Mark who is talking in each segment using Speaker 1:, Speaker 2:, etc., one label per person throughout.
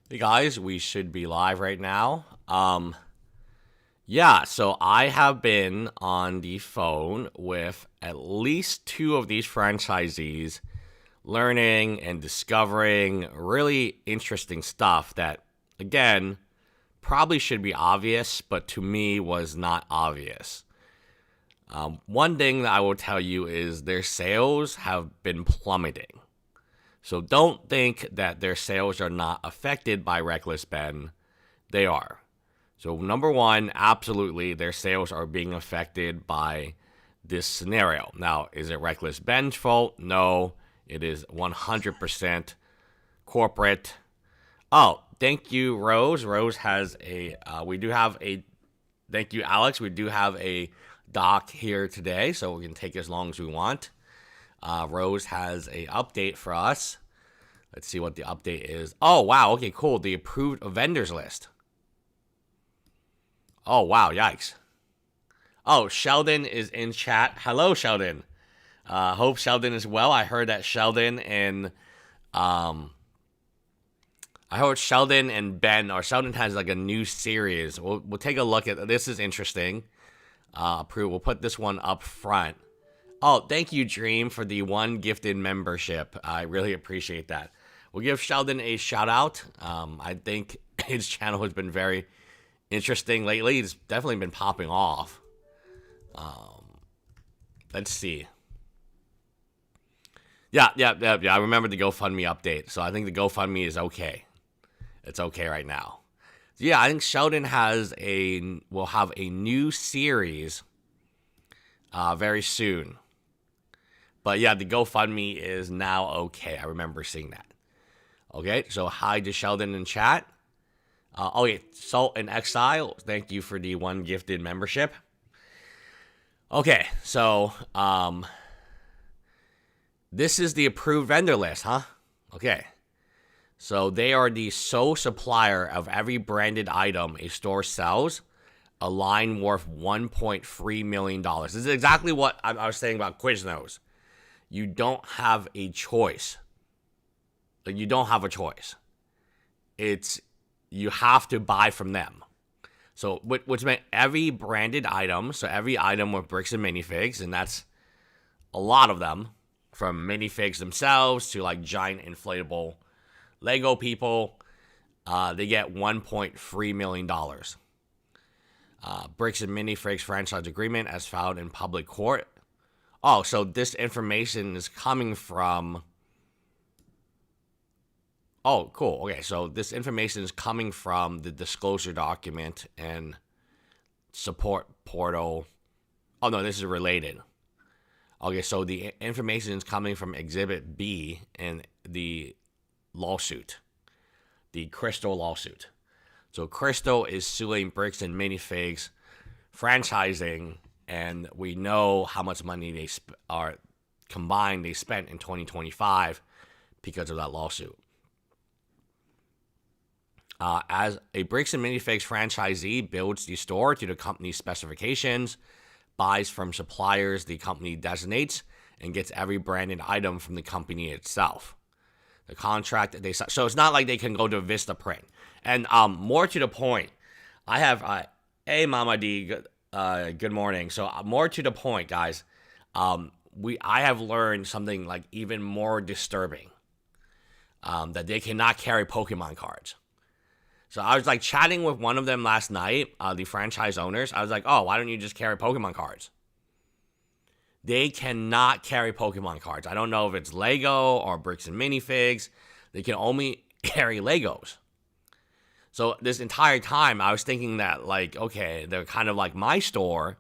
Speaker 1: Hey guys, we should be live right now. Yeah, so I have been on the phone with at least two of these franchisees, learning and discovering really interesting stuff that, again, probably should be obvious, but to me was not obvious. One thing that I will tell you is their sales have been plummeting. So don't think that their sales are not affected by reckless spend. They are. So number one, absolutely, their sales are being affected by this scenario. Now, is it reckless spend's fault? No, it is 100% corporate. Oh, thank you, Rose. Rose has we do have a, thank you, Alex. We do have a doc here today, so we can take as long as we want. Rose has a update for us. Let's see what the update is. Oh, wow. Okay, cool. The approved vendors list. Oh, wow. Yikes. Oh, Sheldon is in chat. Hello, Sheldon. Hope Sheldon is well. I heard that Sheldon and Ben, or Sheldon has like a new series. We'll take a look at this. Is interesting. We'll put this one up front. Oh, thank you, Dream, for the one gifted membership. I really appreciate that. We'll give Sheldon a shout out. I think his channel has been very interesting lately. He's definitely been popping off. Let's see. Yeah. I remember the GoFundMe update. So I think the GoFundMe is okay. It's okay right now. Yeah, I think Sheldon will have a new series very soon. But yeah, the GoFundMe is now okay. I remember seeing that. Okay, so hi to Sheldon in chat. Salt and Exile, thank you for the one gifted membership. Okay, so this is the approved vendor list, huh? Okay. So they are the sole supplier of every branded item a store sells, a line worth $1.3 million. This is exactly what I was saying about Quiznos. You don't have a choice. You don't have a choice. You have to buy from them. So, which meant every branded item, so every item with bricks and minifigs, and that's a lot of them, from minifigs themselves to like giant inflatable Lego people, they get $1.3 million. Bricks and minifigs franchise agreement as filed in public court. Oh, so this information is coming from... Oh, cool. Okay, so this information is coming from the disclosure document and support portal. Oh, no, this is related. Okay, so the information is coming from Exhibit B in the lawsuit, the Crystal lawsuit. So Crystal is suing Bricks and Minifigs franchising, and we know how much money they spent in 2025 because of that lawsuit. As a Bricks and Minifigs franchisee builds the store to the company's specifications, buys from suppliers the company designates, and gets every branded item from the company itself. The contract so it's not like they can go to Vistaprint. And more to the point, I have hey Mama D, good morning. So more to the point, guys. I have learned something like even more disturbing. That they cannot carry Pokemon cards. So I was like chatting with one of them last night, the franchise owners. I was like, oh, why don't you just carry Pokemon cards? They cannot carry Pokemon cards. I don't know if it's Lego or Bricks and Minifigs. They can only carry Legos. So this entire time, I was thinking that, like, okay, they're kind of like my store.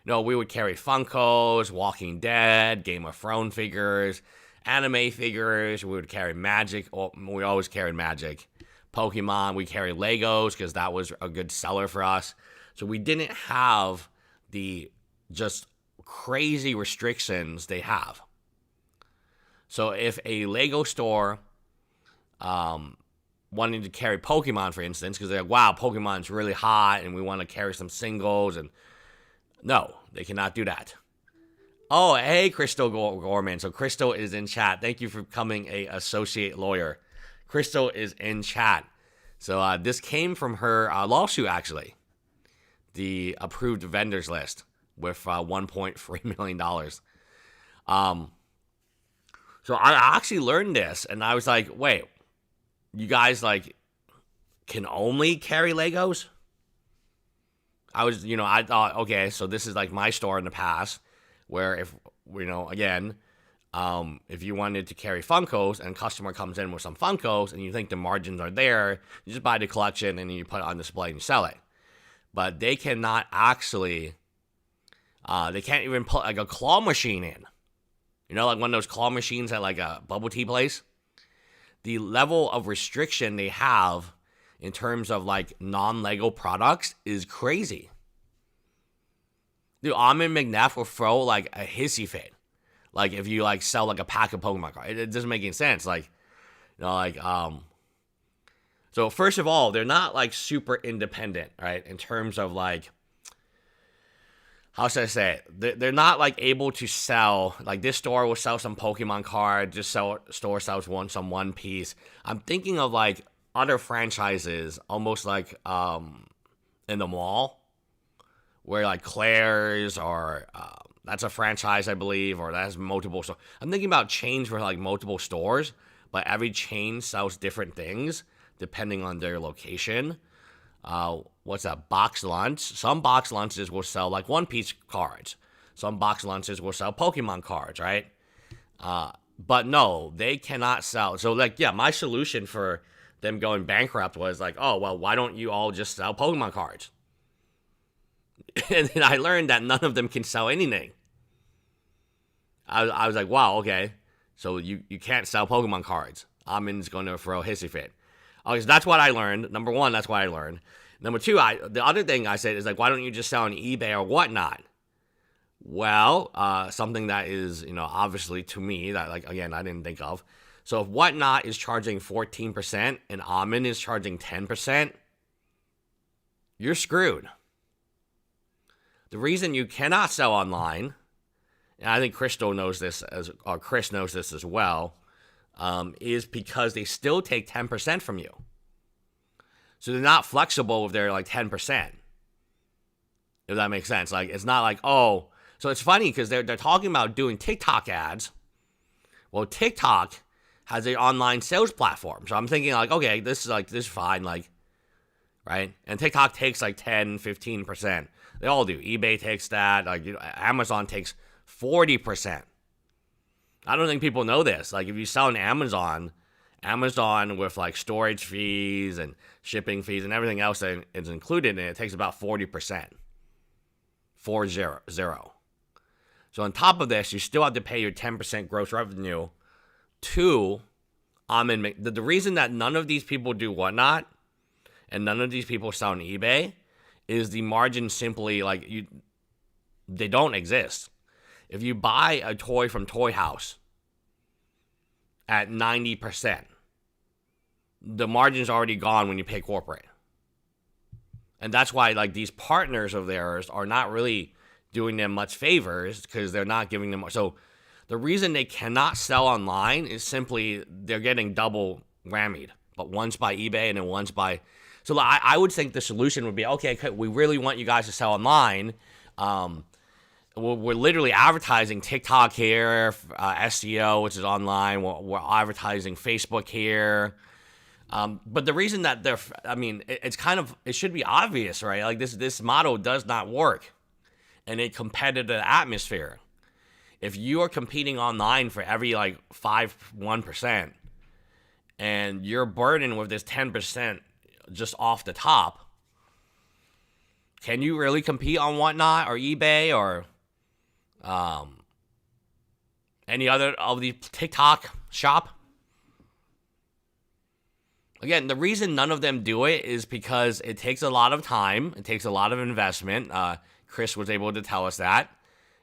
Speaker 1: We would carry Funkos, Walking Dead, Game of Thrones figures, anime figures. We would carry Magic. We always carried Magic. Pokemon, we carry Legos because that was a good seller for us. So we didn't have the just crazy restrictions they have. So if a Lego store wanted to carry Pokemon, for instance, because they're like, wow, Pokemon's really hot and we want to carry some singles, and no, they cannot do that. Oh, hey, Crystal Gorman. So Crystal is in chat. Thank you for becoming a associate lawyer. Crystal is in chat. So this came from her lawsuit, actually. The approved vendors list with $1.3 million. So I actually learned this, and I was like, wait, you guys, like, can only carry Legos? I thought, okay, so this is like my store in the past, where if, again, if you wanted to carry Funkos and a customer comes in with some Funkos and you think the margins are there, you just buy the collection and then you put it on display and you sell it. But they cannot actually, they can't even put like a claw machine in. Like one of those claw machines at like a bubble tea place. The level of restriction they have in terms of like non-Lego products is crazy. Dude, Almond McNeff will throw like a hissy fit. Like if you like sell like a pack of Pokemon cards, it doesn't make any sense. So first of all, they're not like super independent, right? In terms of like, how should I say it? They're not like able to sell, like this store will sell some Pokemon cards, store sells some One Piece. I'm thinking of like other franchises, almost like in the mall, where like Claire's or that's a franchise, I believe, or that has multiple stores. I'm thinking about chains for like multiple stores, but every chain sells different things depending on their location. What's that? Box lunch. Some box lunches will sell like One Piece cards. Some box lunches will sell Pokemon cards, right? But no, they cannot sell. So like, yeah, my solution for them going bankrupt was like, oh, well, why don't you all just sell Pokemon cards? And then I learned that none of them can sell anything. I was like, wow, okay. So you can't sell Pokemon cards. Amin's going to throw a hissy fit. Okay, so that's what I learned. Number one, that's what I learned. Number two, the other thing I said is like, why don't you just sell on eBay or whatnot? Well, something that is, obviously to me that like, again, I didn't think of. So if whatnot is charging 14% and Amin is charging 10%, you're screwed. The reason you cannot sell online, and I think Chris knows this as well, is because they still take 10% from you. So they're not flexible with their like 10%. If that makes sense. Like, it's not like, oh, so it's funny because they're talking about doing TikTok ads. Well, TikTok has an online sales platform. So I'm thinking like, okay, this is fine, like, right? And TikTok takes like 10, 15%. They all do. eBay takes that. Like, Amazon takes 40%. I don't think people know this. Like, if you sell on Amazon with like storage fees and shipping fees and everything else that is included in it, takes about 40%. 40. So on top of this, you still have to pay your 10% gross revenue to the reason that none of these people do whatnot and none of these people sell on eBay is the margin simply like they don't exist. If you buy a toy from Toy House at 90%, the margin's already gone when you pay corporate. And that's why like these partners of theirs are not really doing them much favors because they're not giving them. So the reason they cannot sell online is simply they're getting double whammied, but once by eBay and then once by. So I would think the solution would be, okay, we really want you guys to sell online. We're literally advertising TikTok here, SEO, which is online. We're advertising Facebook here. But the reason that it should be obvious, right? Like this model does not work in a competitive atmosphere. If you are competing online for every like 1%, and you're burdened with this 10% just off the top, can you really compete on Whatnot or eBay or any other of the TikTok shop? Again, the reason none of them do it is because it takes a lot of time. It takes a lot of investment. Chris was able to tell us that.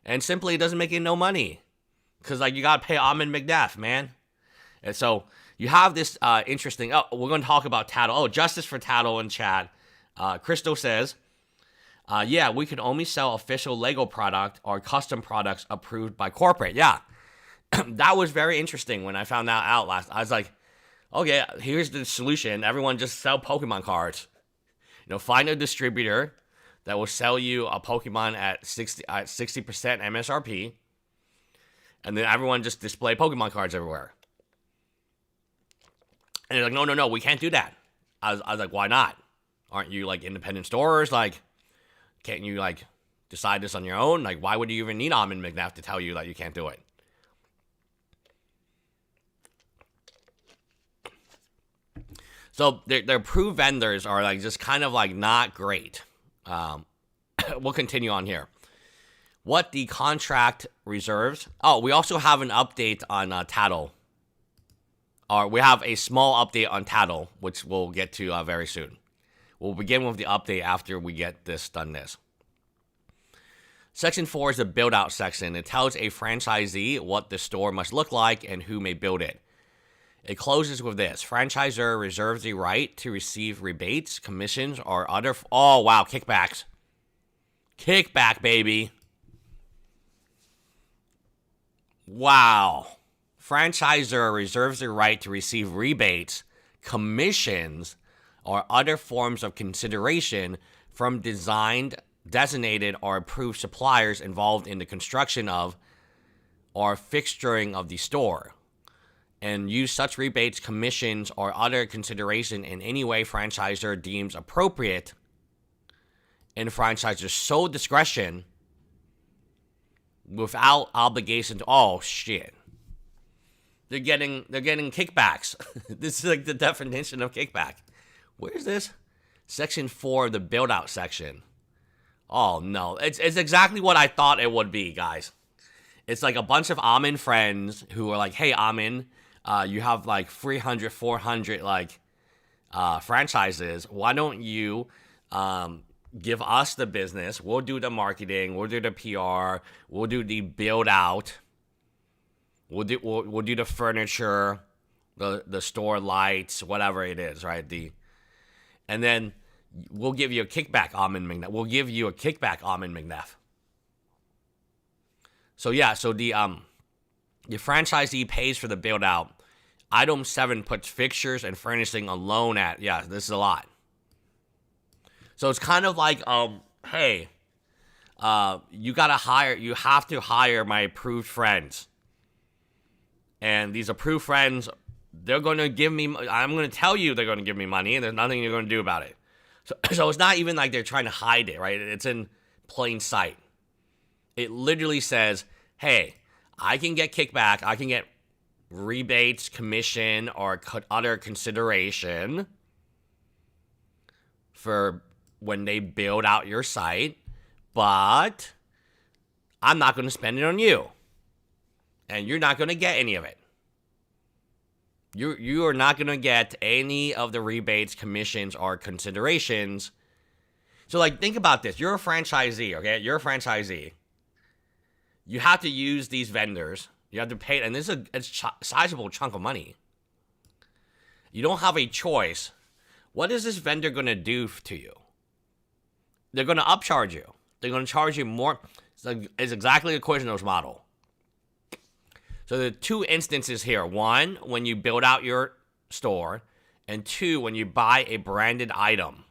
Speaker 1: And simply, it doesn't make you no money. Because, like, you got to pay Almond McDuff, man. And so, you have this interesting... Oh, we're going to talk about Tattle. Oh, Justice for Tattle in chat. Crystal says, yeah, we could only sell official Lego product or custom products approved by corporate. Yeah. That was very interesting when I found that out last. I was like, Okay, here's the solution. Everyone just sell Pokemon cards. Find a distributor that will sell you a Pokemon at 60% MSRP, and then everyone just display Pokemon cards everywhere. And they're like, no, we can't do that. I was like, why not? Aren't you like independent stores? Like, can't you like decide this on your own? Like, why would you even need AM McNabb to tell you that you can't do it? So their approved vendors are like just kind of like not great. We'll continue on here. What the contract reserves. Oh, we also have an update on Tattle. Or we have a small update on Tattle, which we'll get to very soon. We'll begin with the update after we get this done. Section 4 is the build out section. It tells a franchisee what the store must look like and who may build it. It closes with this. Franchisor reserves the right to receive rebates, commissions, or other... Oh, wow, kickbacks. Kickback, baby. Wow. Franchisor reserves the right to receive rebates, commissions, or other forms of consideration from designated or approved suppliers involved in the construction of or fixturing of the store, and use such rebates, commissions, or other consideration in any way franchisor deems appropriate in franchisor's sole discretion without obligation to... Oh, shit. They're getting kickbacks. This is like the definition of kickback. Where is this? Section 4 of the build-out section. Oh, no. It's exactly what I thought it would be, guys. It's like a bunch of Amin friends who are like, hey, Amin, you have like 300, 400 like franchises. Why don't you give us the business? We'll do the marketing. We'll do the PR. We'll do the build-out. We'll do the furniture, the store lights, whatever it is, right? And then we'll give you a kickback, Amin McNeff. We'll give you a kickback, Amin McNeff. So yeah, the franchisee pays for the build out. Item 7 puts fixtures and furnishing alone at... Yeah, this is a lot. So it's kind of like, hey, you have to hire my approved friends. And these approved friends, they're going to give me... I'm going to tell you they're going to give me money, and there's nothing you're going to do about it. So it's not even like they're trying to hide it, right? It's in plain sight. It literally says, hey, I can get kickback, I can get rebates, commission, or other consideration for when they build out your site, but I'm not going to spend it on you. And you're not going to get any of it. You are not going to get any of the rebates, commissions, or considerations. So, like, think about this. You're a franchisee, okay? You're a franchisee. You have to use these vendors. You have to pay, and this is a sizable chunk of money. You don't have a choice. What is this vendor going to do to you? They're going to upcharge you. They're going to charge you more. It's exactly the Quiznos model. So there are two instances here. One, when you build out your store, and two, when you buy a branded item.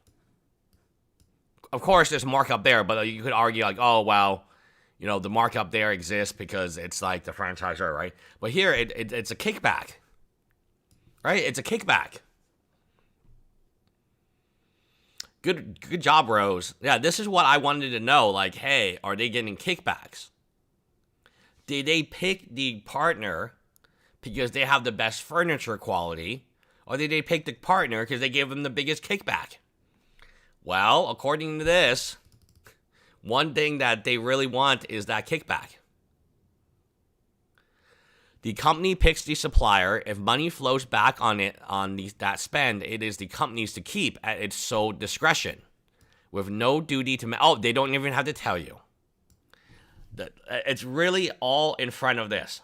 Speaker 1: Of course, there's markup there, but you could argue like, oh, well, the markup there exists because it's like the franchisor, right? But here, it's a kickback, right? It's a kickback. Good job, Rose. Yeah, this is what I wanted to know. Like, hey, are they getting kickbacks? Did they pick the partner because they have the best furniture quality, or did they pick the partner because they gave them the biggest kickback? Well, according to this, one thing that they really want is that kickback. The company picks the supplier. If money flows back on that spend, it is the company's to keep at its sole discretion, with no duty to... Oh, they don't even have to tell you. It's really all in front of this.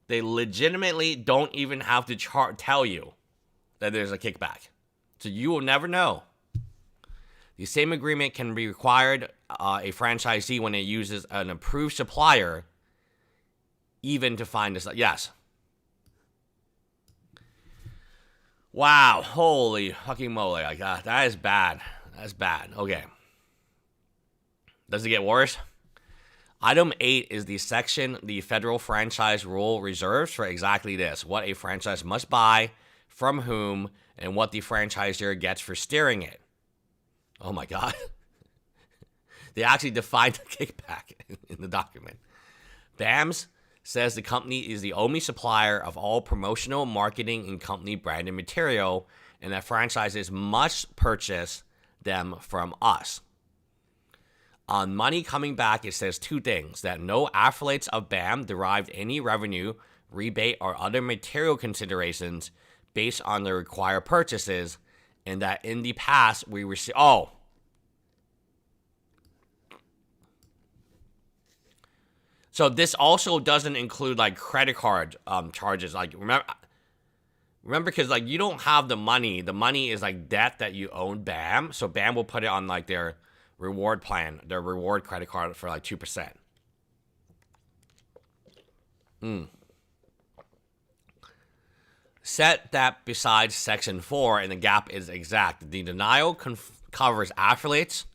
Speaker 1: They legitimately don't even have to tell you that there's a kickback. So you will never know. The same agreement can be required a franchisee when it uses an approved supplier, even to find this. Yes. Wow, holy fucking moly. Like, that is bad. That's bad. Okay. Does it get worse? Item 8 is the section the federal franchise rule reserves for exactly this: what a franchise must buy, from whom, and what the franchisor gets for steering it. Oh my God. They actually defined the kickback in the document. BAMS says the company is the only supplier of all promotional, marketing, and company branded material, and that franchises must purchase them from us. On money coming back, it says two things: that no affiliates of BAM derived any revenue, rebate, or other material considerations based on the required purchases, and that in the past we received. Oh. So this also doesn't include like credit card charges. Like remember, because like you don't have the money. The money is like debt that you own BAM. So BAM will put it on like their reward plan, their reward credit card for like 2%. Set that besides section 4 and the gap is exact. The denial covers affiliates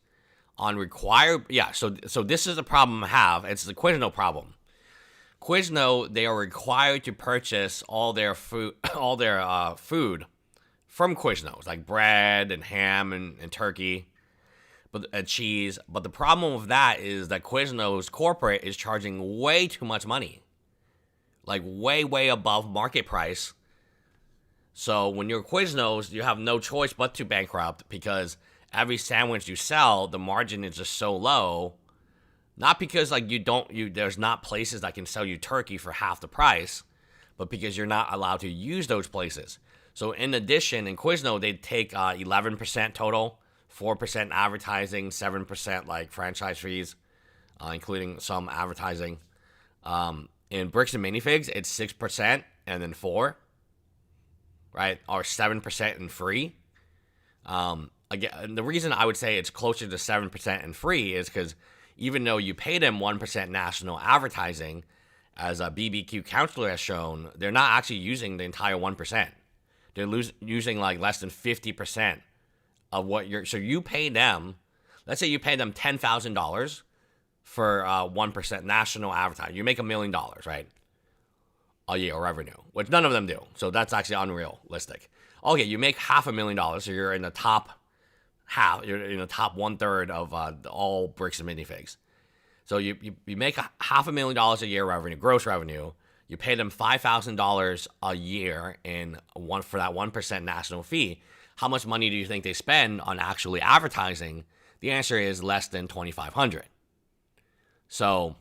Speaker 1: on required. Yeah, so this is the problem I have. It's the Quizno problem. Quizno, they are required to purchase all their food, food from Quiznos, like bread and ham and turkey, but cheese. But the problem with that is that Quiznos corporate is charging way too much money, like way above market price. So when you're Quiznos, you have no choice but to bankrupt, because every sandwich you sell, the margin is just so low. Not because like there's not places that can sell you turkey for half the price, but because you're not allowed to use those places. So in addition, in Quizno, they take 11% total, 4% advertising, 7% like franchise fees, including some advertising. In Bricks and Minifigs, it's 6% and then 4%, right? Or 7% and free. Again, the reason I would say it's closer to 7% and free is because even though you pay them 1% national advertising, as a BBQ counselor has shown, they're not actually using the entire 1%. They're using like less than 50% of what so you pay them, let's say you pay them $10,000 for 1% national advertising. You make $1 million, right? A year revenue, which none of them do. So that's actually unrealistic. Okay, you make $500,000, so you're in the top half, you're in the top 1/3 of all Bricks and Minifigs. So you make $500,000 a year revenue, gross revenue. You pay them $5,000 a year for that 1% national fee. How much money do you think they spend on actually advertising? The answer is less than $2,500. So,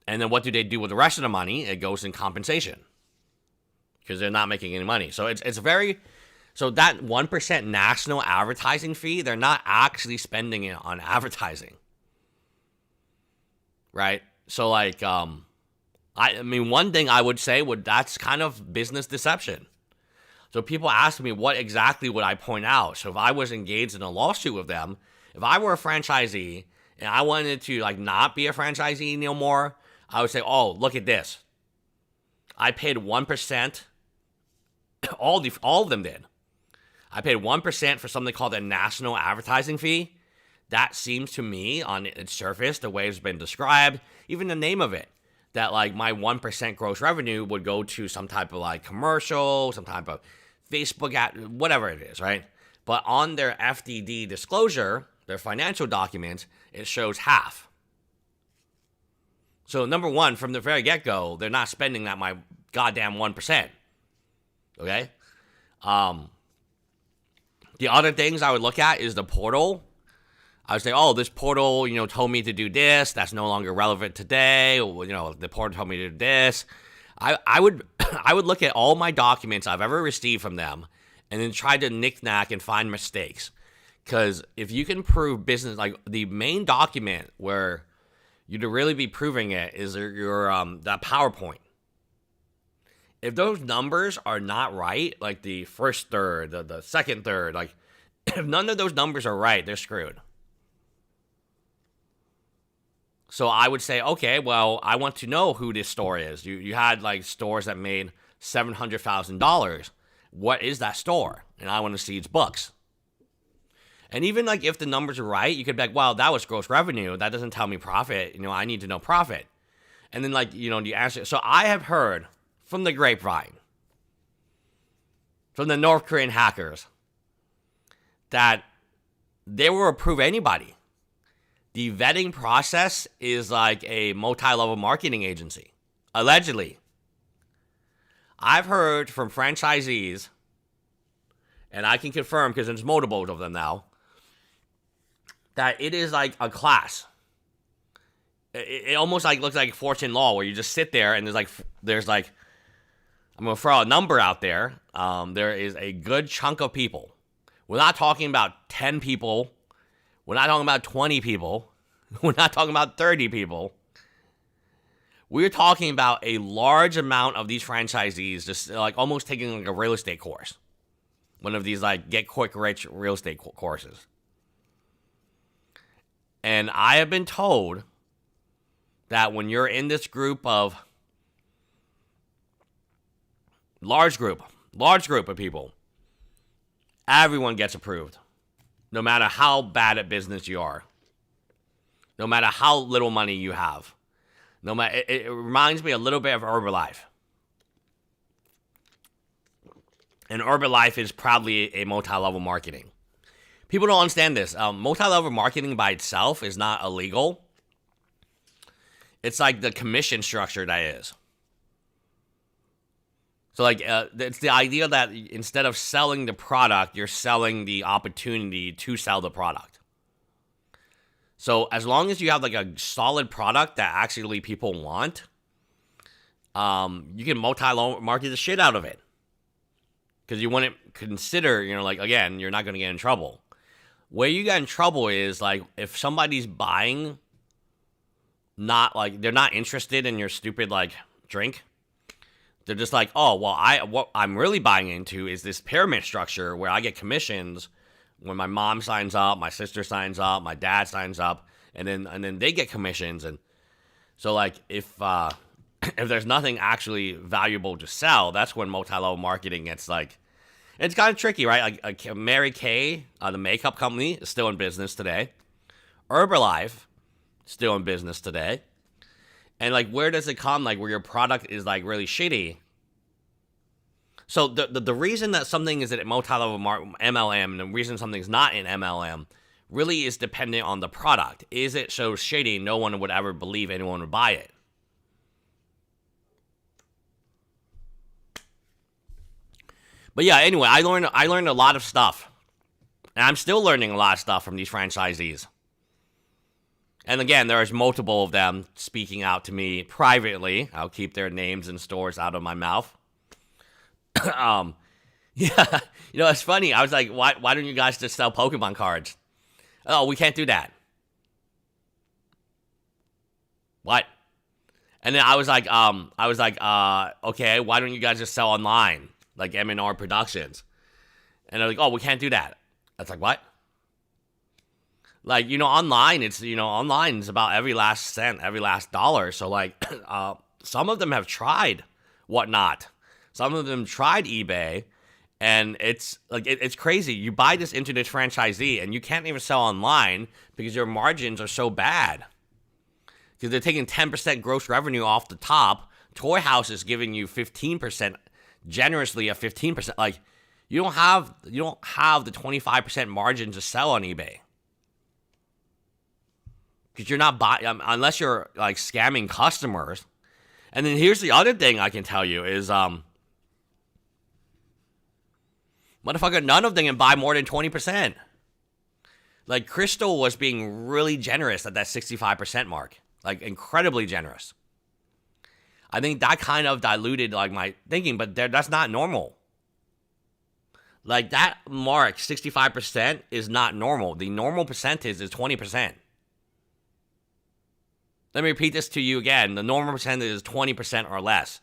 Speaker 1: and then what do they do with the rest of the money? It goes in compensation, because they're not making any money. So it's very. So that 1% national advertising fee, they're not actually spending it on advertising, right? So like, I mean, one thing I would say that's kind of business deception. So people ask me, what exactly would I point out? So if I was engaged in a lawsuit with them, if I were a franchisee and I wanted to like not be a franchisee no more, I would say, oh, look at this. I paid 1%. All of them did. I paid 1% for something called a national advertising fee. That seems to me, on its surface, the way it's been described, even the name of it, that like my 1% gross revenue would go to some type of like commercial, some type of Facebook ad, whatever it is, right? But on their FDD disclosure, their financial documents, it shows half. So number one, from the very get-go, they're not spending that my goddamn 1%. Okay? The other things I would look at is the portal. I would say, oh, this portal, told me to do this. That's no longer relevant today. Or, the portal told me to do this. I would look at all my documents I've ever received from them and then try to knick-knack and find mistakes. Because if you can prove business, like the main document where you'd really be proving it is your that PowerPoint. If those numbers are not right, like the first third, the second third, like if none of those numbers are right, they're screwed. So I would say, okay, well, I want to know who this store is. You had like stores that made $700,000, what is that store? And I want to see its books. And even like if the numbers are right, you could be like, wow, that was gross revenue. That doesn't tell me profit. I need to know profit. And then like, the answer. So I have heard from the grapevine, from the North Korean hackers, that they will approve anybody. The vetting process is like a multi-level marketing agency, allegedly. I've heard from franchisees, and I can confirm because there's multiple of them now, that it is like a class. It almost like looks like fortune law, where you just sit there and there's like I'm gonna throw a number out there. There is a good chunk of people. We're not talking about 10 people. We're not talking about 20 people. We're not talking about 30 people. We're talking about a large amount of these franchisees just like almost taking like a real estate course. One of these like get quick rich real estate courses. And I have been told that when you're in this group of large group of people, everyone gets approved. No matter how bad at business you are. No matter how little money you have. It reminds me a little bit of Herbalife. And Herbalife is proudly a multi-level marketing. People don't understand this. Multi-level marketing by itself is not illegal. It's like the commission structure that is. So like it's the idea that instead of selling the product, you're selling the opportunity to sell the product. So as long as you have like a solid product that actually people want, you can multi-level market the shit out of it. Because you wouldn't consider, like, again, you're not going to get in trouble. Where you get in trouble is like if somebody's buying, not like they're not interested in your stupid like drink. They're just like, oh, well, what I'm really buying into is this pyramid structure where I get commissions when my mom signs up, my sister signs up, my dad signs up, and then they get commissions. And so like if there's nothing actually valuable to sell, that's when multi-level marketing gets like, it's kind of tricky, right? Like Mary Kay, the makeup company, is still in business today. Herbalife, still in business today. And like, where does it come? Like, where your product is like really shitty. So the reason that something is at multi-level MLM and the reason something's not in MLM really is dependent on the product. Is it so shitty no one would ever believe anyone would buy it? But yeah, anyway, I learned a lot of stuff. And I'm still learning a lot of stuff from these franchisees. And again, there's multiple of them speaking out to me privately. I'll keep their names and stores out of my mouth. Yeah, it's funny. I was like, why don't you guys just sell Pokemon cards? Oh, we can't do that. What? And then I was like, okay, why don't you guys just sell online? Like M&R Productions. And they're like, oh, we can't do that. That's like, what? Like, online, it's about every last cent, every last dollar. So, like, some of them have tried whatnot. Some of them tried eBay, and it's, like, it's crazy. You buy this internet franchisee, and you can't even sell online because your margins are so bad. Because they're taking 10% gross revenue off the top. Toy House is giving you 15%, generously at 15%. Like, you don't have the 25% margin to sell on eBay. Because you're not buying, unless you're like scamming customers. And then here's the other thing I can tell you is, motherfucker, none of them can buy more than 20%. Like Crystal was being really generous at that 65% mark, like incredibly generous. I think that kind of diluted like my thinking, but that's not normal. Like that mark, 65%, is not normal. The normal percentage is 20%. Let me repeat this to you again. The normal percentage is 20% or less.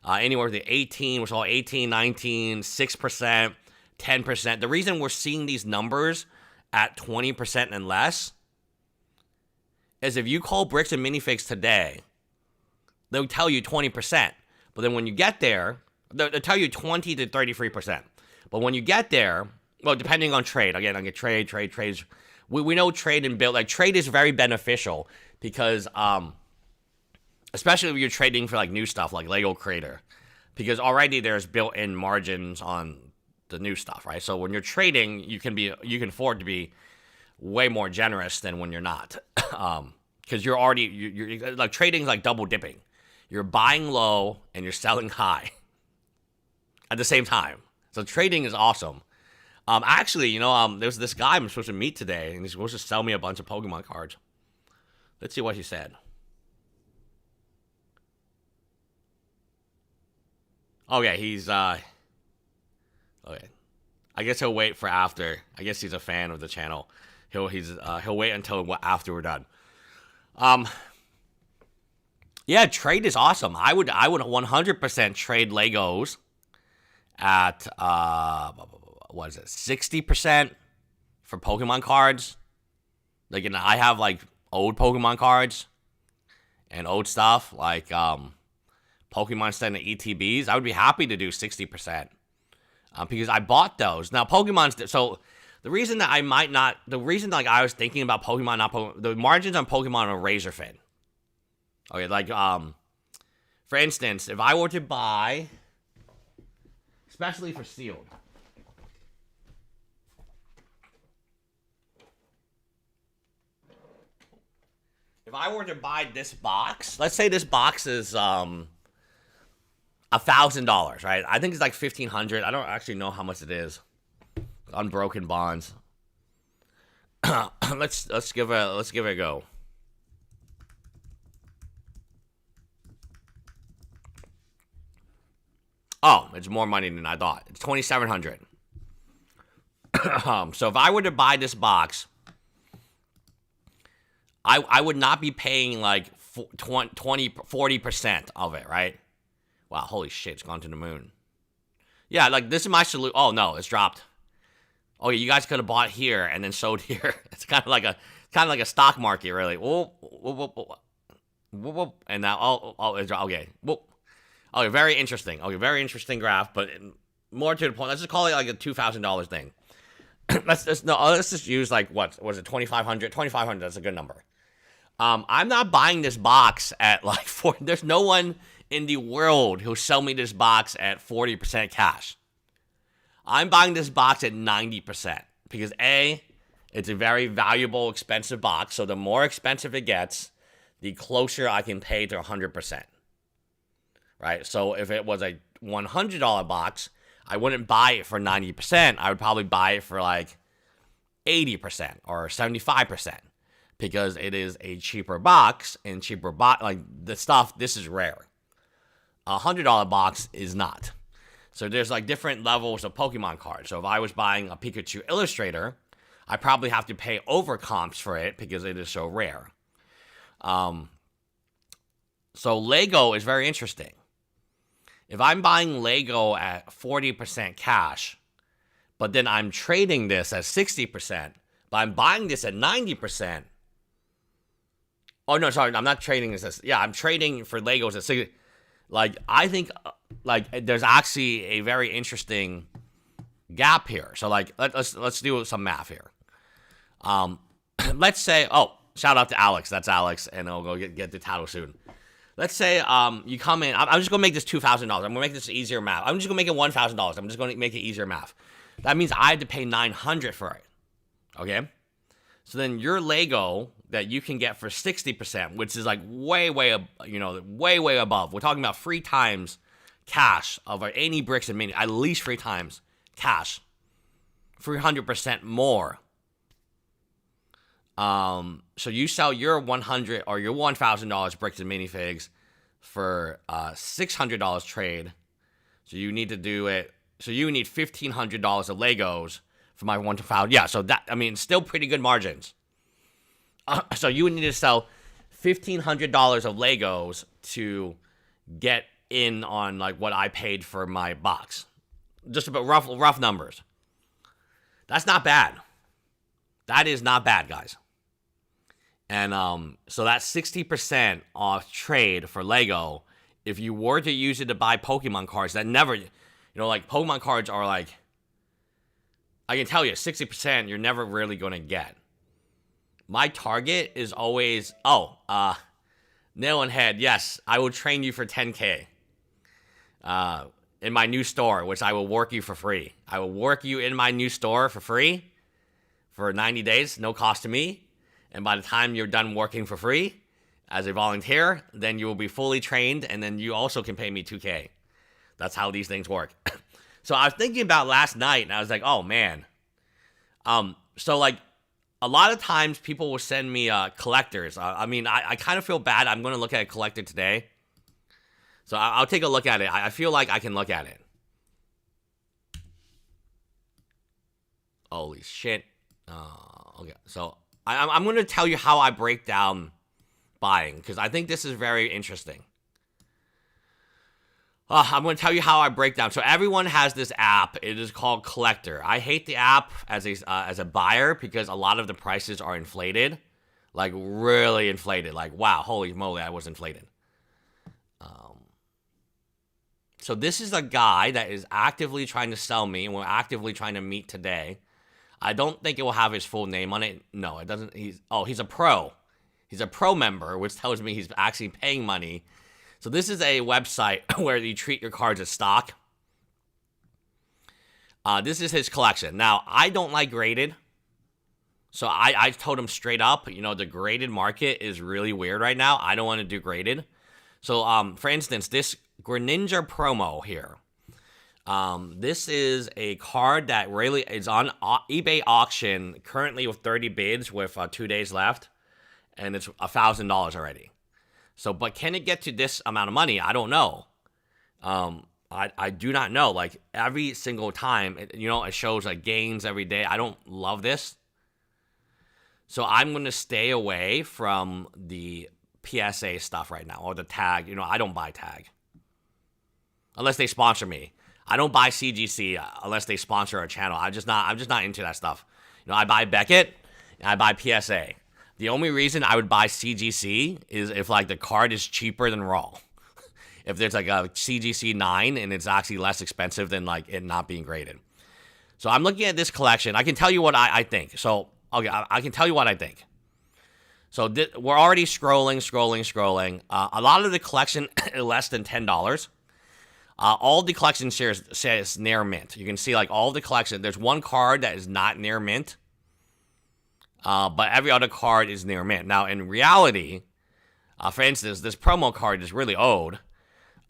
Speaker 1: Anywhere to 18, which is all 18, 19, 6%, 10%. The reason we're seeing these numbers at 20% and less is if you call Bricks and Minifigs today, they'll tell you 20%. But then when you get there, They'll tell you 20 to 33%. But when you get there, well, depending on trade, again, I get trades. We know trade and build, like trade is very beneficial because, especially if you're trading for like new stuff like Lego Creator, because already there's built-in margins on the new stuff, right? So when you're trading, you can afford to be way more generous than when you're not, because you're like trading is like double dipping. You're buying low and you're selling high at the same time. So trading is awesome. Actually, there's this guy I'm supposed to meet today, and he's supposed to sell me a bunch of Pokemon cards. Let's see what he said. Okay, he's okay. I guess he'll wait for after. I guess he's a fan of the channel. He'll wait until after we're done. Yeah, trade is awesome. I would 100% trade Legos at what is it, 60% for Pokemon cards. Like, I have like old Pokemon cards and old stuff like Pokemon Center ETBs. I would be happy to do 60% because I bought those. Now Pokemon's so the reason that I might not, the reason like I was thinking about Pokemon, not Pokemon, the margins on Pokemon are razor thin. Okay, like for instance, if I were to buy, especially for sealed. If I were to buy this box, let's say this box is $1,000, right? I think it's like $1,500. I don't actually know how much it is. Unbroken bonds. let's give it a go. Oh, it's more money than I thought. It's $2,700. So if I were to buy this box, I would not be paying like 40% of it, right? Wow, holy shit, it's gone to the moon. Yeah, like this is my solution. Oh no, it's dropped. Oh, yeah, you guys could have bought here and then sold here. It's kind of like a stock market, really. Whoop, whoop, whoop, whoop, and now it's okay. Whoop. Okay, very interesting. Okay, very interesting graph, but more to the point. Let's just call it like a $2,000 thing. let's just use like what was it, 2,500? 2,500. That's a good number. I'm not buying this box at like there's no one in the world who'll sell me this box at 40% cash. I'm buying this box at 90% because A, it's a very valuable, expensive box. So the more expensive it gets, the closer I can pay to 100%. Right? So if it was a $100 box, I wouldn't buy it for 90%. I would probably buy it for like 80% or 75% because it is a cheaper box, and like the stuff, this is rare. A $100 box is not. So there's like different levels of Pokemon cards. So if I was buying a Pikachu Illustrator, I probably have to pay over comps for it because it is so rare. So Lego is very interesting. If I'm buying Lego at 40% cash, but then I'm trading this at 60%, but I'm buying this at 90%. Oh, no, sorry, I'm not trading this. I'm trading for Legos at 60%. Like, I think, like, there's actually a very interesting gap here. So, like, let's do some math here. Let's say, shout out to Alex. That's Alex, and I'll go get the title soon. Let's say you come in. I'm just going to make this $2,000. I'm going to make this easier math. I'm just going to make it $1,000. I'm just going to make it easier math. That means I had to pay $900 for it. Okay? So then your Lego that you can get for 60%, which is like way above. We're talking about 3 times cash of any bricks and mini, at least 3 times cash, 300% more. So you sell your $100 or your $1,000 bricks and minifigs for $600 trade. So you need to do it. So you need $1,500 of Legos for my $1,000. Yeah. So that, I mean, still pretty good margins. So you would need to sell $1,500 of Legos to get in on like what I paid for my box. Just about rough numbers. That's not bad. That is not bad, guys. And so that 60% off trade for Lego if you were to use it to buy Pokemon cards, that never, like Pokemon cards are like, I can tell you, 60% you're never really going to get. My target is always, nail on head, yes, I will train you for 10K. In my new store, which I will work you for free. I will work you in my new store for free for 90 days, no cost to me. And by the time you're done working for free as a volunteer, then you will be fully trained, and then you also can pay me 2K. That's how these things work. So I was thinking about last night, and I was like, oh, man. So, like, a lot of times people will send me collectors. I kind of feel bad. I'm going to look at a collector today. So I'll take a look at it. I feel like I can look at it. Holy shit. Okay, so I'm going to tell you how I break down buying, because I think this is very interesting. I'm going to tell you how I break down. So everyone has this app. It is called Collector. I hate the app as a buyer because a lot of the prices are inflated. Like, really inflated. Like, wow, holy moly, I was inflated. So this is a guy that is actively trying to sell me, and we're actively trying to meet today. I don't think it will have his full name on it. No, it doesn't. He's a pro. He's a pro member, which tells me he's actually paying money. So this is a website where you treat your cards as stock. This is his collection. Now, I don't like graded. So I told him straight up, the graded market is really weird right now. I don't want to do graded. So, for instance, this Greninja promo here. This is a card that really is on eBay auction currently with 30 bids with 2 days left. And it's $1,000 already. So, but can it get to this amount of money? I don't know. I do not know. Like, every single time, it shows like gains every day. I don't love this. So I'm going to stay away from the PSA stuff right now, or the tag. I don't buy tag. Unless they sponsor me. I don't buy CGC unless they sponsor our channel. I'm just not into that stuff. I buy Beckett and I buy PSA. The only reason I would buy CGC is if, like, the card is cheaper than Raw. If there's, like, a CGC 9 and it's actually less expensive than, like, it not being graded. So I'm looking at this collection. I can tell you what I think. So, okay, I can tell you what I think. So we're already scrolling. A lot of the collection is less than $10. All the collection shares says near mint. You can see, like, all the collection. There's one card that is not near mint. But every other card is near mint. Now, in reality, for instance, this promo card is really old.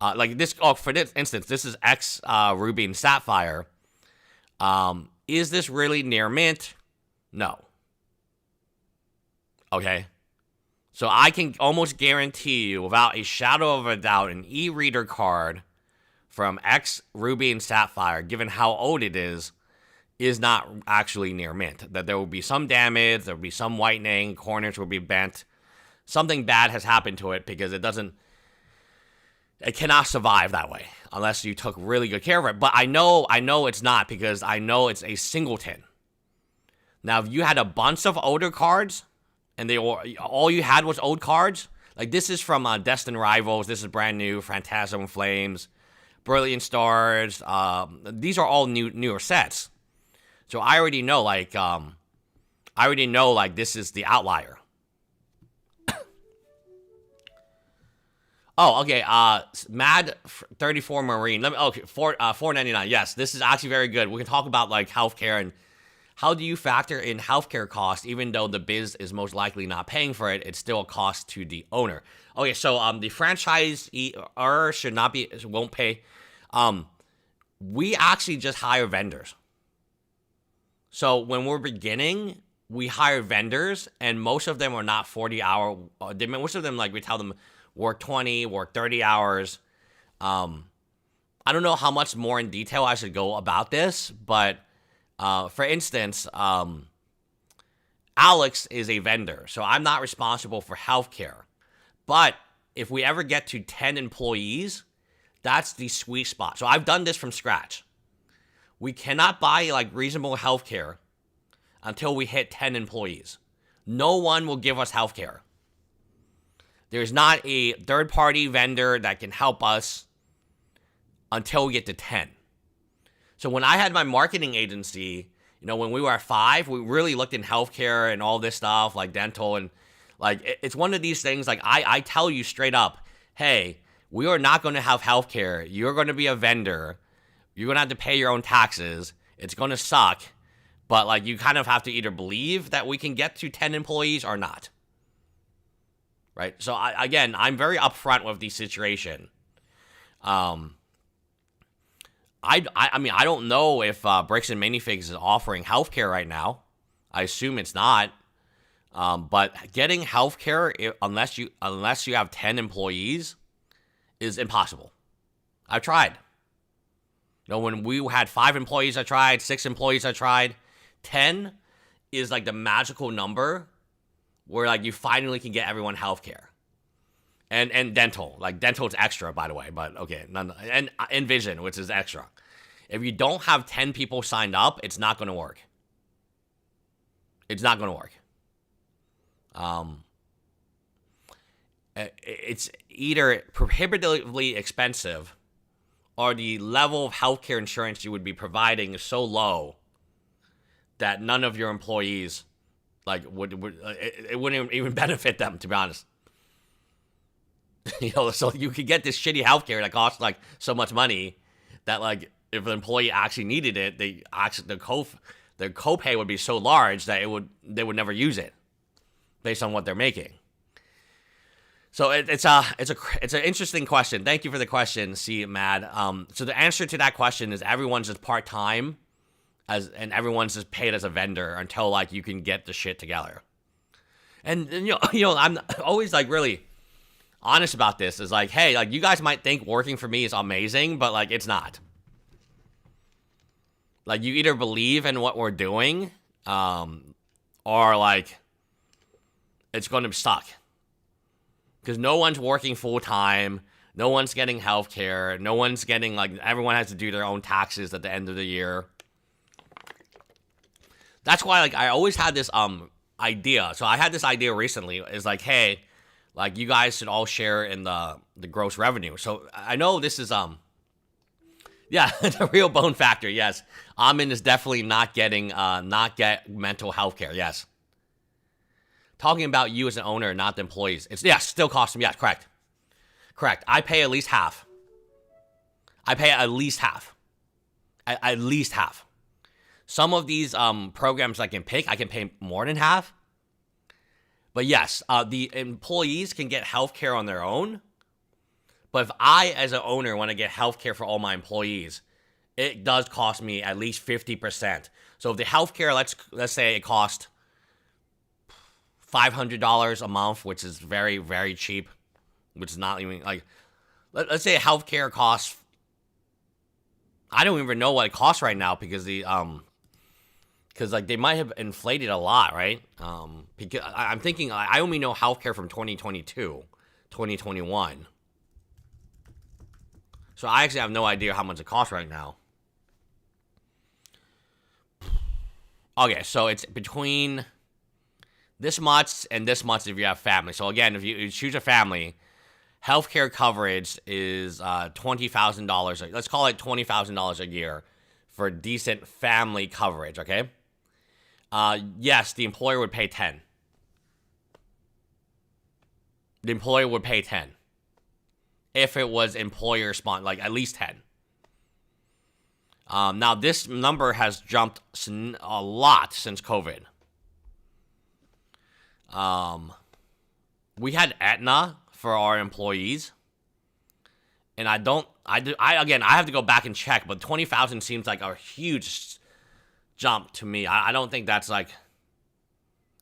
Speaker 1: Like this, for this instance, this is X Ruby and Sapphire. Is this really near mint? No. Okay. So I can almost guarantee you, without a shadow of a doubt, an e-reader card from X Ruby and Sapphire, given how old it is not actually near mint. That there will be some damage, there will be some whitening, corners will be bent. Something bad has happened to it because it cannot survive that way unless you took really good care of it. But I know it's not, because I know it's a singleton. Now, if you had a bunch of older cards and all you had was old cards, like this is from Destined Rivals, this is brand new, Phantasm Flames, Brilliant Stars, these are all newer sets. So I already know, like, this is the outlier. Oh, okay. Mad 34 Marine. $4.99. Yes, this is actually very good. We can talk about, like, healthcare and how do you factor in healthcare costs, even though the biz is most likely not paying for it. It's still a cost to the owner. Okay, so the franchisee won't pay. We actually just hire vendors. So when we're beginning, we hire vendors, and most of them are not 40-hour. Most of them, like, we tell them work 20, work 30 hours. I don't know how much more in detail I should go about this, but for instance, Alex is a vendor, so I'm not responsible for healthcare. But if we ever get to 10 employees, that's the sweet spot. So I've done this from scratch. We cannot buy, like, reasonable healthcare until we hit 10 employees. No one will give us healthcare. There's not a third-party vendor that can help us until we get to 10. So when I had my marketing agency, when we were at 5, we really looked in healthcare and all this stuff, like dental, and like it's one of these things. Like I tell you straight up, hey, we are not going to have healthcare. You're going to be a vendor. You're going to have to pay your own taxes. It's going to suck. But like you kind of have to either believe that we can get to 10 employees or not. Right? So I'm very upfront with the situation. I mean, I don't know if Bricks and Minifigs is offering healthcare right now. I assume it's not. But getting healthcare, unless you have 10 employees, is impossible. I've tried. When we had 5 employees, I tried. 6 employees, I tried. 10 is like the magical number where like you finally can get everyone healthcare. And dental. Like dental is extra, by the way, but okay. And vision, which is extra. If you don't have 10 people signed up, it's not going to work. It's not going to work. It's either prohibitively expensive or the level of healthcare insurance you would be providing is so low that none of your employees like would it wouldn't even benefit them, to be honest. So you could get this shitty healthcare that costs like so much money that like if an employee actually needed it, the copay would be so large that they would never use it based on what they're making. So it's an interesting question. Thank you for the question, C Mad. So the answer to that question is everyone's just part time, and everyone's just paid as a vendor until like you can get the shit together. And I'm always like really honest about this. Is like, hey, like you guys might think working for me is amazing, but like it's not. Like you either believe in what we're doing, or like it's going to suck. Because no one's working full time, no one's getting health care, no one's getting, like, everyone has to do their own taxes at the end of the year. That's why, like, I always had this idea. So I had this idea recently, is like, hey, like, you guys should all share in the gross revenue. So I know this is, yeah, the real bone factor, yes. Amin is definitely not get mental health care, yes. Talking about you as an owner, not the employees. It's, yeah, still costs them. Yeah, correct. I pay at least half. At least half. Some of these programs I can pay more than half. But yes, the employees can get healthcare on their own. But if I, as an owner, want to get healthcare for all my employees, it does cost me at least 50%. So if the healthcare, let's say it costs $500 a month, which is very, very cheap, which is not even like, let's say healthcare costs, I don't even know what it costs right now because because like they might have inflated a lot, right? Because I'm thinking I only know healthcare from 2022, 2021. So I actually have no idea how much it costs right now. Okay, so it's between this much and this much if you have family. So again, if you choose a family, healthcare coverage is $20,000. Let's call it $20,000 a year for decent family coverage, okay? Yes, the employer would pay 10. The employer would pay 10. If it was employer-sponsored, like at least 10. Now, this number has jumped a lot since COVID. We had Aetna for our employees, and I have to go back and check, but 20,000 seems like a huge jump to me. I don't think that's like,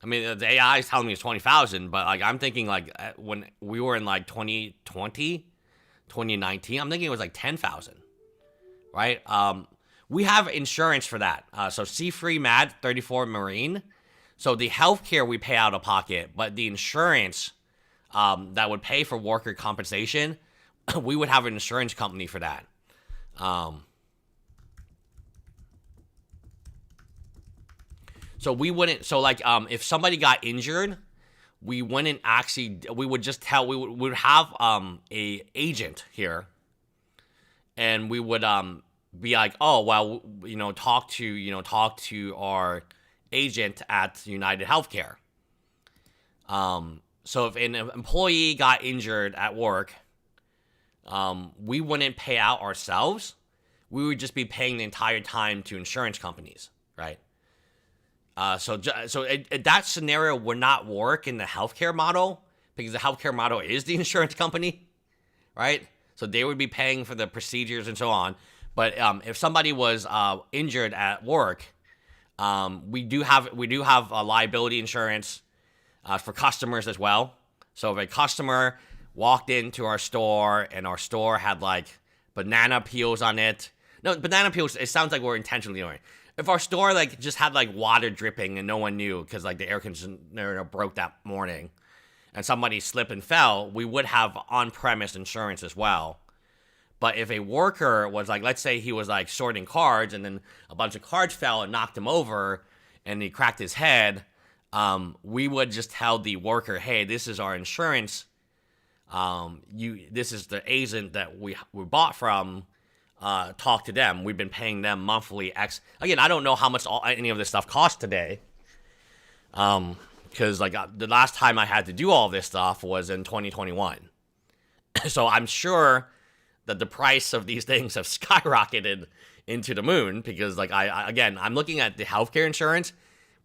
Speaker 1: I mean, the AI is telling me it's 20,000, but like I'm thinking like when we were in like 2020, 2019, I'm thinking it was like 10,000, right? We have insurance for that. So C-Free Mad 34 Marine. So the healthcare we pay out of pocket, but the insurance that would pay for worker compensation, we would have an insurance company for that. So we wouldn't. So like, if somebody got injured, we wouldn't actually, we would just tell, we would have a agent here, and we would be like, oh, well, talk to our agent at United Healthcare. So if an employee got injured at work, we wouldn't pay out ourselves. We would just be paying the entire time to insurance companies, right? So that scenario would not work in the healthcare model, because the healthcare model is the insurance company, right? So they would be paying for the procedures and so on. But if somebody was injured at work, we do have liability insurance for customers as well. So if a customer walked into our store and our store had like banana peels on it, no, banana peels, it sounds like we're intentionally doing it. If our store like just had like water dripping and no one knew because like the air conditioner broke that morning and somebody slipped and fell, we would have on-premise insurance as well. But if a worker was like, let's say he was like sorting cards and then a bunch of cards fell and knocked him over and he cracked his head, we would just tell the worker, hey, this is our insurance. This is the agent that we bought from. Talk to them. We've been paying them monthly X. Again, I don't know how much any of this stuff costs today. Because like the last time I had to do all this stuff was in 2021. So I'm sure that the price of these things have skyrocketed into the moon, because like I'm looking at the healthcare insurance.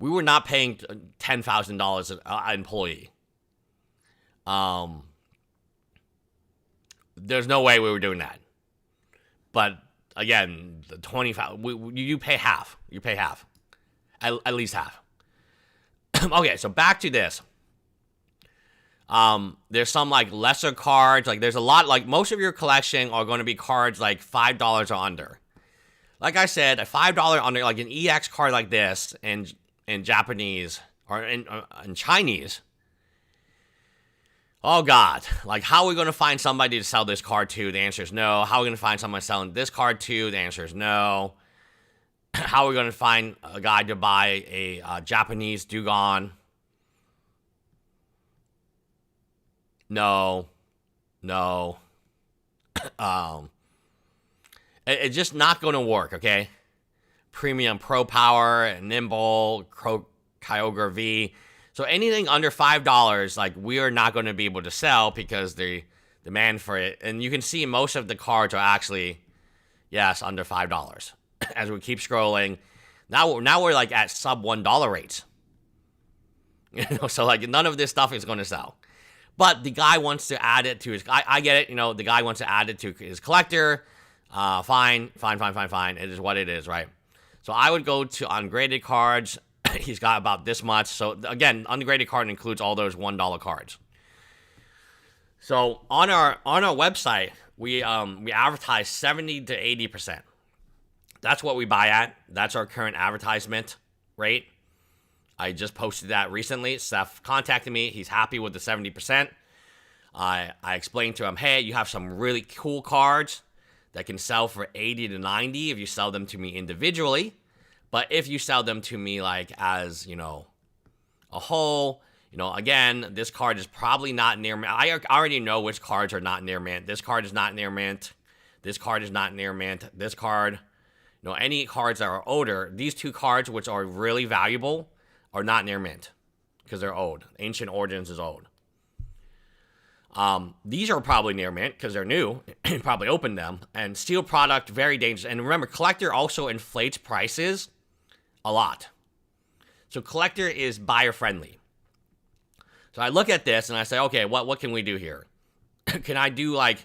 Speaker 1: We were not paying $10,000 an employee. There's no way we were doing that. But again, the 25, you pay half. You pay half, at least half. Okay, so back to this. There's some like lesser cards. Like there's a lot. Like most of your collection are going to be cards like $5 or under. Like I said, a $5 under, like an EX card like this, in Japanese or in Chinese. Oh, God. Like, how are we going to find somebody to sell this card to? The answer is no. How are we going to find someone selling this card to? The answer is no. How are we going to find a guy to buy a Japanese Dugon? No. It's just not going to work, okay? Premium Pro Power, Nimble, Kyogre V. So anything under $5, like, we are not going to be able to sell because the demand for it. And you can see most of the cards are actually, yes, under $5. As we keep scrolling, now we're like at sub $1 rates. So like none of this stuff is going to sell. But the guy wants to add it to his. I get it. The guy wants to add it to his collector. Fine. It is what it is, right? So I would go to ungraded cards. He's got about this much. So again, ungraded card includes all those $1 cards. So on our website, we advertise 70 to 80%. That's what we buy at. That's our current advertisement rate. I just posted that recently. Seth contacted me. He's happy with the 70%. I explained to him, hey, you have some really cool cards that can sell for 80 to 90 if you sell them to me individually. But if you sell them to me like as, a whole, again, this card is probably not near mint. I already know which cards are not near mint. This card is not near mint. This card is not near mint. This card, any cards that are older, these two cards, which are really valuable, are not near mint because they're old. Ancient Origins is old. These are probably near mint because they're new. You probably opened them. And steel product, very dangerous. And remember, collector also inflates prices a lot. So collector is buyer friendly. So I look at this and I say, okay, what can we do here? Can I do like,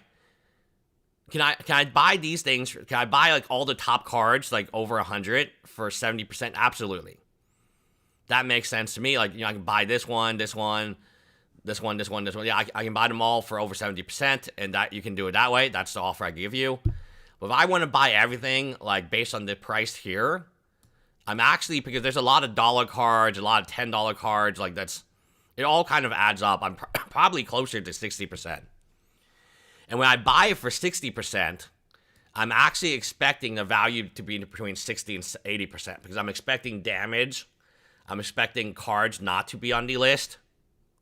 Speaker 1: can I buy these things? Can I buy like all the top cards, like over 100 for 70%? Absolutely. That makes sense to me. Like, I can buy this one. Yeah, I can buy them all for over 70%, and that you can do it that way. That's the offer I give you. But if I want to buy everything, like based on the price here, I'm actually, because there's a lot of dollar cards, a lot of $10 cards, like it all kind of adds up. I'm probably closer to 60%. And when I buy it for 60%, I'm actually expecting the value to be between 60 and 80% because I'm expecting damage. I'm expecting cards not to be on the list,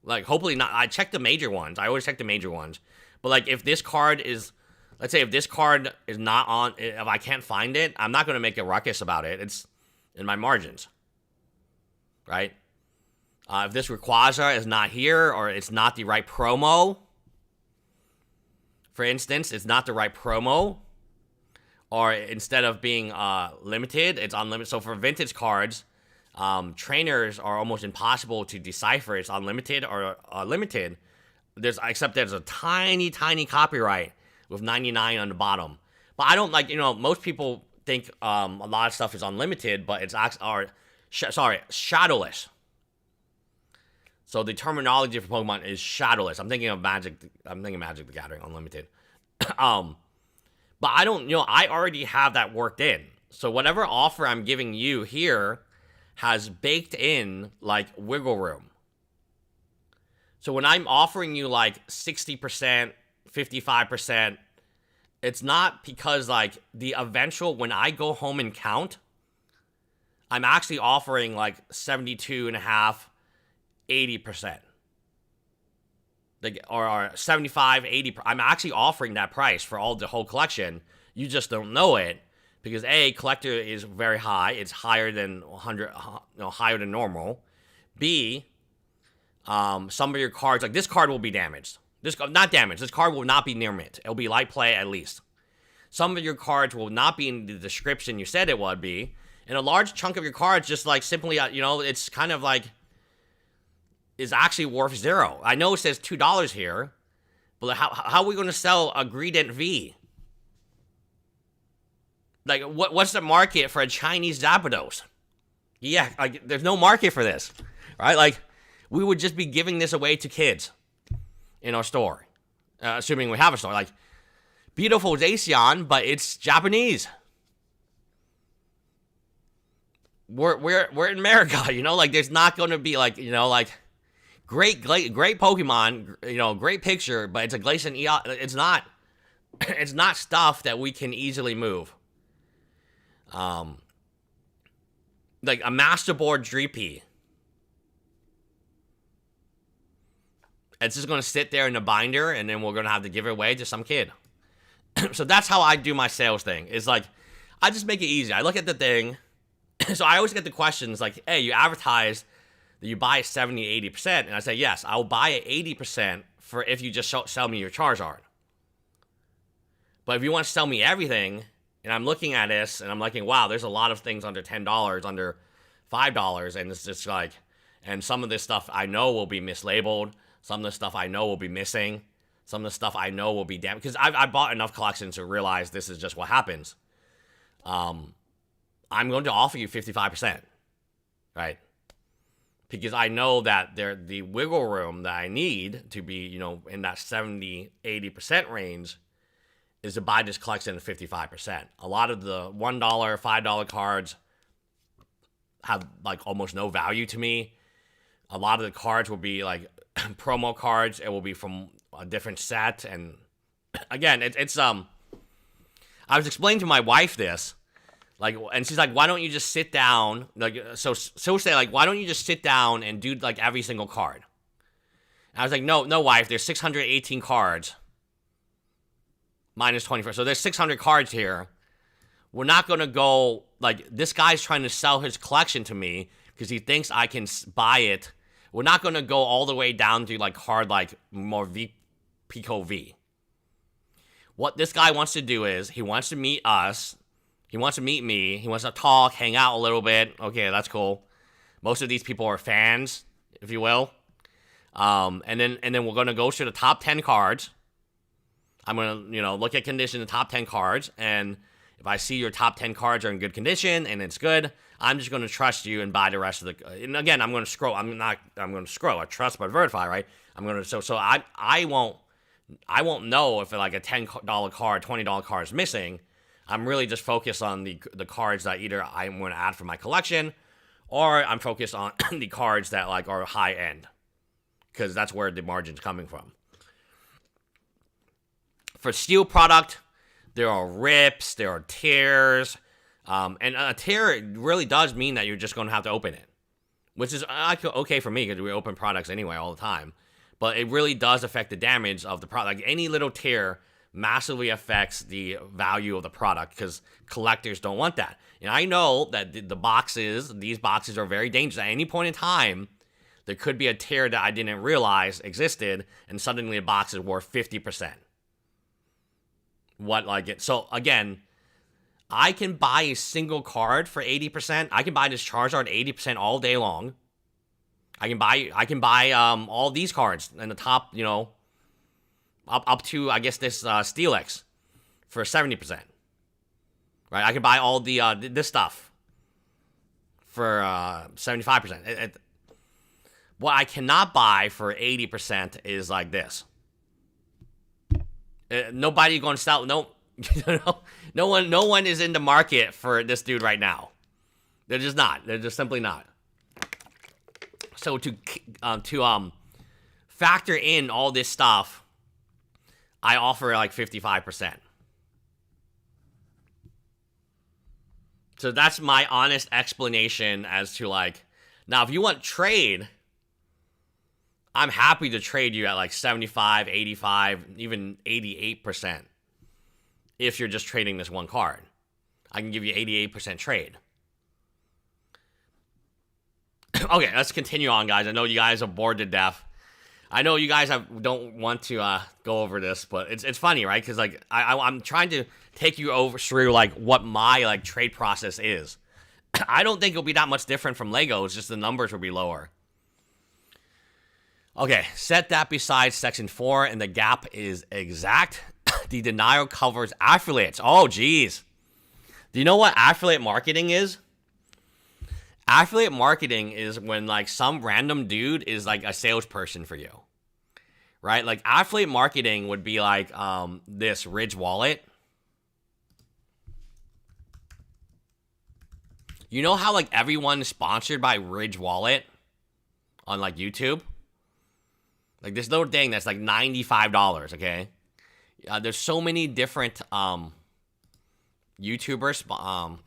Speaker 1: Like, hopefully not. I check the major ones. I always check the major ones. But, like, if this card is, let's say if this card is not on, if I can't find it, I'm not going to make a ruckus about it. It's in my margins, right? If this Rayquaza is not here, or it's not the right promo, for instance, it's not the right promo, or instead of being limited, it's unlimited. So for vintage cards, trainers are almost impossible to decipher. It's unlimited or limited. Except there's a tiny copyright with 99 on the bottom. But I don't like, most people think a lot of stuff is unlimited, but it's actually, shadowless. So the terminology for Pokemon is shadowless. I'm thinking Magic the Gathering Unlimited. But I don't, I already have that worked in. So whatever offer I'm giving you here has baked in, like, wiggle room. So when I'm offering you, like, 60%, 55%, it's not because, like, the eventual, when I go home and count, I'm actually offering, like, 72.5%, 80%. Like, or 75, 80%. I'm actually offering that price for the whole collection. You just don't know it because A, collector is very high. It's higher than 100, higher than normal. B, some of your cards, like this card will be damaged. Not damaged. This card will not be near mint. It'll be light play at least. Some of your cards will not be in the description you said it would be. And a large chunk of your cards just, like, simply, it's kind of like, is actually worth $0. I know it says $2 here, but how are we going to sell a Greedent V? Like, what's the market for a Chinese Zapdos? Yeah, like, there's no market for this, right? Like, we would just be giving this away to kids in our store, assuming we have a store. Like, beautiful Zacian, but it's Japanese. We're in America, like, there's not going to be, like, like, great Pokemon, great picture, but it's a Glaceon EO. It's not stuff that we can easily move. Like a Masterboard Dreepy. It's just going to sit there in the binder, and then we're going to have to give it away to some kid. So that's how I do my sales thing. It's like, I just make it easy. I look at the thing. So I always get the questions like, hey, you advertise that you buy 70, 80%. And I say, yes, I'll buy it 80% for if you just sell me your Charizard. But if you want to sell me everything, and I'm looking at this, and I'm looking, wow, there's a lot of things under $10, under $5, and it's just like, and some of this stuff I know will be mislabeled. Some of the stuff I know will be missing. Some of the stuff I know will be damaged. Because I bought enough collections to realize this is just what happens. I'm going to offer you 55%, right? Because I know that the wiggle room that I need to be, in that 70, 80% range is to buy this collection at 55%. A lot of the $1, $5 cards have, like, almost no value to me. A lot of the cards will be, like, promo cards. It will be from a different set. And, again, it's I was explaining to my wife this. Like, and she's like, why don't you just sit down? Like, so she'll say, like, why don't you just sit down and do, like, every single card? And I was like, no, wife, there's 618 cards. Minus 24. So there's 600 cards here. We're not going to go, like, this guy's trying to sell his collection to me because he thinks I can buy it. We're not going to go all the way down to, like, card, like, more Pico V. What this guy wants to do is he wants to meet us. He wants to meet me. He wants to talk, hang out a little bit. Okay, that's cool. Most of these people are fans, if you will. And then we're going to go through the top 10 cards. I'm going to, look at condition, the top 10 cards. And if I see your top 10 cards are in good condition and it's good, I'm just going to trust you and buy the rest of the. And again, I'm going to scroll. I'm going to scroll. I trust but verify, right? I'm going to. So I won't know if, like, a $10 card, $20 card is missing. I'm really just focused on the cards that either I'm going to add for my collection, or I'm focused on the cards that, like, are high end, because that's where the margin's coming from. For steel product, there are rips, there are tears, and a tear really does mean that you're just going to have to open it, which is okay for me because we open products anyway all the time. But it really does affect the damage of the product. Like any little tear massively affects the value of the product because collectors don't want that. And I know that these boxes are very dangerous. At any point in time, there could be a tear that I didn't realize existed, and suddenly the box is worth 50%. So again, I can buy a single card for 80%. I can buy this Charizard 80% all day long. I can buy all these cards in the top, up to I guess this Steelix for 70%. Right? I can buy all the this stuff for 75%. What I cannot buy for 80% is like this. Nobody going to sell. No one is in the market for this dude right now. They're just not. They're just simply not. So to factor in all this stuff, I offer like 55%. So that's my honest explanation as to now if you want trade, I'm happy to trade you at like 75, 85, even 88% if you're just trading this one card. I can give you 88% trade. Okay, let's continue on, guys. I know you guys are bored to death. I know you guys don't want to go over this, but it's funny, right? Because I'm trying to take you through what my trade process is. I don't think it'll be that much different from Legos, just the numbers will be lower. Okay, set that beside section 4, and the gap is exact. The denial covers affiliates. Oh, geez. Do you know what affiliate marketing is? Affiliate marketing is when some random dude is a salesperson for you, right? Affiliate marketing would be this Ridge Wallet. You know how everyone is sponsored by Ridge Wallet on YouTube? This little thing that's $95, okay? There's so many different YouTubers.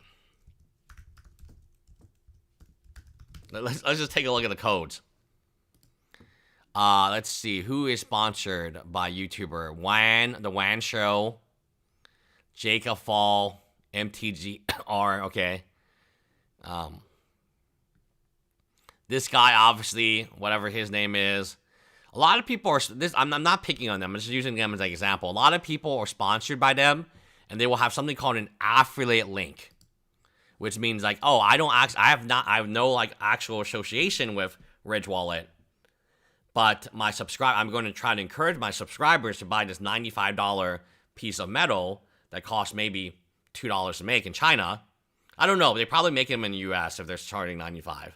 Speaker 1: Let's just take a look at the codes. Let's see who is sponsored by YouTuber The Wan Show, Jacob Fall, MTGR. Okay. This guy, obviously, whatever his name is. A lot of people are this. I'm not picking on them. I'm just using them as an example. A lot of people are sponsored by them, and they will have something called an affiliate link, which means I have no actual association with Ridge Wallet, but I'm going to try to encourage my subscribers to buy this $95 piece of metal that costs maybe $2 to make in China. I don't know. They probably make them in the U.S. if they're charging $95. I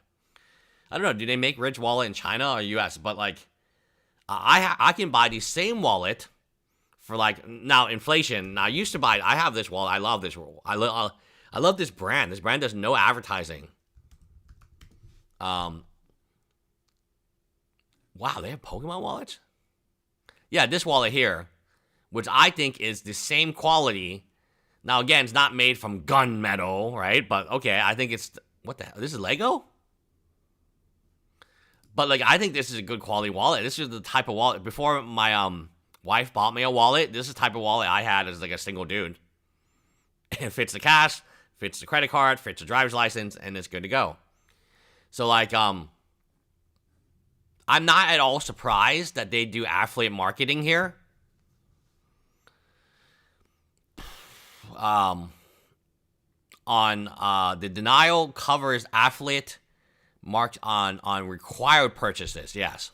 Speaker 1: don't know. Do they make Ridge Wallet in China or U.S.? But I can buy the same wallet for now inflation. Now I used to buy it. I have this wallet. I love this. I love this brand. This brand does no advertising. Wow, they have Pokemon wallets? Yeah, this wallet here, which I think is the same quality. Now, again, it's not made from gunmetal, right? But, okay, I think it's... What the hell? This is Lego? But, I think this is a good quality wallet. This is the type of wallet... Before my wife bought me a wallet, this is the type of wallet I had as, a single dude. It fits the cash, fits the credit card, fits the driver's license, and it's good to go. So, I'm not at all surprised that they do affiliate marketing here. The denial covers affiliate marked on required purchases. Yes.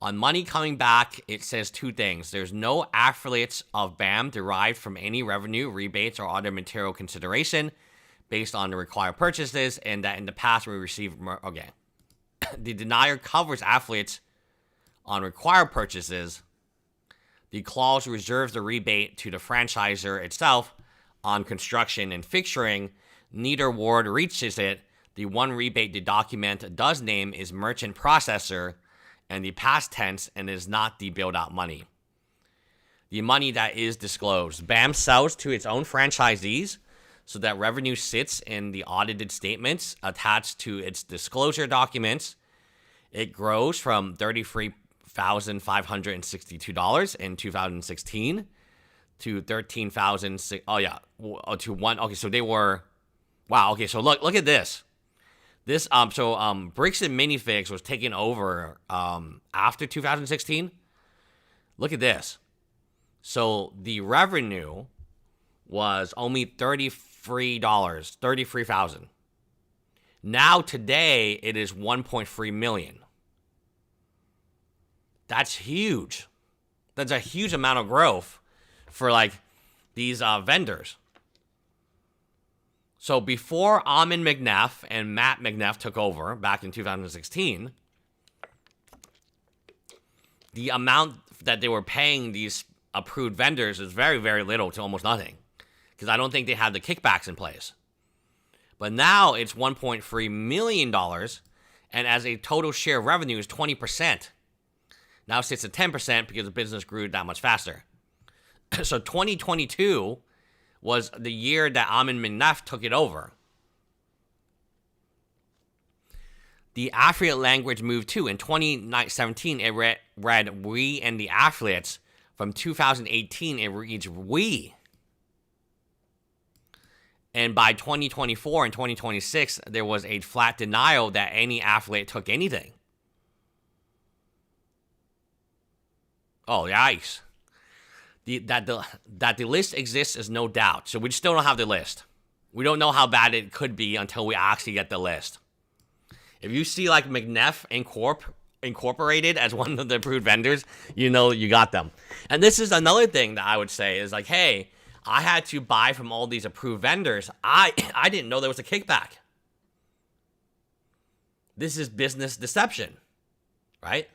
Speaker 1: On money coming back, it says two things. There's no affiliates of BAM derived from any revenue, rebates, or other material consideration based on the required purchases, and that in the past we received... Okay. The denier covers affiliates on required purchases. The clause reserves the rebate to the franchisor itself on construction and fixturing. Neither award reaches it. The one rebate the document does name is merchant processor and the past tense and is not the build-out money. The money that is disclosed. BAM sells to its own franchisees, So that revenue sits in the audited statements attached to its disclosure documents. It grows from $33,562 in 2016 to $13,000. Oh yeah, to one. Okay, so they were. Wow. Okay, so look at this. Bricks and Minifigs was taken over after 2016. Look at this. So the revenue was only $33,000. Now today it is $1.3 million. That's huge. That's a huge amount of growth for like these vendors. So before Armin McNeff and Matt McNeff took over back in 2016, the amount that they were paying these approved vendors is very, very little to almost nothing, because I don't think they had the kickbacks in place. But now it's $1.3 million, and as a total share of revenue is 20%. Now it sits at 10% because the business grew that much faster. So 2022 was the year that Armin McNeff took it over. The affiliate language moved too. In 2017, it read "We and the Affiliates." From 2018, it reads "We." And by 2024 and 2026, there was a flat denial that any affiliate took anything. Oh, yikes. That the list exists is no doubt. So we still don't have the list. We don't know how bad it could be until we actually get the list. If you see like McNeff Incorporated as one of the approved vendors, you know you got them. And this is another thing that I would say is like, hey, I had to buy from all these approved vendors. I didn't know there was a kickback. This is business deception, right?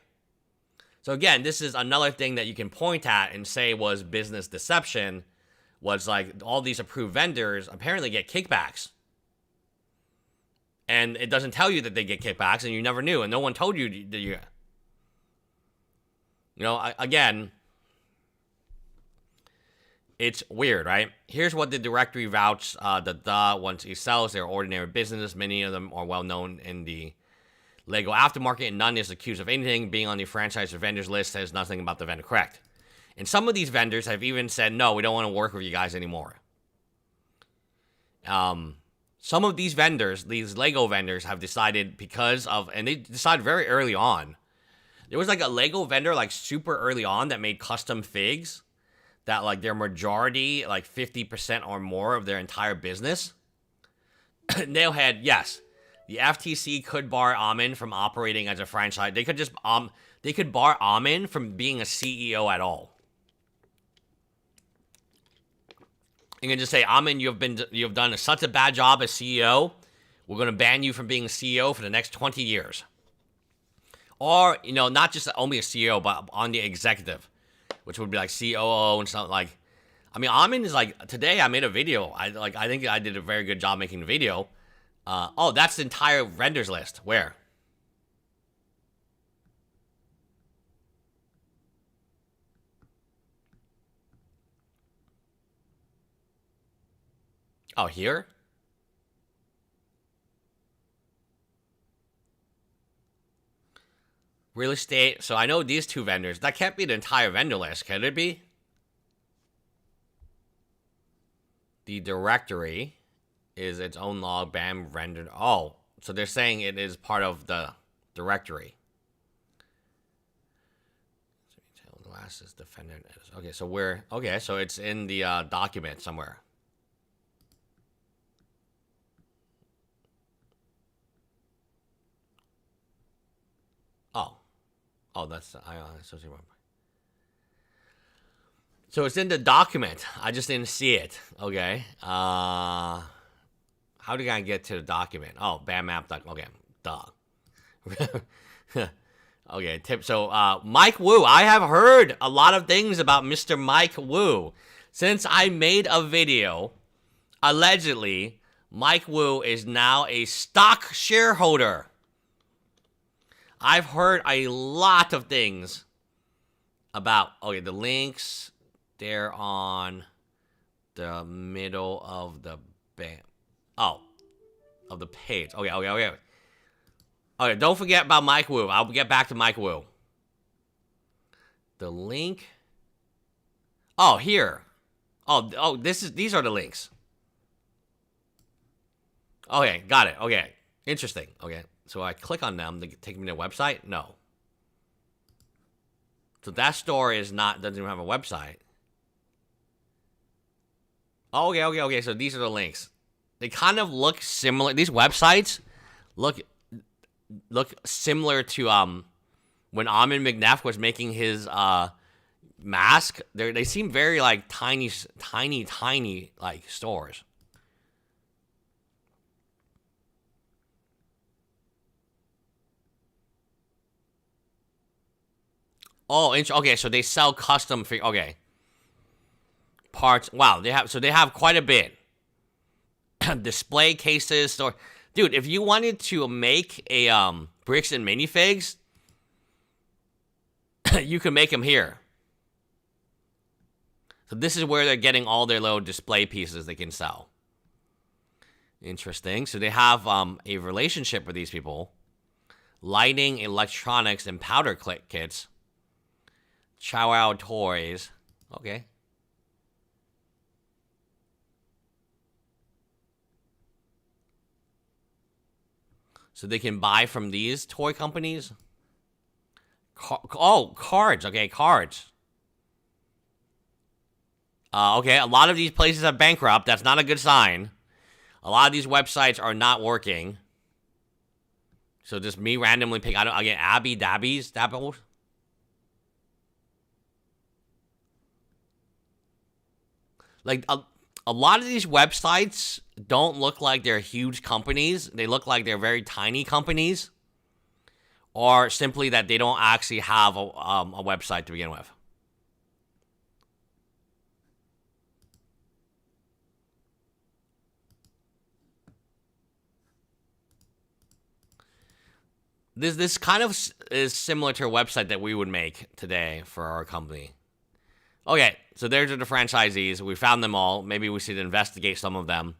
Speaker 1: So again, this is another thing that you can point at and say was business deception, was like all these approved vendors apparently get kickbacks. And it doesn't tell you that they get kickbacks, and you never knew, and no one told you that you... Again, it's weird, right? Here's what the directory vouch once he sells their ordinary business. Many of them are well known in the Lego aftermarket, and none is accused of anything. Being on the franchise or vendors list says nothing about the vendor, correct? And some of these vendors have even said, no, we don't want to work with you guys anymore. Some of these vendors, these Lego vendors, have decided and they decided very early on. There was like a Lego vendor like super early on that made custom figs that like their majority, like 50% or more of their entire business. They had, yes, the FTC could bar Armin from operating as a franchise. They could bar Armin from being a CEO at all. You can just say, Armin, you've done such a bad job as CEO. We're going to ban you from being a CEO for the next 20 years. Or, not just only a CEO, but on the executive, which would be like COO and something like. I mean, Armin is like, today I made a video. I think I did a very good job making the video. That's the entire vendors list. Where? Oh, here? Real estate. So I know these two vendors. That can't be the entire vendor list, can it be? The directory is its own log, BAM rendered. Oh, so they're saying it is part of the directory. The last is defendant. Okay, so so it's in the document somewhere. Oh, that's the ION associate. So it's in the document. I just didn't see it. Okay. How did I get to the document? Oh, BAMApp. Okay, duh. Okay, tip. So Mike Wu. I have heard a lot of things about Mr. Mike Wu since I made a video. Allegedly, Mike Wu is now a stock shareholder. I've heard a lot of things about, the links, they're on the middle of the Bam. Oh, of the page. Okay. Okay, don't forget about Mike Wu. I'll get back to Mike Wu. The link. Oh, here. Oh, these are the links. Okay, got it. Okay, interesting. Okay, so I click on them to take me to a website. No. So that store doesn't even have a website. Oh, okay. So these are the links. They kind of look similar. These websites look similar to when Armin McNeff was making his mask. They seem very like tiny like stores. Oh, okay. So they sell custom okay parts. Wow, they have quite a bit. Display cases, store. Dude, if you wanted to make a bricks and minifigs, you can make them here. So this is where they're getting all their little display pieces they can sell. Interesting. So they have a relationship with these people. Lighting, electronics, and powder click kits. Chow Wow toys. Okay. So they can buy from these toy companies. Cards. Okay, cards. Okay, a lot of these places are bankrupt. That's not a good sign. A lot of these websites are not working. So just me randomly pick. I get Abby Dabbies. Dabbles. Like a lot of these websites don't look like they're huge companies. They look like they're very tiny companies, or simply that they don't actually have a website to begin with. This kind of is similar to a website that we would make today for our company. Okay, so there's the franchisees. We found them all. Maybe we should investigate some of them.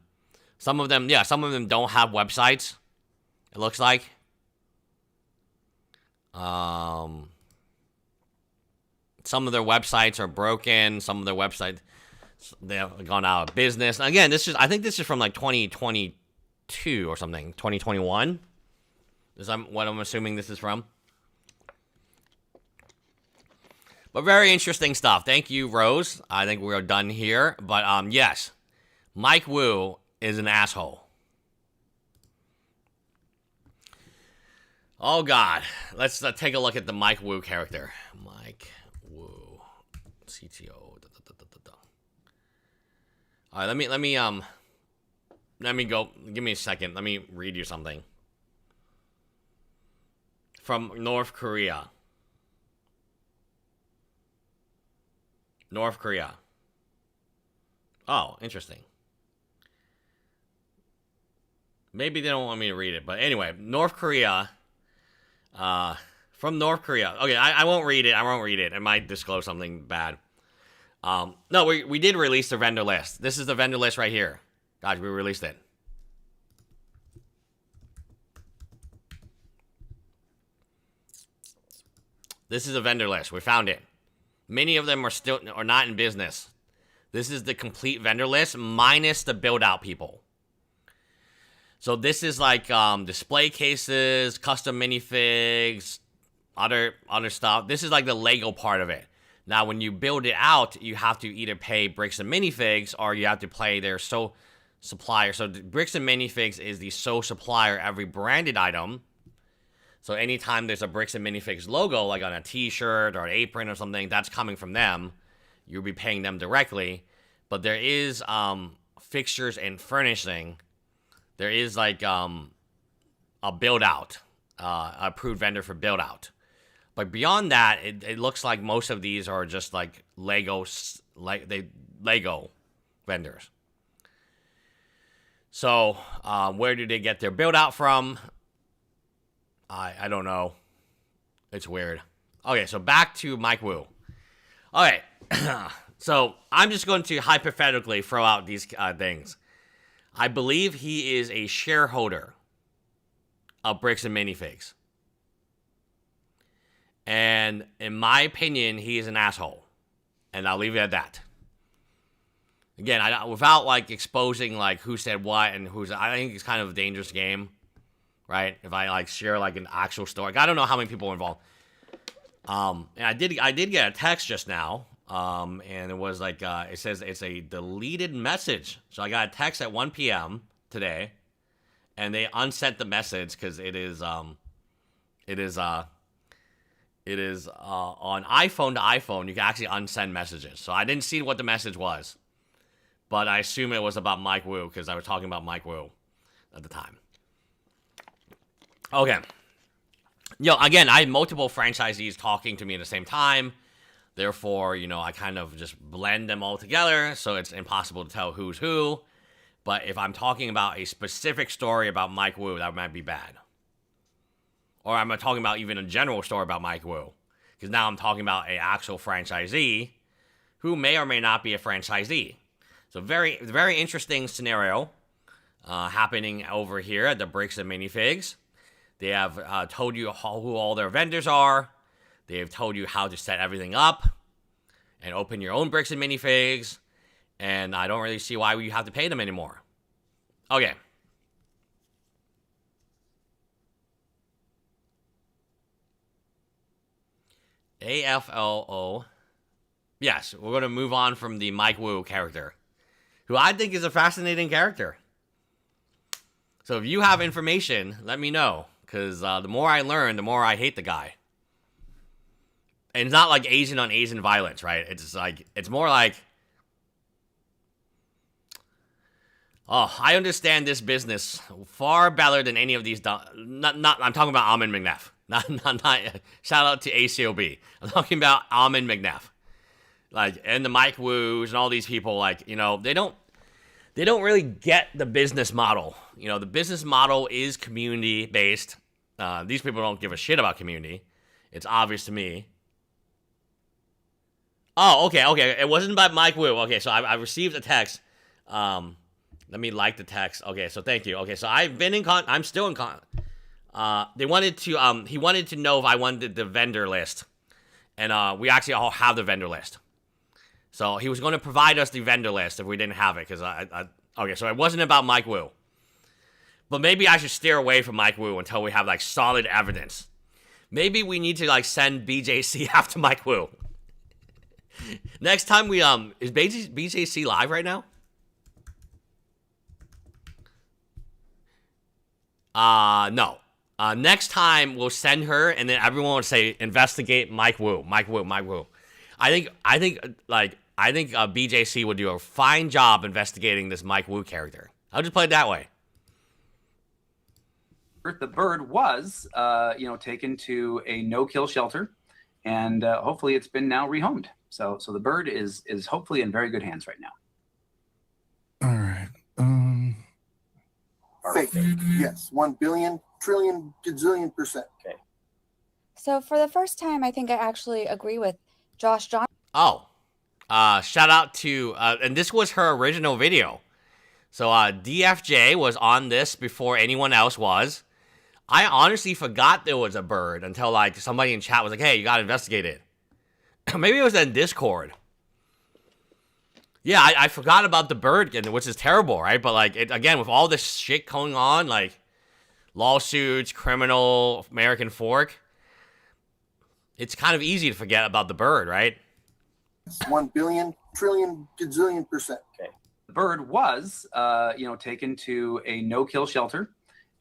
Speaker 1: Some of them don't have websites, it looks like. Some of their websites are broken. Some of their websites, they have gone out of business. Again, I think this is from like 2022 or something, 2021. Is what I'm assuming this is from. But very interesting stuff. Thank you, Rose. I think we're done here. But yes, Mike Wu is an asshole. Oh God, let's take a look at the Mike Wu character. Mike Wu, CTO. All right, let me go. Give me a second. Let me read you something from North Korea. North Korea. Oh, interesting. Maybe they don't want me to read it, but anyway, North Korea. From North Korea. Okay, I won't read it. It might disclose something bad. No, we did release the vendor list. This is the vendor list right here. Guys, we released it. This is a vendor list. We found it. Many of them are not in business. This is the complete vendor list minus the build out people. So this is like display cases, custom minifigs, other stuff. This is like the Lego part of it. Now, when you build it out, you have to either pay Bricks and Minifigs or you have to pay their sole supplier. So Bricks and Minifigs is the sole supplier every branded item. So anytime there's a Bricks and Minifigs logo, like on a t-shirt or an apron or something, that's coming from them. You'll be paying them directly. But there is fixtures and furnishing. There is like a build-out, approved vendor for build-out. But beyond that, it looks like most of these are just like Lego vendors. So where do they get their build-out from? I don't know. It's weird. Okay, so back to Mike Wu. Okay, so I'm just going to hypothetically throw out these things. I believe he is a shareholder of Bricks and Minifigs. And in my opinion, he is an asshole. And I'll leave it at that. Again, without like exposing like who said what and I think it's kind of a dangerous game, right? If I like share like an actual story, like, I don't know how many people are involved. And I did get a text just now, and it was like it says it's a deleted message. So I got a text at 1 p.m. today, and they unsent the message because it is on iPhone to iPhone. You can actually unsend messages. So I didn't see what the message was. But I assume it was about Mike Wu because I was talking about Mike Wu at the time. Okay. Again, I had multiple franchisees talking to me at the same time. Therefore, I kind of just blend them all together, so it's impossible to tell who's who. But if I'm talking about a specific story about Mike Wu, that might be bad. Or I'm talking about even a general story about Mike Wu. Because now I'm talking about an actual franchisee who may or may not be a franchisee. So very, very interesting scenario happening over here at the Bricks and Minifigs. They have told you who all their vendors are. They have told you how to set everything up and open your own Bricks and Minifigs. And I don't really see why you have to pay them anymore. Okay. AFLO. Yes, we're going to move on from the Mike Wu character, who I think is a fascinating character. So if you have information, let me know. Because the more I learn, the more I hate the guy. And it's not like Asian on Asian violence, right? It's more like, oh, I understand this business far better than any of these. I'm talking about Almond McNeff. Not shout out to ACOB. I'm talking about Almond McNeff. And the Mike Woos and all these people, they don't really get the business model. The business model is community based. These people don't give a shit about community. It's obvious to me. Oh, okay. It wasn't about Mike Wu. Okay, so I received a text. Let me like the text. Okay, so thank you. Okay, so I'm still in he wanted to know if I wanted the vendor list. And we actually all have the vendor list. So he was going to provide us the vendor list if we didn't have it. Okay, so it wasn't about Mike Wu. But maybe I should steer away from Mike Wu until we have solid evidence. Maybe we need to send BJC after Mike Wu. Next time we is BJC live right now? No. Next time we'll send her, and then everyone will say investigate Mike Wu. I think BJC would do a fine job investigating this Mike Wu character. I'll just play it that way.
Speaker 2: The bird was, taken to a no-kill shelter, and hopefully it's been now rehomed. So the bird is hopefully in very good hands right now.
Speaker 3: All right.
Speaker 4: Fake. Yes. 1 billion, trillion, gazillion %.
Speaker 2: Okay.
Speaker 5: So for the first time, I think I actually agree with Josh John.
Speaker 1: Oh, shout out to, and this was her original video. So DFJ was on this before anyone else was. I honestly forgot there was a bird until somebody in chat was like, hey, you gotta investigate it. Maybe it was in Discord. Yeah, I forgot about the bird, which is terrible, right? But again, with all this shit going on, lawsuits, criminal, American fork, it's kind of easy to forget about the bird, right?
Speaker 4: 1 billion, trillion, gazillion %.
Speaker 2: Okay. The bird was, taken to a no-kill shelter,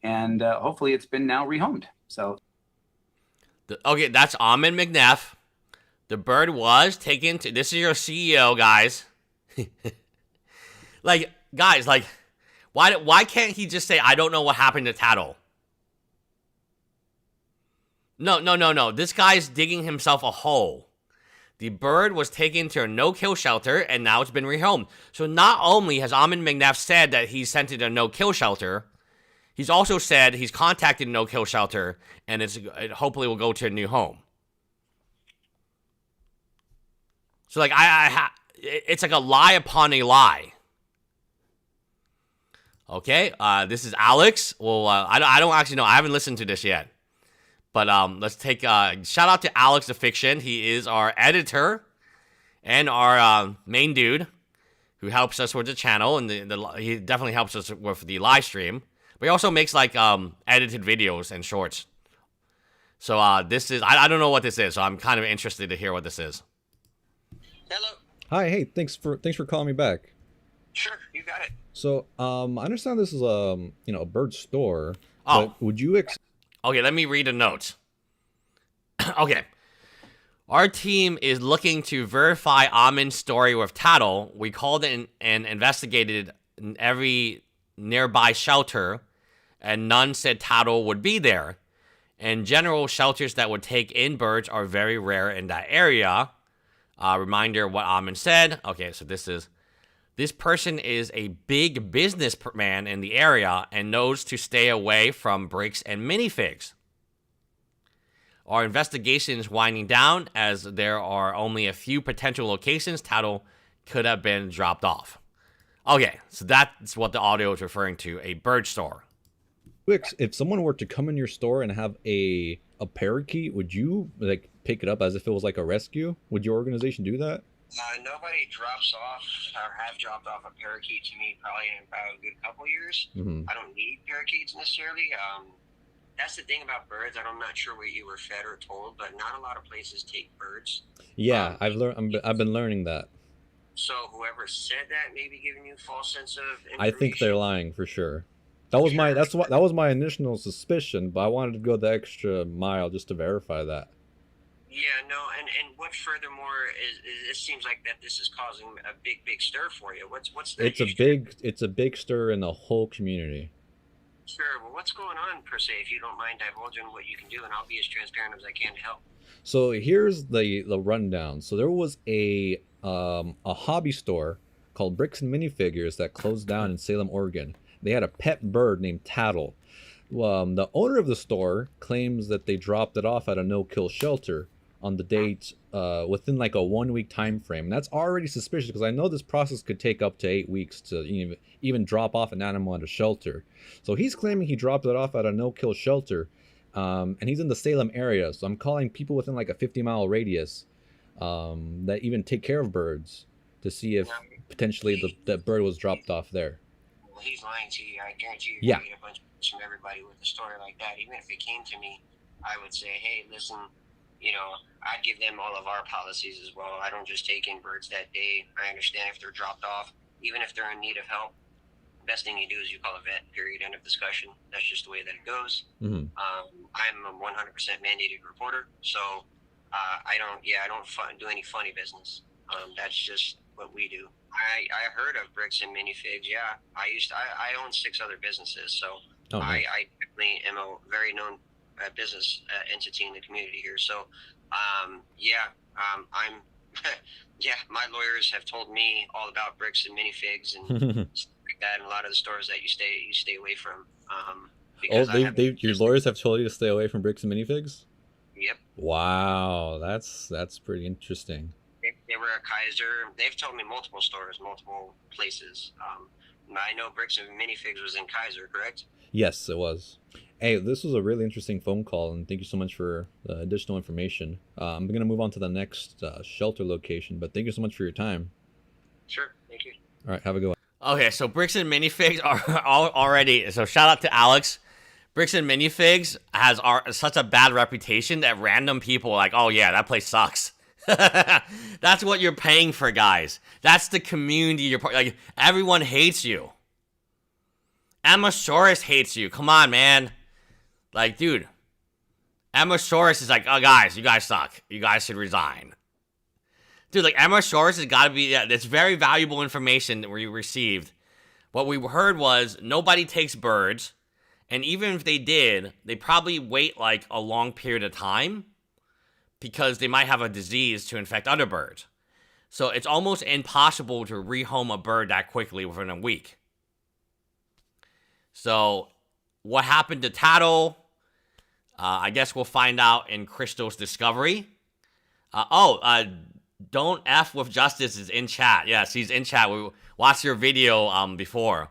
Speaker 2: and hopefully it's been now rehomed. So,
Speaker 1: okay, that's Almond McNeff. The bird was taken to. This is your CEO, guys. Guys, why can't he just say, I don't know what happened to Tattle? No. This guy's digging himself a hole. The bird was taken to a no-kill shelter, and now it's been rehomed. So not only has Almond McNeff said that he's sent it to a no-kill shelter, he's also said he's contacted a no-kill shelter, and it hopefully will go to a new home. So it's like a lie upon a lie. Okay, this is Alex. Well, I don't actually know. I haven't listened to this yet. But let's take shout out to Alex the Fiction. He is our editor and our main dude who helps us with the channel, and he definitely helps us with the live stream. But he also makes like edited videos and shorts. So this is I don't know what this is, so I'm kind of interested to hear what this is.
Speaker 6: Hello.
Speaker 3: Hi, hey, thanks for calling me back.
Speaker 6: Sure, you got it.
Speaker 3: So, I understand this is a bird store.
Speaker 1: Oh.
Speaker 3: But would you
Speaker 1: Okay, let me read a note. Okay. Our team is looking to verify Amin's story with Tattle. We called in and investigated every nearby shelter, and none said Tattle would be there. And general shelters that would take in birds are very rare in that area. Reminder what Amin said. Okay, so this person is a big businessman in the area and knows to stay away from bricks and minifigs. Our investigation is winding down as there are only a few potential locations Tattle could have been dropped off. Okay, so that's what the audio is referring to, a bird store.
Speaker 3: if someone were to come in your store and have a parakeet, would you like pick it up as if it was like a rescue? Would your organization do that?
Speaker 6: Nobody drops off or have dropped off a parakeet to me probably in about a good couple years.
Speaker 3: Mm-hmm.
Speaker 6: I don't need parakeets necessarily. That's the thing about birds. I'm not sure what you were fed or told, but not a lot of places take birds.
Speaker 3: Yeah, I've been learning that.
Speaker 6: So whoever said that may be giving you a false sense of information.
Speaker 3: I think they're lying for sure. That was my initial suspicion, but I wanted to go the extra mile just to verify that.
Speaker 6: Yeah, no, and what furthermore is it seems like that this is causing a big stir for you. What's the issue?
Speaker 3: It's a big stir in the whole community.
Speaker 6: Sure. Well, what's going on per se? If you don't mind divulging what you can do, and I'll be as transparent as I can to help.
Speaker 3: So here's the rundown. So there was a hobby store called Bricks and Minifigures that closed down in Salem, Oregon. They had a pet bird named Tattle. The owner of the store claims that they dropped it off at a no-kill shelter on the date within like a 1 week time frame. And that's already suspicious because I know this process could take up to 8 weeks to even drop off an animal at a shelter. So he's claiming he dropped it off at a no-kill shelter, and he's in the Salem area. So I'm calling people within like a 50-mile radius that even take care of birds to see if potentially the bird was dropped off there.
Speaker 6: Well, he's lying to you. I guarantee
Speaker 3: Yeah.
Speaker 6: you get a bunch from everybody with a story like that. Even if it came to me, I would say, hey, listen, I'd give them all of our policies as well. I don't just take in birds that day. I understand if they're dropped off, even if they're in need of help. Best thing you do is you call a vet, period, end of discussion. That's just the way that it goes.
Speaker 3: Mm-hmm.
Speaker 6: I'm a 100% mandated reporter, so I don't do any funny business. That's just what we do. I heard of Bricks and Minifigs. Yeah, I own 6 other businesses, so
Speaker 3: nice.
Speaker 6: I definitely am a very known business entity in the community here. So, I'm my lawyers have told me all about Bricks and Minifigs and stuff like that, and a lot of the stores that you stay away from.
Speaker 3: Your lawyers have told you to stay away from Bricks and Minifigs?
Speaker 6: Yep.
Speaker 3: Wow, that's pretty interesting.
Speaker 6: They were at Kaiser. They've told me multiple stores, multiple places. I know Bricks and Minifigs was in Kaiser, correct?
Speaker 3: Yes, it was. Hey, this was a really interesting phone call, and thank you so much for the additional information. I'm going to move on to the next shelter location, but thank you so much for your time.
Speaker 6: Sure, thank you.
Speaker 3: All right, have a good one.
Speaker 1: Okay, so Bricks and Minifigs are already... So shout out to Alex. Bricks and Minifigs has such a bad reputation that random people are like, oh yeah, that place sucks. That's what you're paying for, guys. That's the community you're like. Everyone hates you. Amasaurus hates you. Come on, man. Like, dude. Amasaurus is like, oh, guys, you guys suck. You guys should resign. Dude, like, Amasaurus has got to be... Yeah, it's very valuable information that we received. What we heard was nobody takes birds. And even if they did, they probably wait, like, a long period of time. Because they might have a disease to infect other birds. So it's almost impossible to rehome a bird that quickly within a week. So what happened to Tattle? I guess we'll find out in Crystal's discovery. Don't F with Justice is in chat. Yes, he's in chat. We watched your video before.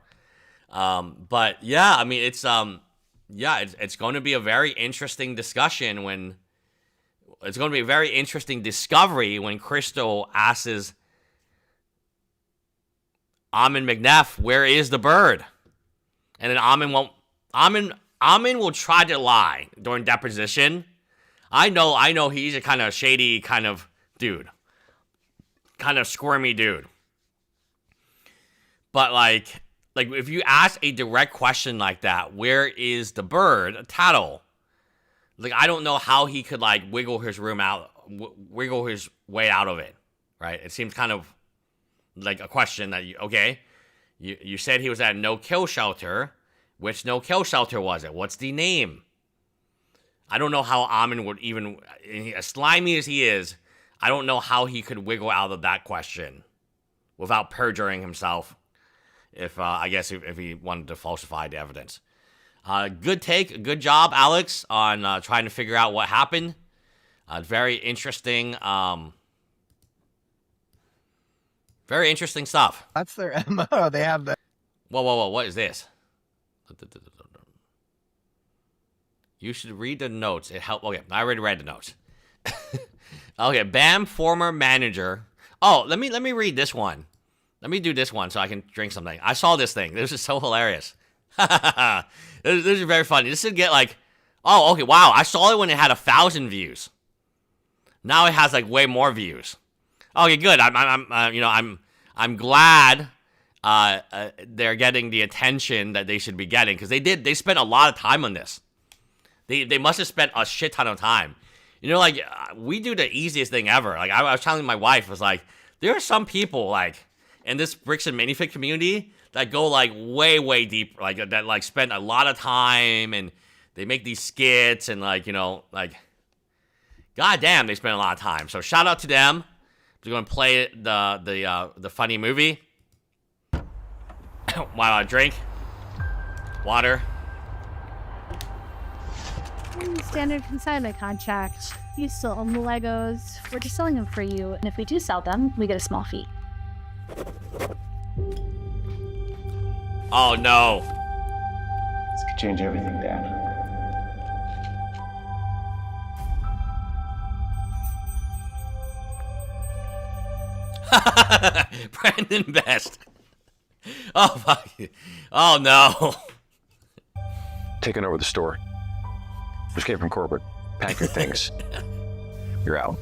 Speaker 1: But yeah, I mean, it's going to be a very interesting discussion when it's going to be a very interesting discovery when Crystal asks Amin McNeff, where is the bird? And then Amin will try to lie during deposition. I know he's a kind of shady kind of dude. Kind of squirmy dude. But like if you ask a direct question like that, where is the bird? Tattle. Like, I don't know how he could like wiggle his way out of it, right? It seems kind of like a question that you said he was at a no-kill shelter. Which no-kill shelter was it? What's the name? I don't know how Amin would even, as slimy as he is, I don't know how he could wiggle out of that question without perjuring himself. If he wanted to falsify the evidence. Good take, good job, Alex, on trying to figure out what happened. Very interesting. Very interesting stuff.
Speaker 7: That's their MO. They have the.
Speaker 1: Whoa! What is this? You should read the notes. It helped. Okay, I already read the notes. Okay, BAM former manager. Oh, let me read this one. Let me do this one so I can drink something. I saw this thing. This is so hilarious. This is very funny. This should get like, oh, okay, wow. I saw it when it had 1,000 views. Now it has like way more views. Okay, good. I'm glad they're getting the attention that they should be getting because they spent a lot of time on this. They must have spent a shit ton of time. You know, like we do the easiest thing ever. Like I was telling my wife, was like, there are some people like in this bricks and minifig community that go like way deep, like that like spend a lot of time and they make these skits and like, you know, like goddamn, they spend a lot of time. So shout out to them. We're gonna play the funny movie. While I drink water.
Speaker 8: Standard consignment contract. You still own the Legos. We're just selling them for you, and if we do sell them, we get a small fee.
Speaker 1: Oh no.
Speaker 9: This could change everything, Dad.
Speaker 1: Brandon Best. Oh fuck. Oh no.
Speaker 9: Taking over the store. Escape from corporate. Pack your things. You're out.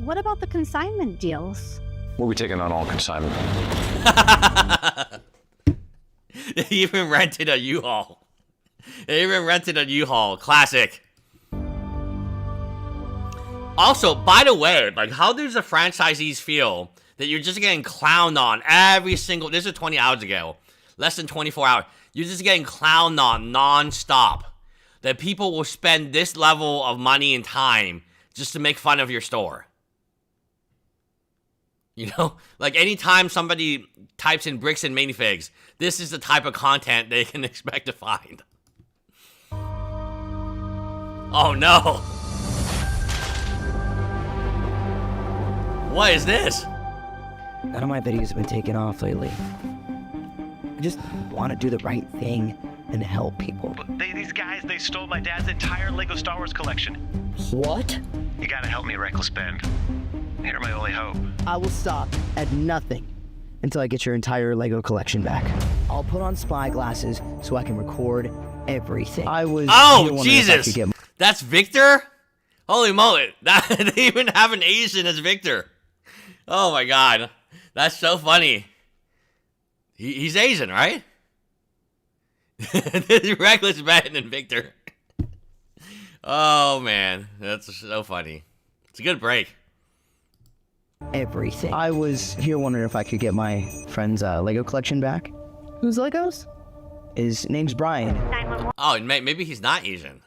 Speaker 8: What about the consignment deals?
Speaker 9: We'll be taking on all consignment.
Speaker 1: They even rented a U-Haul. Classic. Also, by the way, like, how does the franchisees feel that you're just getting clowned on every single... This is 20 hours ago. Less than 24 hours. You're just getting clowned on non-stop. That people will spend this level of money and time just to make fun of your store. You know? Like, anytime somebody types in bricks and minifigs, this is the type of content they can expect to find. Oh, no. What is this?
Speaker 10: None of my videos have been taken off lately. I just want to do the right thing and help people.
Speaker 11: These guys, they stole my dad's entire Lego Star Wars collection.
Speaker 10: What?
Speaker 11: You gotta help me, Reckless Ben. You're my only hope.
Speaker 10: I will stop at nothing until I get your entire Lego collection back. I'll put on spy glasses so I can record everything.
Speaker 1: Oh, Jesus! That's Victor? Holy moly. They even have an Asian as Victor. Oh my god. That's so funny. He's Asian, right? Reckless Ben and Victor. Oh man, that's so funny. It's a good break.
Speaker 10: Everything. I was here wondering if I could get my friend's Lego collection back. Whose Legos? His name's Brian.
Speaker 1: Oh, maybe he's not Asian.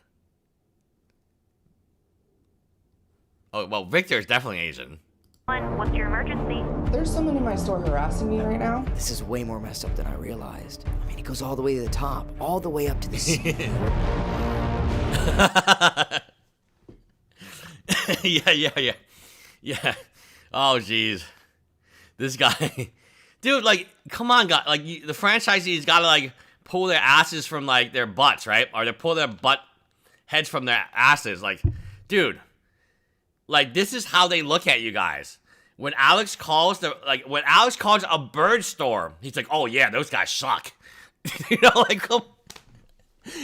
Speaker 1: Oh, well, Victor is definitely Asian.
Speaker 12: What's your emergency?
Speaker 13: There's someone in my store harassing me right now.
Speaker 10: This is way more messed up than I realized. I mean, it goes all the way to the top, all the way up to the ceiling. Yeah. Oh, jeez. This guy
Speaker 1: Dude, like, come on, God. Like, the franchisees gotta, like, pull their asses from, like, their butts, right? Or they pull their butt heads from their asses. Like, dude. Like, this is how they look at you guys. When Alex calls a bird store, he's like, oh, yeah, those guys suck. You know, like,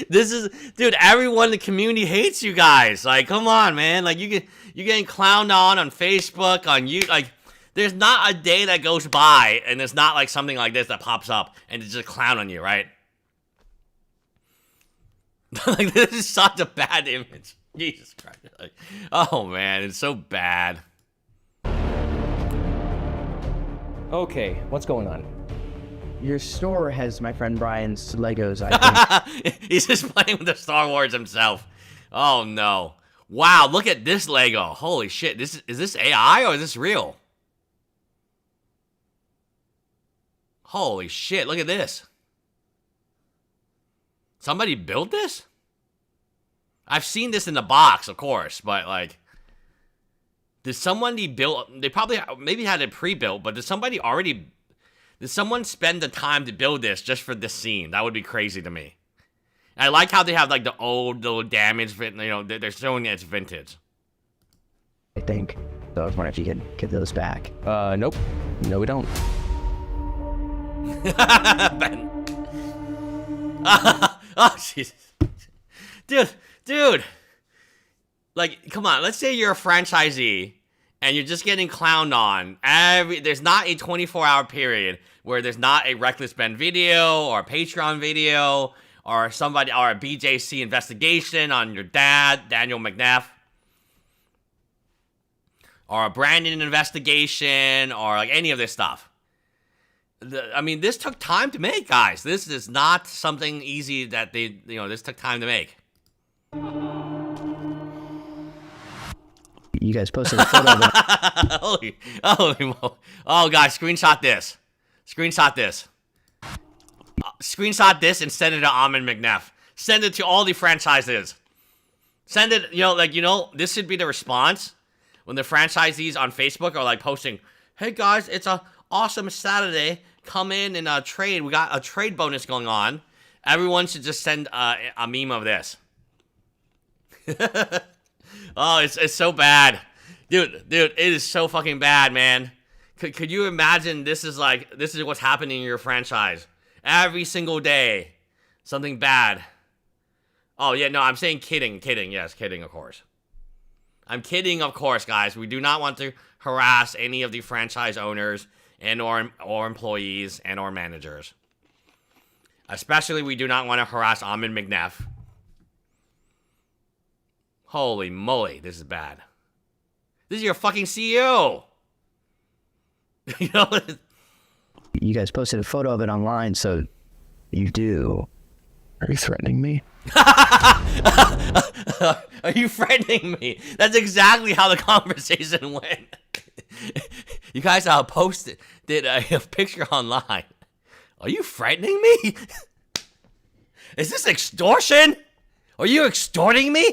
Speaker 1: this is, dude, everyone in the community hates you guys. Like, come on, man. Like, you're getting clowned on Facebook, on you. Like, there's not a day that goes by and there's not, like, something like this that pops up and it's just a clown on you, right? Like, this is such a bad image. Jesus Christ. Like, oh, man, it's so bad.
Speaker 14: Okay, what's going on?
Speaker 10: Your store has my friend Brian's Legos, I think.
Speaker 1: He's just playing with the Star Wars himself. Oh, no. Wow, look at this Lego. Holy shit. Is this AI or is this real? Holy shit, look at this. Somebody built this? I've seen this in the box, of course, but, like, did somebody build... They probably maybe had it pre-built, but did someone spend the time to build this just for this scene? That would be crazy to me. And I like how they have, like, the old little damaged... You know, they're showing it's vintage.
Speaker 10: I think. So I was wondering if you could get those back.
Speaker 14: Nope. No, we don't.
Speaker 1: Ben. Oh, Jesus. Dude. Like, come on. Let's say you're a franchisee and you're just getting clowned on. There's not a 24-hour period where there's not a Reckless Ben video or a Patreon video or a BJC investigation on your dad, Daniel McNeff, or a Brandon investigation or, like, any of this stuff. I mean, this took time to make, guys. This is not something easy that this took time to make.
Speaker 10: You guys posted a photo of it.
Speaker 1: Oh, guys, screenshot this. Screenshot this and send it to Almond McNeff. Send it to all the franchises. Send it, this should be the response when the franchisees on Facebook are, like, posting, hey, guys, it's a awesome Saturday. Come in and trade. We got a trade bonus going on. Everyone should just send a meme of this. Oh, it's so bad. Dude, it is so fucking bad, man. Could you imagine this is what's happening in your franchise? Every single day. Something bad. Oh, yeah, no, I'm saying kidding. Yes, kidding, of course. I'm kidding, of course, guys. We do not want to harass any of the franchise owners and or employees and or managers. Especially, we do not want to harass Almond McNeff. Holy moly, this is bad. This is your fucking CEO. You know?
Speaker 10: You guys posted a photo of it online, so you do.
Speaker 14: Are you threatening me?
Speaker 1: Are you threatening me? That's exactly how the conversation went. You guys posted a picture online. Are you threatening me? Is this extortion? Are you extorting me?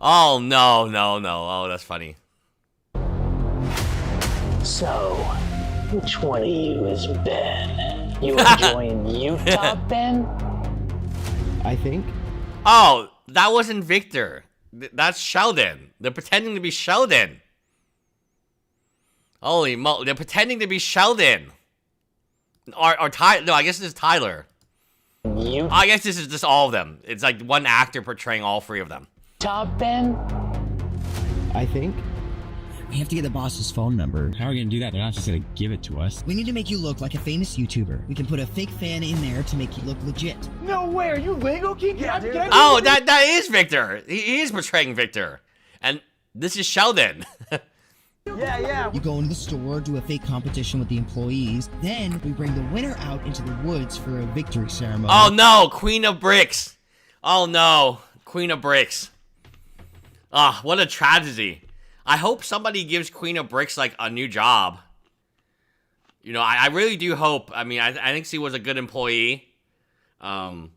Speaker 1: Oh, no. Oh, that's funny.
Speaker 15: So, which one of you is Ben? You enjoying Utah, Ben?
Speaker 10: I think.
Speaker 1: Oh, that wasn't Victor. That's Sheldon. They're pretending to be Sheldon. Holy mo! They're pretending to be Sheldon. Or Tyler. No, I guess this is Tyler. I guess this is just all of them. It's like one actor portraying all three of them.
Speaker 15: Top Ben?
Speaker 10: I think.
Speaker 16: We have to get the boss's phone number. How are we gonna do that? They're not just gonna give it to us.
Speaker 17: We need to make you look like a famous YouTuber. We can put a fake fan in there to make you look legit.
Speaker 7: No way, are you Lego King?
Speaker 1: Oh, that is Victor. He is portraying Victor. And this is Sheldon.
Speaker 7: Yeah.
Speaker 17: You go into the store, do a fake competition with the employees. Then we bring the winner out into the woods for a victory ceremony.
Speaker 1: Oh no, Queen of Bricks. Oh no, Queen of Bricks. Ah, what a tragedy. I hope somebody gives Queen of Bricks, like, a new job. You know, I really do hope. I mean, I think she was a good employee. I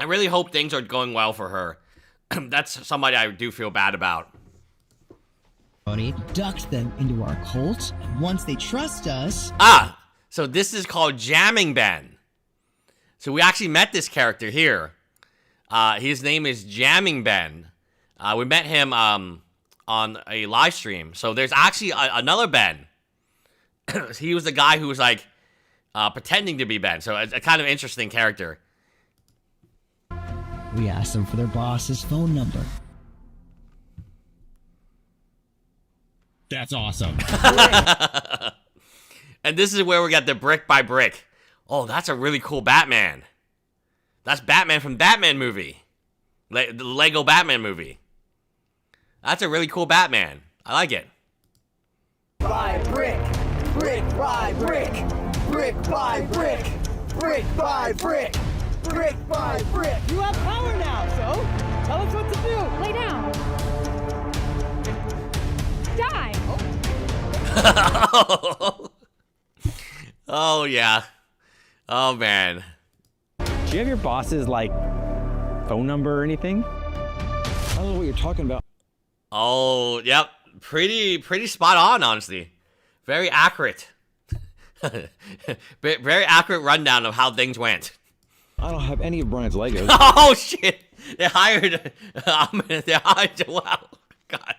Speaker 1: really hope things are going well for her. That's somebody I do feel bad about.
Speaker 17: Induct them into our cult. Once they trust us...
Speaker 1: So this is called Jamming Ben. So we actually met this character here. His name is Jamming Ben. We met him on a live stream. So there's actually another Ben. He was the guy who was like pretending to be Ben. So a kind of interesting character.
Speaker 17: We asked them for their boss's phone number.
Speaker 16: That's awesome.
Speaker 1: And this is where we got the brick by brick. Oh, that's a really cool Batman. That's Batman from Batman movie. The Lego Batman movie. That's a really cool Batman. I like it.
Speaker 7: By brick, brick by brick, brick by brick, brick by brick, brick by brick. You have power now, so tell us what to do.
Speaker 8: Lay down. Die.
Speaker 1: Oh, yeah. Oh, man.
Speaker 14: Do you have your boss's, like, phone number or anything? I don't know what you're talking about.
Speaker 1: Oh, yep. Pretty spot on, honestly. Very accurate. Very accurate rundown of how things went.
Speaker 14: I don't have any of Brian's Legos.
Speaker 1: Oh, shit. They hired... Wow. God.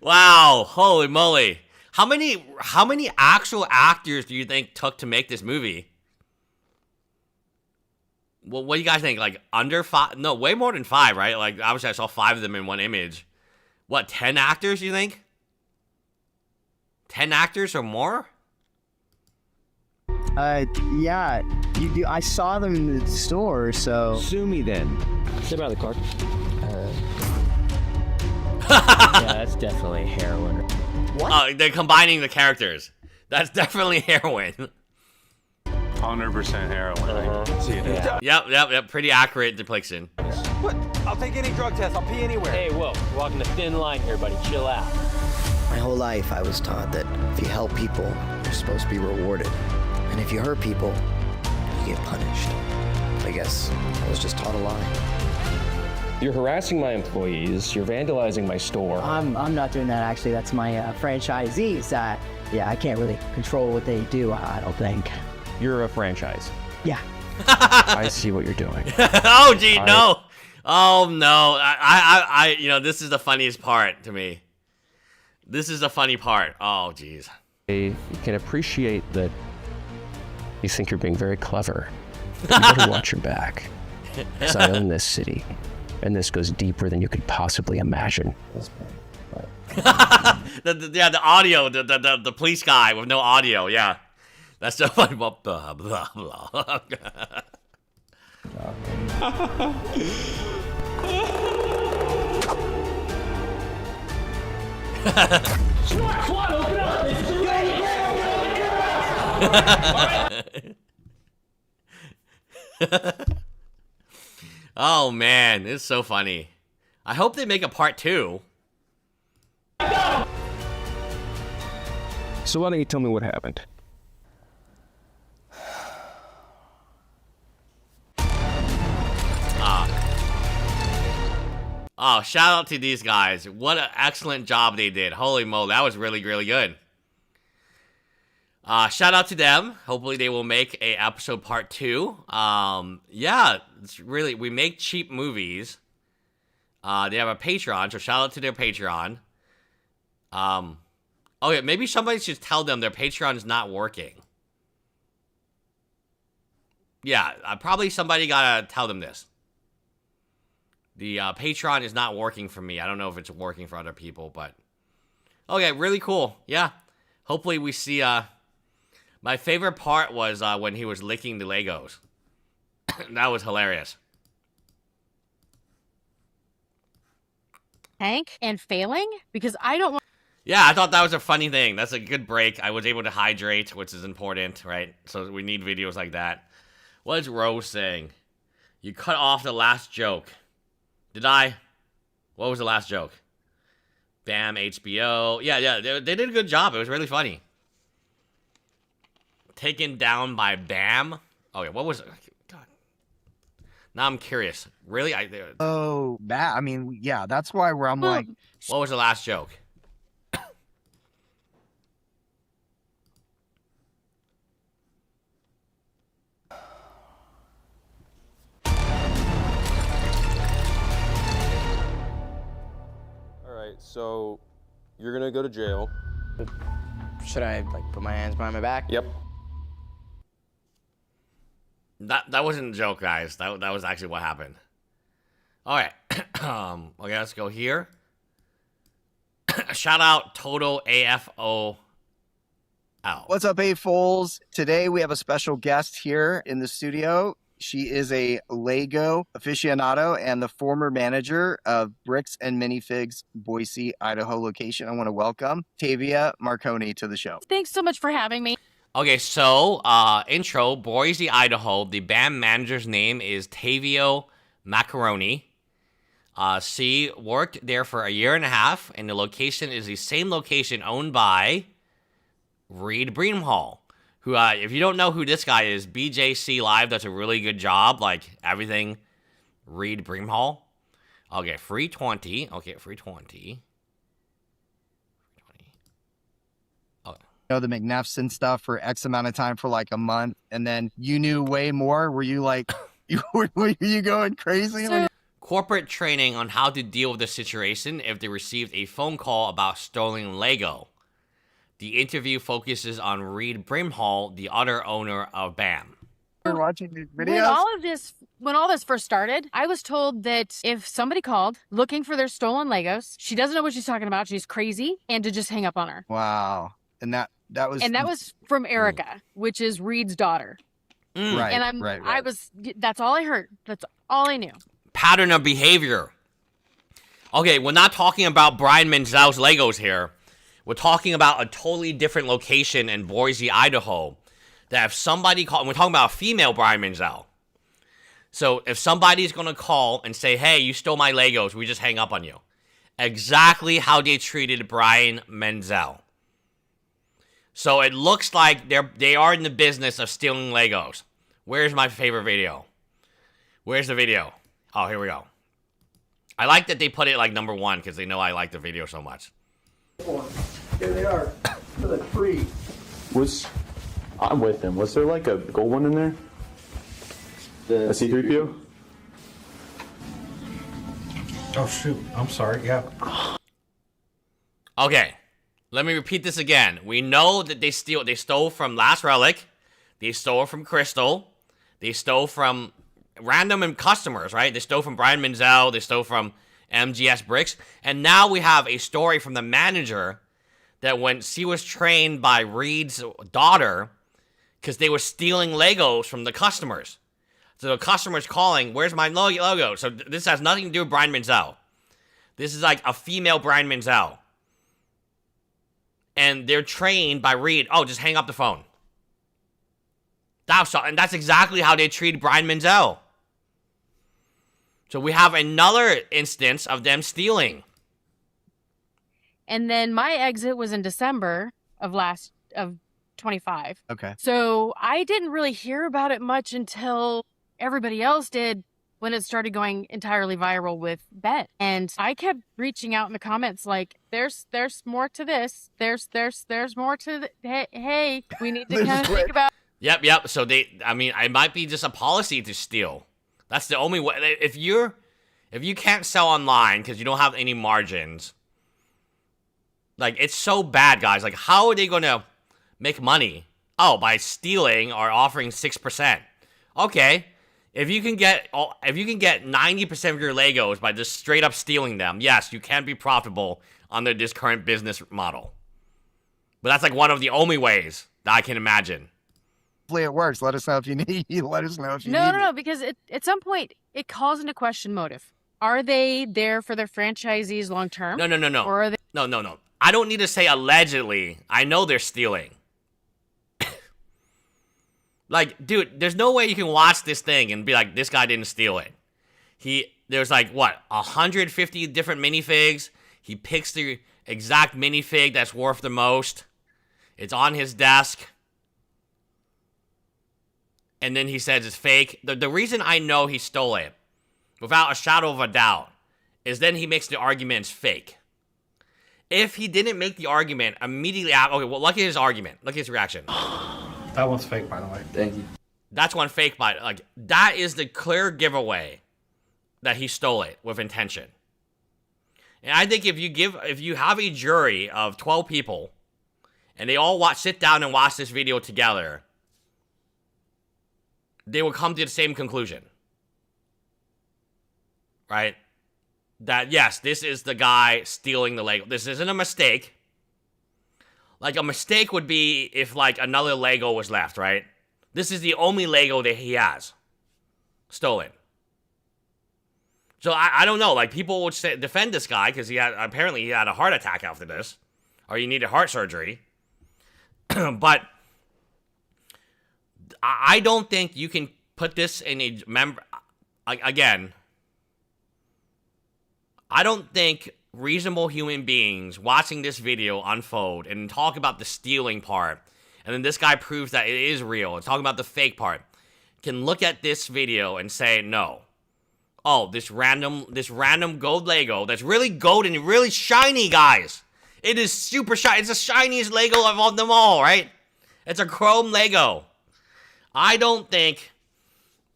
Speaker 1: Wow. Holy moly. How many actual actors do you think took to make this movie? Well, what do you guys think? Like under 5? No, way more than 5, right? Like obviously I saw 5 of them in one image. What, 10 actors, you think? 10 actors or more?
Speaker 10: Yeah, you do. I saw them in the store, so...
Speaker 14: Sue me then. Step out of the car.
Speaker 15: Yeah, that's definitely heroin.
Speaker 1: What? They're combining the characters. That's definitely heroin.
Speaker 18: 100% heroin. See it.
Speaker 1: Yep. Pretty accurate depiction.
Speaker 7: What? I'll take any drug test. I'll pee anywhere.
Speaker 15: Hey, whoa, you're walking a thin line here, buddy. Chill out.
Speaker 10: My whole life I was taught that if you help people, you're supposed to be rewarded. And if you hurt people, you get punished. I guess I was just taught a lie.
Speaker 14: You're harassing my employees. You're vandalizing my store.
Speaker 10: I'm not doing that, actually. That's my franchisees. Yeah, I can't really control what they do, I don't think.
Speaker 14: You're a franchise.
Speaker 10: Yeah.
Speaker 14: I see what you're doing.
Speaker 1: Oh, gee, no. Oh, no. I this is the funniest part to me. This is the funny part. Oh, geez.
Speaker 14: I can appreciate that you think you're being very clever. But you better watch your back. Because I own this city. And this goes deeper than you could possibly imagine.
Speaker 1: The audio, the police guy with no audio, yeah. That's so funny. Blah, blah, blah, blah.
Speaker 7: SWAT, open up!
Speaker 1: Oh man, it's so funny. I hope they make a part 2.
Speaker 14: So why don't you tell me what happened?
Speaker 1: Oh, shout out to these guys. What an excellent job they did. Holy moly, that was really, really good. Shout out to them. Hopefully they will make a episode part 2. Yeah, it's really, we make cheap movies. They have a Patreon, so shout out to their Patreon. Oh yeah, maybe somebody should tell them their Patreon is not working. Yeah, probably somebody gotta tell them this. The Patreon is not working for me. I don't know if it's working for other people, but... Okay, really cool. Yeah. Hopefully we see... My favorite part was when he was licking the Legos. That was hilarious.
Speaker 8: Tank and failing? Because I don't want...
Speaker 1: Yeah, I thought that was a funny thing. That's a good break. I was able to hydrate, which is important, right? So we need videos like that. What is Rose saying? You cut off the last joke. Did I? What was the last joke? Bam, HBO. Yeah, they did a good job. It was really funny. Taken down by Bam. Oh, yeah, what was it? God. Now I'm curious. Really?
Speaker 19: Oh, that. I mean, yeah, that's why I'm like...
Speaker 1: What was the last joke?
Speaker 19: so you're gonna go to jail.
Speaker 20: Should I like put my hands behind my back?
Speaker 19: Yep.
Speaker 1: That wasn't a joke, guys. That was actually what happened. All right. Okay, let's go here. Shout out Total AFO.
Speaker 21: What's up, A-Foles? Today we have a special guest here in the studio. She is a Lego aficionado and the former manager of Bricks and Minifigs Boise, Idaho location. I want to welcome Tavia Marconi to the show.
Speaker 22: Thanks so much for having me.
Speaker 1: Okay, so intro, Boise, Idaho. The band manager's name is Tavio Macaroni. She worked there for a year and a half, and the location is the same location owned by Reed Breamhall, who, if you don't know who this guy is, BJC Live does a really good job, like everything. Reed Breamhall. Okay, free 20. Okay, free 20.
Speaker 21: Know the McNefson stuff for X amount of time for like a month, and then you knew way more. Were you like, were you going crazy?
Speaker 1: Corporate training on how to deal with the situation if they received a phone call about stolen Lego. The interview focuses on Reed Brimhall, the other owner of BAM.
Speaker 21: You're watching these videos?
Speaker 22: When all this first started, I was told that if somebody called looking for their stolen Legos, she doesn't know what she's talking about, she's crazy, and to just hang up on her.
Speaker 21: Wow. And that was
Speaker 22: from Erica, which is Reed's daughter.
Speaker 21: Right.
Speaker 22: And that's all I heard. That's all I knew.
Speaker 1: Pattern of behavior. Okay, we're not talking about Brian Menzel's Legos here. We're talking about a totally different location in Boise, Idaho. That if somebody called, we're talking about a female Brian Menzel. So if somebody's going to call and say, hey, you stole my Legos, we just hang up on you. Exactly how they treated Brian Menzel. So it looks like they are in the business of stealing Legos. Where's my favorite video? Where's the video? Oh, here we go. I like that they put it like number 1 because they know I like the video so much.
Speaker 21: Here they are. For the free.
Speaker 18: I'm with him. Was there like a gold one in there? A C-3PO?
Speaker 23: Oh shoot, I'm sorry, yeah.
Speaker 1: Okay, let me repeat this again. We know that they stole from Last Relic, they stole from Crystal, they stole from random customers, right? They stole from Brian Menzel, they stole from MGS Bricks, and now we have a story from the manager that when she was trained by Reed's daughter, because they were stealing Legos from the customers. So the customer's calling, where's my logo? So this has nothing to do with Brian Menzel. This is like a female Brian Menzel. And they're trained by Reed. Oh, just hang up the phone. And that's exactly how they treat Brian Menzel. So we have another instance of them stealing.
Speaker 22: And then my exit was in December of 25.
Speaker 21: Okay.
Speaker 22: So I didn't really hear about it much until everybody else did when it started going entirely viral with Ben. And I kept reaching out in the comments like, there's more to this. There's more to hey, we need to kind of think about.
Speaker 1: Yep. So it might be just a policy to steal. That's the only way. If you can't sell online because you don't have any margins, like, it's so bad, guys. Like, how are they going to make money? Oh, by stealing or offering 6%. Okay. If you can get 90% of your Legos by just straight up stealing them, yes, you can be profitable under this current business model. But that's like one of the only ways that I can imagine.
Speaker 21: Hopefully it works. Let us know if you need. Let us know if you need.
Speaker 22: No, because at some point it calls into question motive. Are they there for their franchisees long term?
Speaker 1: No.
Speaker 22: Or are they?
Speaker 1: No. I don't need to say allegedly. I know they're stealing. Like, dude, there's no way you can watch this thing and be like, this guy didn't steal it. There's like, what, 150 different minifigs. He picks the exact minifig that's worth the most. It's on his desk. And then he says it's fake. The reason I know he stole it, without a shadow of a doubt, is then he makes the argument it's fake. If he didn't make the argument immediately after, okay, well, look at his argument. Look at his reaction.
Speaker 23: That one's fake, by the way.
Speaker 21: Thank you.
Speaker 1: That's one fake, but like, that is the clear giveaway that he stole it with intention. And I think if you have a jury of 12 people and they all sit down and watch this video together, they will come to the same conclusion. Right? That yes, this is the guy stealing the Lego. This isn't a mistake. Like a mistake would be if like another Lego was left, right? This is the only Lego that he has stolen. So I don't know. Like people would defend this guy because apparently he had a heart attack after this, or he needed heart surgery. But I don't think you can put this in a member. Again, I don't think reasonable human beings watching this video unfold and talk about the stealing part, and then this guy proves that it is real and talking about the fake part, can look at this video and say no. Oh, this random gold Lego that's really gold and really shiny, guys. It is super shiny. It's the shiniest Lego of all them all, right? It's a chrome Lego. I don't think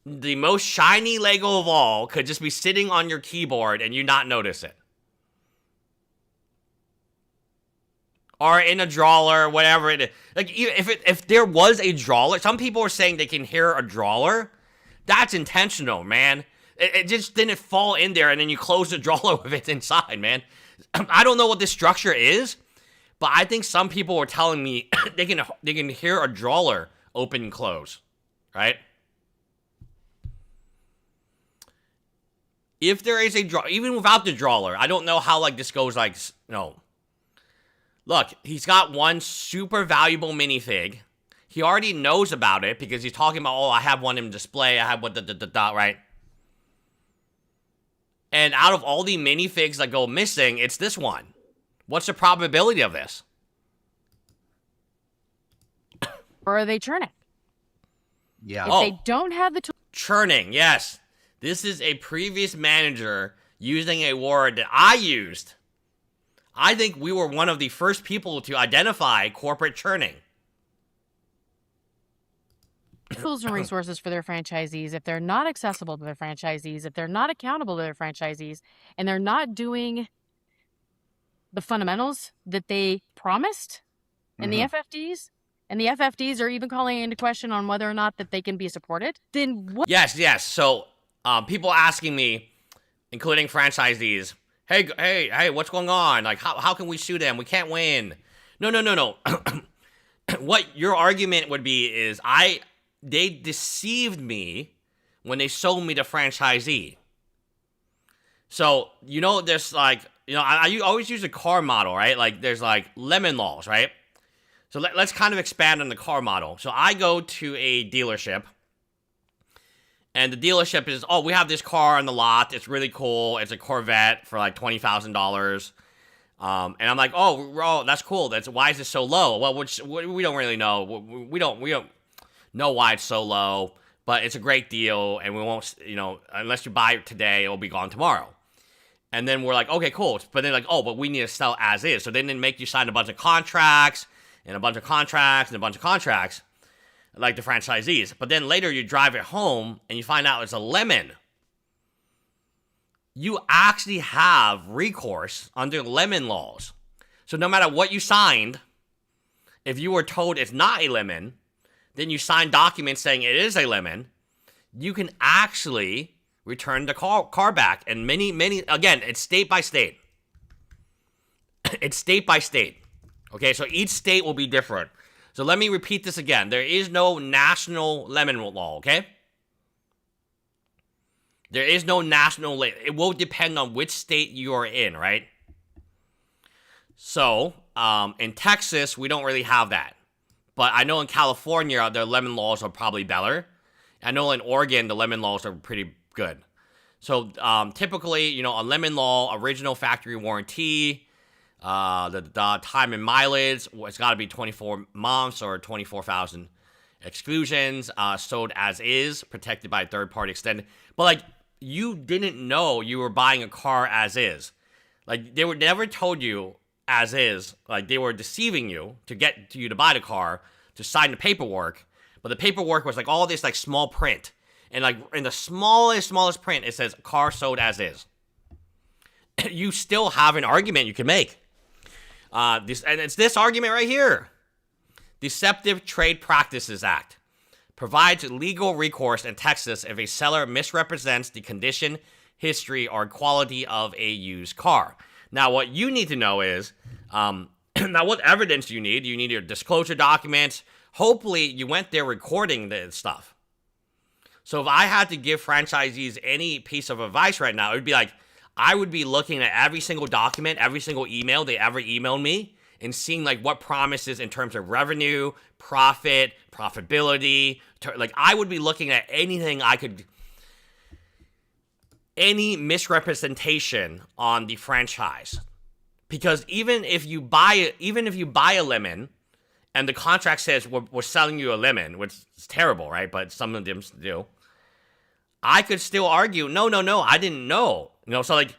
Speaker 1: the most shiny Lego of all could just be sitting on your keyboard and you not notice it. Or in a drawer, whatever it is. Like, if there was a drawer, some people are saying they can hear a drawer. That's intentional, man. It just didn't fall in there, and then you close the drawer with it inside, man. I don't know what this structure is, but I think some people were telling me they can hear a drawer open and close, right? If there is a drawer, even without the drawer, I don't know how like this goes. Like, no. Look, he's got one super valuable minifig. He already knows about it because he's talking about, oh, I have one in display. I have one, right? And out of all the minifigs that go missing, it's this one. What's the probability of this?
Speaker 22: Or are they churning?
Speaker 21: Yeah.
Speaker 22: If they don't have the tool.
Speaker 1: Churning, yes. This is a previous manager using a word that I used. I think we were one of the first people to identify corporate churning.
Speaker 22: Tools and resources for their franchisees, if they're not accessible to their franchisees, if they're not accountable to their franchisees, and they're not doing the fundamentals that they promised in the FFDs, and the FFDs are even calling into question on whether or not that they can be supported, then what?
Speaker 1: Yes. So, people asking me, including franchisees, hey, what's going on? Like, how can we sue them? We can't win. No. What your argument would be is they deceived me when they sold me the franchisee. So, there's like, I always use a car model, right? Like, there's like lemon laws, right? So let's kind of expand on the car model. So I go to a dealership, and the dealership is, oh, we have this car on the lot. It's really cool. It's a Corvette for like $20,000. And I'm like, oh, that's cool. Why is it so low? Well, we don't really know. We don't know why it's so low, but it's a great deal, and we won't, unless you buy it today, it'll be gone tomorrow. And then we're like, okay, cool. But then like, oh, but we need to sell as is. So then they make you sign a bunch of contracts, and a bunch of contracts, and a bunch of contracts, like the franchisees. But then later you drive it home, and you find out it's a lemon. You actually have recourse under lemon laws. So no matter what you signed, if you were told it's not a lemon, then you sign documents saying it is a lemon, you can actually return the car back. And many, again, it's state by state. It's state by state. Okay, so each state will be different. So let me repeat this again. There is no national lemon law, okay? There is no national law. It will depend on which state you are in, right? So, in Texas, we don't really have that. But I know in California, their lemon laws are probably better. I know in Oregon, the lemon laws are pretty good. So typically, a lemon law, original factory warranty, the time and mileage, it's got to be 24 months or 24,000 exclusions, sold as is, protected by third-party extended. But, like, you didn't know you were buying a car as is. Like, they were never told you as is. Like, they were deceiving you to get you to buy the car, to sign the paperwork. But the paperwork was like all this like small print, and like in the smallest print it says car sold as is. you still have an argument you can make. And it's this argument right here. Deceptive Trade Practices Act provides legal recourse in Texas if a seller misrepresents the condition, history, or quality of a used car. Now, what you need to know is, now what evidence do you need? You need your disclosure documents. Hopefully, you went there recording the stuff. So if I had to give franchisees any piece of advice right now, it would be like, I would be looking at every single document, every single email they ever emailed me, and seeing like what promises in terms of revenue, profit, profitability. Like I would be looking at anything I could, any misrepresentation on the franchise. Because even if you buy a lemon and the contract says we're selling you a lemon, which is terrible, right? But some of them do. I could still argue, no, I didn't know. So like,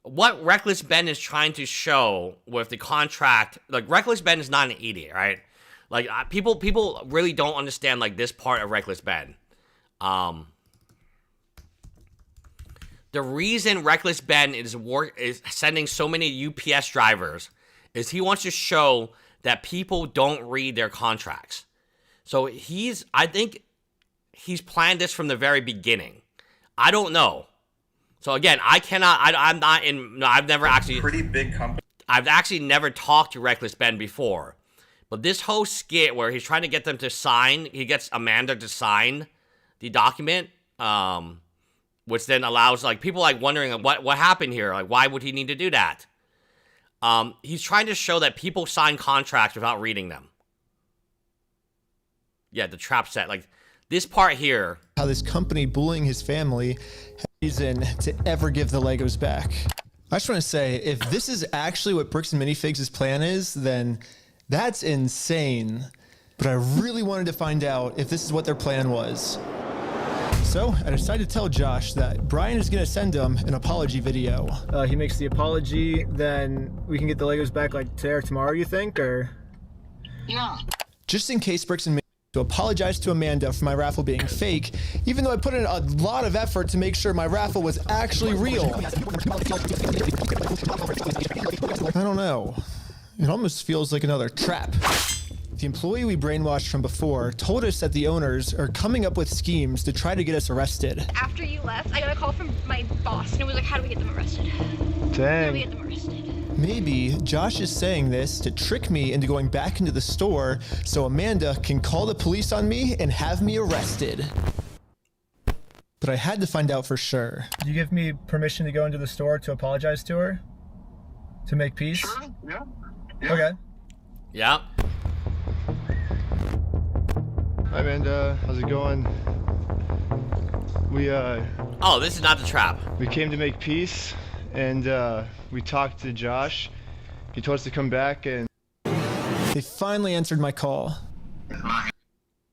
Speaker 1: what Reckless Ben is trying to show with the contract, like Reckless Ben is not an idiot, right? Like people really don't understand like this part of Reckless Ben. The reason Reckless Ben is sending so many UPS drivers is he wants to show that people don't read their contracts. So I think he's planned this from the very beginning. I don't know. So again, I've never actually...
Speaker 2: Pretty big company.
Speaker 1: I've actually never talked to Reckless Ben before. But this whole skit where he's trying to get them to sign, he gets Amanda to sign the document, which then allows, like, people, like, wondering, like, what happened here? Like, why would he need to do that? He's trying to show that people sign contracts without reading them. Yeah, the trap set. Like, this part here...
Speaker 4: How this company bullying his family has reason to ever give the Legos back. I just want to say, if this is actually what Bricks and Minifigs' plan is, then that's insane. But I really wanted to find out if this is what their plan was. So I decided to tell Josh that Brian is going to send him an apology video. He makes the apology, then we can get the Legos back like today or tomorrow, you think, or? Yeah. Just in case Bricks and Minifigs to apologize to Amanda for my raffle being fake, even though I put in a lot of effort to make sure my raffle was actually real. I don't know. It almost feels like another trap. The employee we brainwashed from before told us that the owners are coming up with schemes to try to get us arrested.
Speaker 12: After you left, I got a call from my boss, and it was like, how do we get them arrested? How do we get them arrested?
Speaker 4: Maybe Josh is saying this to trick me into going back into the store so Amanda can call the police on me and have me arrested. But I had to find out for sure. Do you give me permission to go into the store to apologize to her? To make peace? Sure, yeah. Okay.
Speaker 1: Yeah.
Speaker 5: Hi Amanda, how's it going?
Speaker 1: Oh, this is not the trap.
Speaker 5: We came to make peace, and we talked to Josh. He told us to come back, and
Speaker 4: they finally answered my call.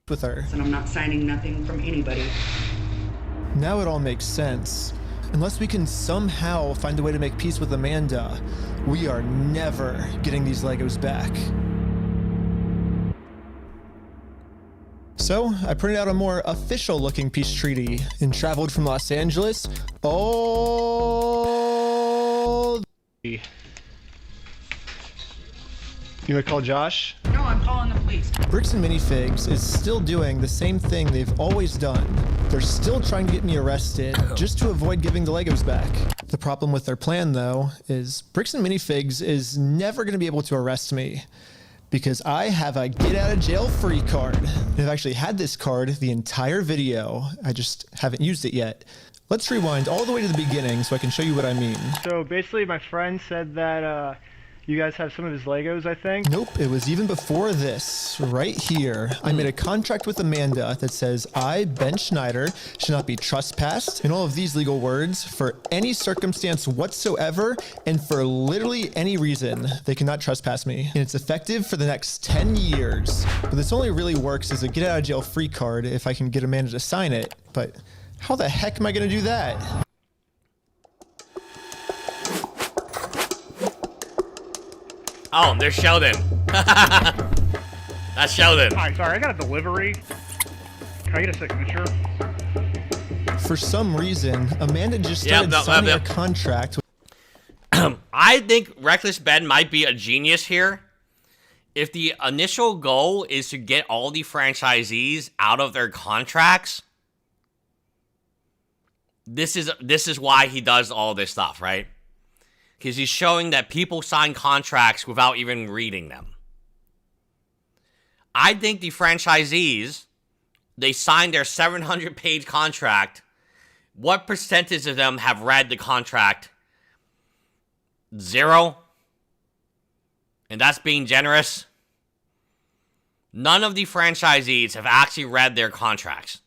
Speaker 4: With her.
Speaker 24: And I'm not signing nothing from anybody.
Speaker 4: Now it all makes sense. Unless we can somehow find a way to make peace with Amanda, we are never getting these Legos back. So I printed out a more official looking peace treaty and traveled from Los Angeles all...
Speaker 5: You gonna call Josh?
Speaker 24: No, I'm calling the police.
Speaker 4: Bricks and Minifigs is still doing the same thing they've always done. They're still trying to get me arrested just to avoid giving the Legos back. The problem with their plan, though, is Bricks and Minifigs is never going to be able to arrest me because I have a get-out-of-jail-free card. And I've actually had this card the entire video. I just haven't used it yet. Let's rewind all the way to the beginning so I can show you what I mean.
Speaker 5: So basically my friend said that you guys have some of his Legos, I think?
Speaker 4: Nope, it was even before this, right here. I made a contract with Amanda that says I, Ben Schneider, should not be trespassed, and all of these legal words, for any circumstance whatsoever, and for literally any reason, they cannot trespass me. And it's effective for the next 10 years. But this only really works as a get-out-of-jail-free card if I can get Amanda to sign it. But how the heck am I gonna do that?
Speaker 1: Oh, there's Sheldon. That's Sheldon.
Speaker 23: Hi, sorry, I got a delivery. Can I get a signature?
Speaker 4: For some reason, Amanda just started signing a contract.
Speaker 1: I think Reckless Ben might be a genius here. If the initial goal is to get all the franchisees out of their contracts, this is why he does all this stuff, right? Because he's showing that people sign contracts without even reading them. I think the franchisees, they signed their 700-page contract. What percentage of them have read the contract? 0. And that's being generous. None of the franchisees have actually read their contracts.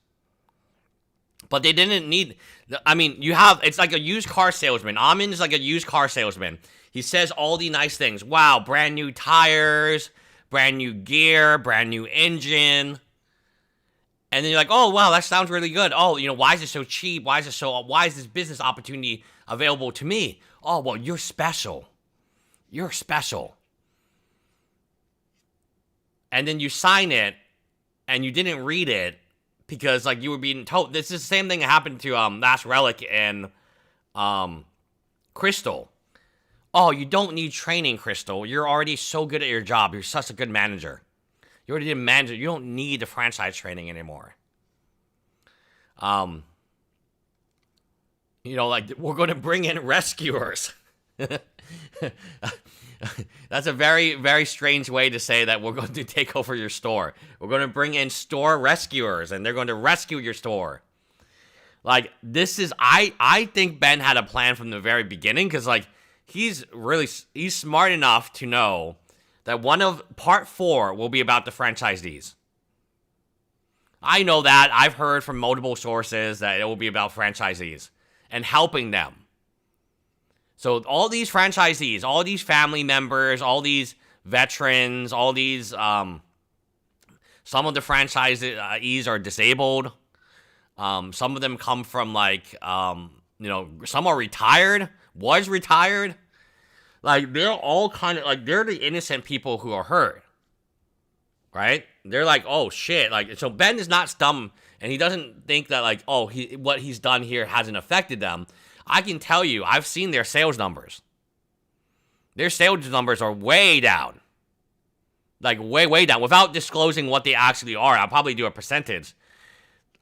Speaker 1: But they didn't need... I mean, it's like a used car salesman. Amin is like a used car salesman. He says all the nice things. Wow, brand new tires, brand new gear, brand new engine. And then you're like, oh, wow, that sounds really good. Oh, why is it so cheap? Why is this business opportunity available to me? Oh, well, you're special. You're special. And then you sign it, and you didn't read it because, like, you were being told. This is the same thing that happened to Last Relic and Crystal. Oh, you don't need training, Crystal. You're already so good at your job. You're such a good manager. You already did manager. You don't need the franchise training anymore. Like, we're going to bring in rescuers. That's a very, very strange way to say that we're going to take over your store. We're going to bring in store rescuers, and they're going to rescue your store. Like, this is... I think Ben had a plan from the very beginning, because, like, he's smart enough to know that part 4 will be about the franchisees. I know that. I've heard from multiple sources that it will be about franchisees and helping them. So all these franchisees, all these family members, all these veterans, all these, some of the franchisees are disabled. Some of them come from, like, some are retired, was retired. Like, they're all kind of, like, they're the innocent people who are hurt. Right? They're like, oh, shit. Like, so Ben is not dumb, and he doesn't think that, like, oh, what he's done here hasn't affected them. I can tell you, I've seen their sales numbers. Their sales numbers are way down. Like, way, way down. Without disclosing what they actually are, I'll probably do a percentage.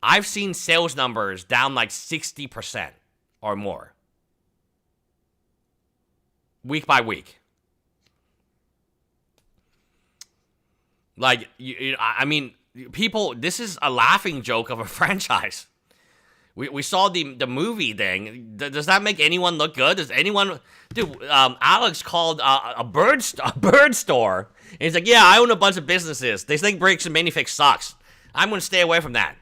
Speaker 1: I've seen sales numbers down like 60% or more. Week by week. Like, I mean, people, this is a laughing joke of a franchise. We saw the movie thing. Does that make anyone look good? Does anyone... Dude, Alex called a bird store. And he's like, yeah, I own a bunch of businesses. They think Bricks and Minifigs sucks. I'm going to stay away from that.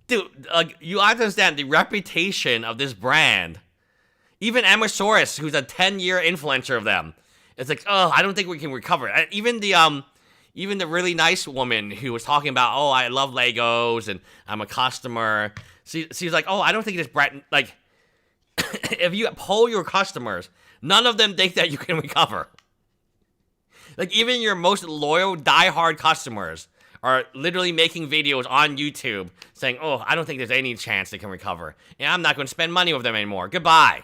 Speaker 1: Dude, like, you have to understand the reputation of this brand. Even Amasaurus, who's a 10-year influencer of them. It's like, oh, I don't think we can recover. Even the really nice woman who was talking about, oh, I love Legos and I'm a customer. She's like, oh, I don't think this brand, like, if you poll your customers, none of them think that you can recover. Like, even your most loyal, diehard customers are literally making videos on YouTube saying, oh, I don't think there's any chance they can recover. And I'm not going to spend money with them anymore. Goodbye.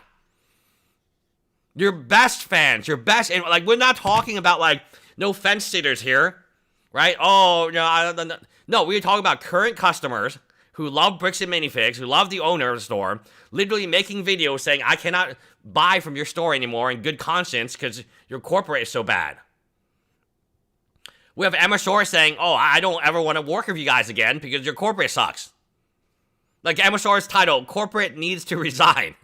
Speaker 1: Your best fans, and like, we're not talking about, like, no fence sitters here, right? Oh, no, we're talking about current customers who love Bricks and Minifigs, who love the owner of the store, literally making videos saying, I cannot buy from your store anymore in good conscience because your corporate is so bad. We have Amasaurus saying, oh, I don't ever want to work with you guys again because your corporate sucks. Like, Amasaurus' title, Corporate Needs to Resign.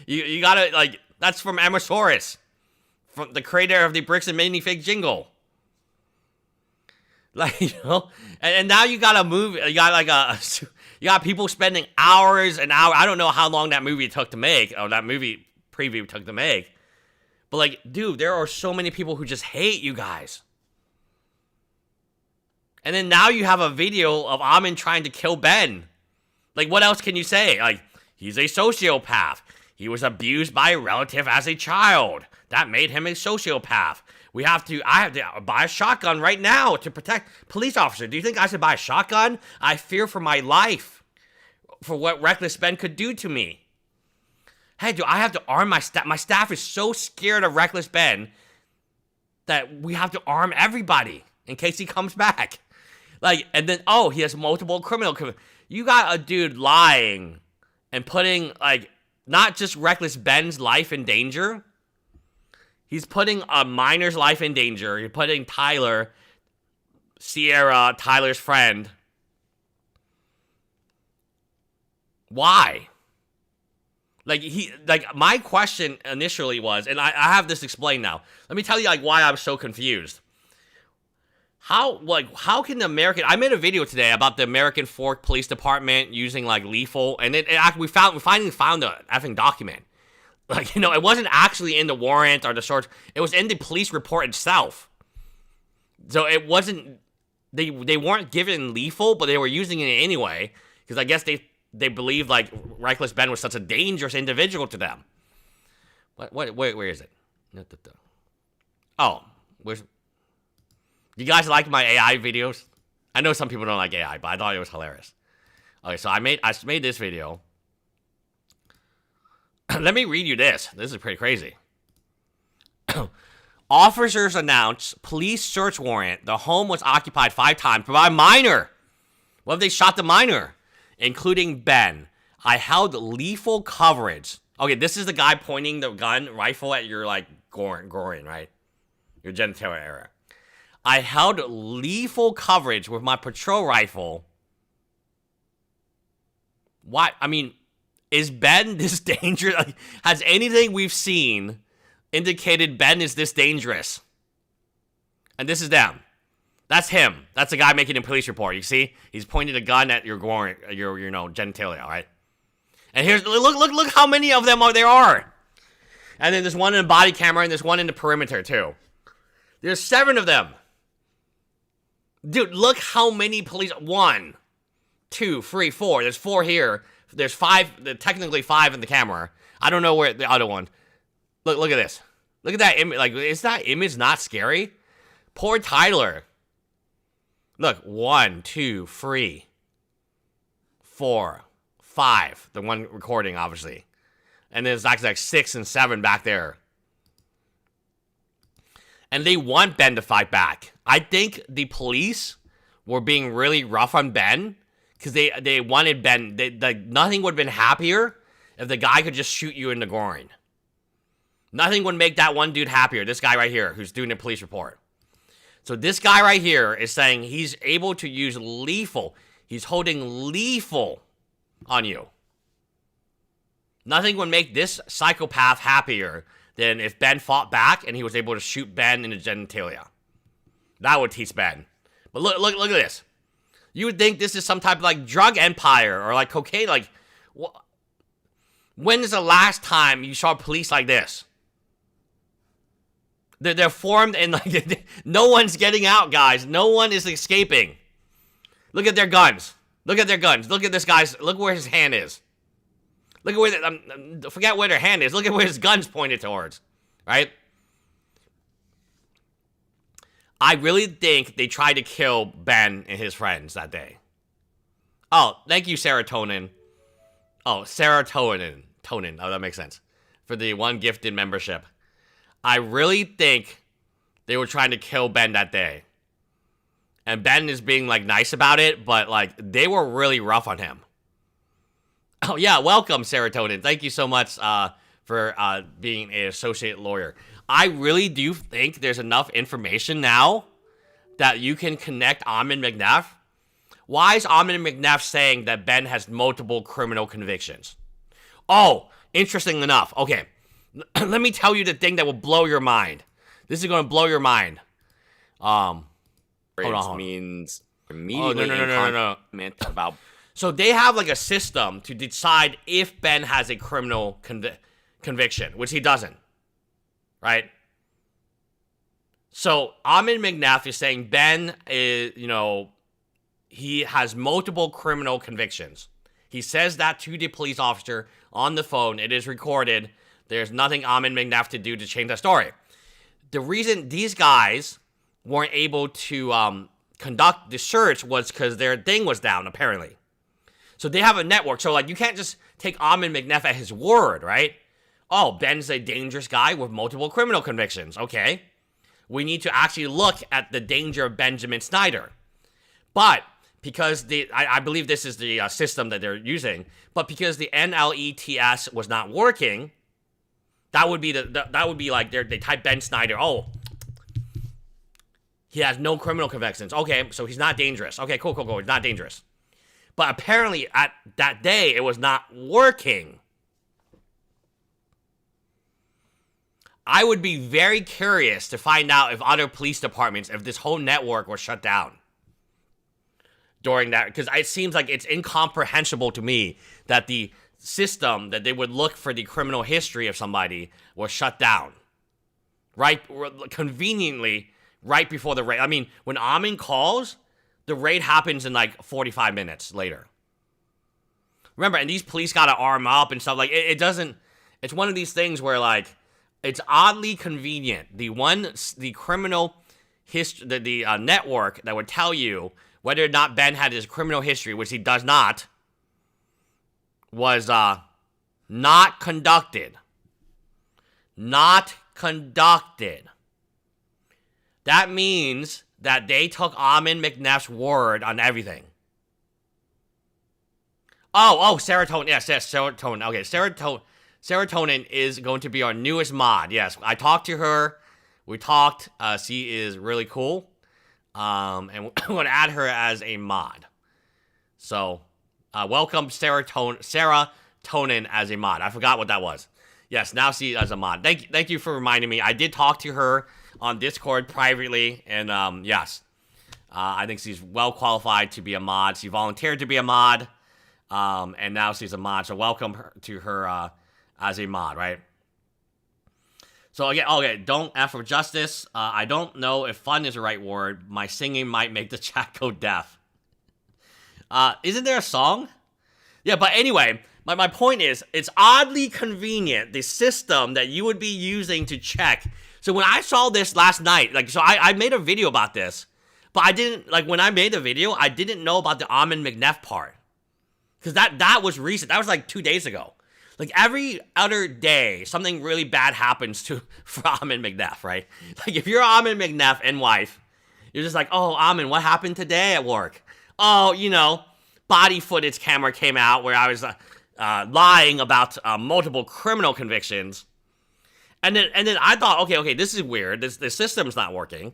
Speaker 1: you gotta, like, that's from Amasaurus, from the creator of the Bricks and Minifig jingle. Like, and now you got a movie, you got people spending hours and hours. I don't know how long that movie took to make, or that movie preview took to make. But, like, dude, there are so many people who just hate you guys. And then now you have a video of Amin trying to kill Ben. Like, what else can you say? Like, he's a sociopath. He was abused by a relative as a child. That made him a sociopath. I have to buy a shotgun right now to protect police officers. Do you think I should buy a shotgun? I fear for my life, for what Reckless Ben could do to me. Hey, dude, I have to arm my staff. My staff is so scared of Reckless Ben that we have to arm everybody in case he comes back. Like, and then, oh, he has multiple criminal. You got a dude lying and putting, like, not just Reckless Ben's life in danger. He's putting a minor's life in danger. You're putting Tyler, Sierra, Tyler's friend. Why? Like, my question initially was, and I have this explained now. Let me tell you, like, why I was so confused. How can the American... I made a video today about the American Fork Police Department using, like, lethal, and we finally found the effing document. Like, you know, it wasn't actually in the warrant or the source. It was in the police report itself. So it wasn't... They weren't given lethal, but they were using it anyway, because I guess they believed, like, Reckless Ben was such a dangerous individual to them. Where is it? Oh, where's... You guys like my AI videos? I know some people don't like AI, but I thought it was hilarious. Okay, so I made this video. Let me read you this. This is pretty crazy. Officers announce police search warrant. The home was occupied 5 times by a minor. What if they shot the minor? Including Ben. I held lethal coverage. Okay, this is the guy pointing the rifle at your, like, groin, right? Your genitalia area. I held lethal coverage with my patrol rifle. Why? I mean, is Ben this dangerous? Like, has anything we've seen indicated Ben is this dangerous? And this is them. That's him. That's the guy making a police report. You see? He's pointing a gun at your groin, your genitalia, all right? And here's, look how many of them there are. And then there's one in the body camera and there's one in the perimeter too. There's 7 of them. Dude, look how many police... 1, 2, 3, 4. There's 4 here. There's 5, technically 5 in the camera. I don't know where the other one... Look at this. Look at that image. Like, is that image not scary? Poor Tyler. Look, 1, 2, 3, 4, 5. The one recording, obviously. And then there's actually like 6 and 7 back there. And they want Ben to fight back. I think the police were being really rough on Ben because they wanted Ben. Nothing would have been happier if the guy could just shoot you in the groin. Nothing would make that one dude happier. This guy right here who's doing the police report. So this guy right here is saying he's able to use lethal. He's holding lethal on you. Nothing would make this psychopath happier than if Ben fought back and he was able to shoot Ben in the genitalia. That would teach Ben. But look at this. You would think this is some type of, like, drug empire or, like, cocaine. Like, when is the last time you saw police like this? They're formed and, like, no one's getting out, guys. No one is escaping. Look at their guns. Look at their guns. Look at this guy's. Look where his hand is. Look at where, forget where their hand is. Look at where his gun's pointed towards, right? I really think they tried to kill Ben and his friends that day. Oh, thank you, Serotonin. Oh, Serotonin. Oh, that makes sense. For the 1 gifted membership. I really think they were trying to kill Ben that day. And Ben is being, like, nice about it, but, like, they were really rough on him. Oh, yeah, welcome, Serotonin. Thank you so much for being an associate lawyer. I really do think there's enough information now that you can connect Amon McNeff. Why is Amon McNeff saying that Ben has multiple criminal convictions? Oh, interesting enough. Okay, let me tell you the thing that will blow your mind. This is going to blow your mind. Hold on.
Speaker 2: Means immediately
Speaker 1: no.
Speaker 2: about...
Speaker 1: So they have, like, a system to decide if Ben has a criminal conviction, which he doesn't, right? So Amon McNeff is saying Ben is, he has multiple criminal convictions. He says that to the police officer on the phone. It is recorded. There's nothing Amon McNeff to do to change that story. The reason these guys weren't able to conduct the search was because their thing was down, apparently. So they have a network. So, like, you can't just take Amon McNeff at his word, right? Oh, Ben's a dangerous guy with multiple criminal convictions. Okay. We need to actually look at the danger of Benjamin Snyder. But because I believe this is the system that they're using, but because the NLETS was not working, that would be that would be like they type Ben Snyder. Oh, he has no criminal convictions. Okay, so he's not dangerous. Okay, cool. He's not dangerous. But apparently at that day, it was not working. I would be very curious to find out if other police departments, if this whole network was shut down during that, because it seems like it's incomprehensible to me that the system that they would look for the criminal history of somebody was shut down. Right, conveniently, right before the raid. I mean, when Amin calls, the raid happens in like 45 minutes later. Remember, and these police got to arm up and stuff. Like, it doesn't, it's one of these things where like, it's oddly convenient. The criminal history, the network that would tell you whether or not Ben had his criminal history, which he does not, was not conducted. Not conducted. That means that they took Amin McNeff's word on everything. Oh, serotonin. Yes, serotonin. Okay, serotonin is going to be our newest mod. Yes, I talked to her. We talked. She is really cool. And we're going to add her as a mod. So, welcome serotonin as a mod. I forgot what that was. Yes, now she as a mod. Thank you for reminding me. I did talk to her on Discord privately, and yes, I think she's well qualified to be a mod. She volunteered to be a mod, and now she's a mod. So welcome to her as a mod, right? So again, okay, don't F for justice. I don't know if fun is the right word. My singing might make the chat go deaf. Isn't there a song? Yeah, but anyway, my point is, it's oddly convenient, the system that you would be using to check. So when I saw this last night, like, so I made a video about this, but I didn't, like, when I made the video, I didn't know about the Amin McNeff part. Because that was recent. That was like 2 days ago. Like, every other day, something really bad happens for Amin McNeff, right? Like, if you're Amin McNeff and wife, you're just like, oh, Amin, what happened today at work? Oh, you know, body footage camera came out where I was lying about multiple criminal convictions. And then I thought, okay, this is weird. The system's not working.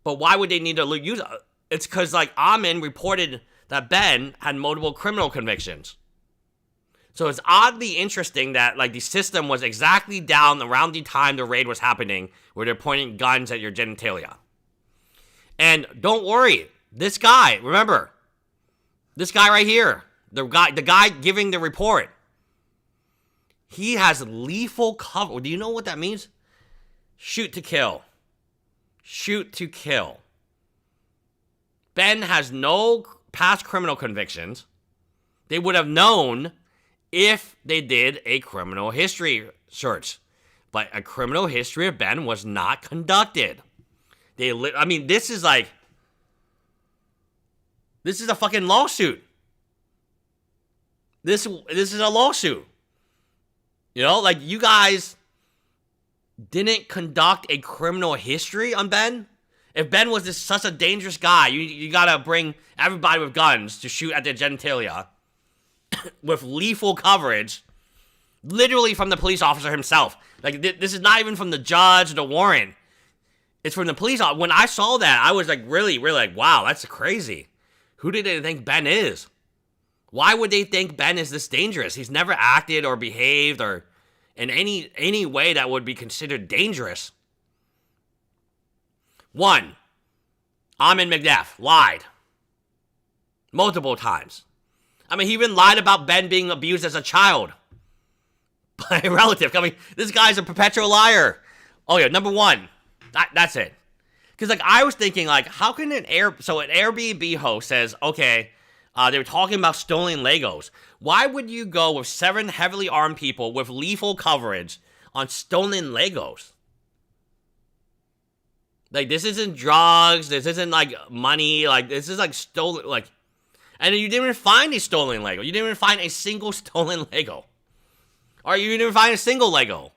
Speaker 1: But why would they need to use it? It's because, like, Amin reported that Ben had multiple criminal convictions. So it's oddly interesting that, like, the system was exactly down around the time the raid was happening, where they're pointing guns at your genitalia. And don't worry, this guy, remember, this guy right here, the guy giving the report, he has lethal cover. Do you know what that means? Shoot to kill. Shoot to kill. Ben has no past criminal convictions. They would have known if they did a criminal history search. But a criminal history of Ben was not conducted. I mean, this is a fucking lawsuit. This is a lawsuit. You know, like, you guys didn't conduct a criminal history on Ben. If Ben was such a dangerous guy, you gotta bring everybody with guns to shoot at their genitalia with lethal coverage, literally from the police officer himself. Like, this is not even from the judge or the warrant. It's from the police officer. When I saw that, I was like, really, really like, wow, that's crazy. Who did they think Ben is? Why would they think Ben is this dangerous? He's never acted or behaved or in any way that would be considered dangerous. 1, Amin McNeff lied multiple times. I mean, he even lied about Ben being abused as a child by a relative. I mean, this guy's a perpetual liar. Oh yeah, number 1. That's it. Because, like, I was thinking, like, how can an Airbnb host says, okay, they were talking about stolen Legos. Why would you go with 7 heavily armed people with lethal coverage on stolen Legos? Like, this isn't drugs. This isn't, like, money. Like, this is, like, stolen, like... And you didn't even find a stolen Lego. You didn't even find a single stolen Lego. Or you didn't find a single Lego.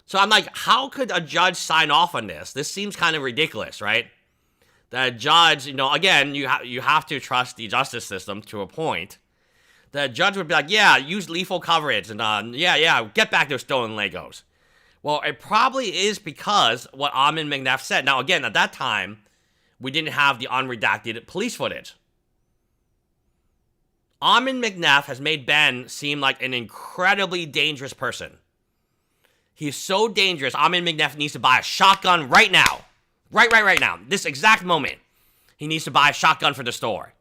Speaker 1: So I'm like, how could a judge sign off on this? This seems kind of ridiculous, right? The judge, again, you have to trust the justice system to a point. The judge would be like, yeah, use lethal coverage, and get back those stolen Legos. Well, it probably is because what Amin McNeff said. Now, again, at that time, we didn't have the unredacted police footage. Amin McNeff has made Ben seem like an incredibly dangerous person. He's so dangerous, Amin McNeff needs to buy a shotgun right now. Right now. This exact moment. He needs to buy a shotgun for the store.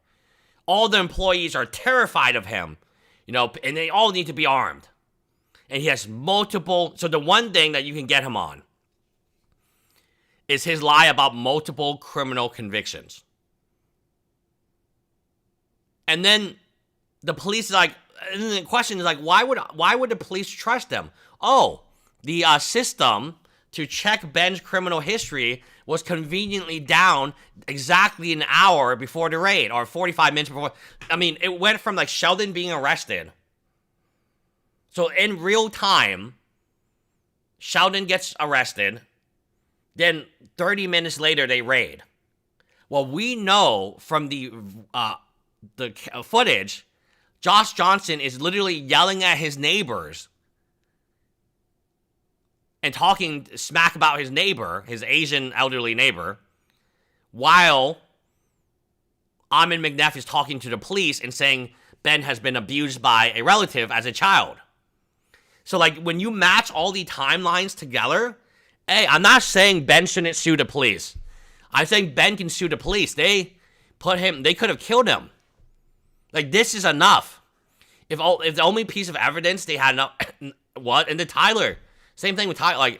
Speaker 1: All the employees are terrified of him, and they all need to be armed. And he has multiple... So the one thing that you can get him on is his lie about multiple criminal convictions. And then the police is like... And the question is like, why would the police trust them? Oh, the system to check Ben's criminal history was conveniently down exactly an hour before the raid, or 45 minutes before. I mean, it went from like Sheldon being arrested. So in real time, Sheldon gets arrested. Then 30 minutes later, they raid. Well, we know from the footage, Josh Johnson is literally yelling at his neighbors and talking smack about his neighbor, his Asian elderly neighbor, while Amin McNeff is talking to the police and saying Ben has been abused by a relative as a child. So, like, when you match all the timelines together, hey, I'm not saying Ben shouldn't sue the police. I'm saying Ben can sue the police. They could have killed him. Like, this is enough. If the only piece of evidence they had, what? And the Tyler... Same thing with Tyler,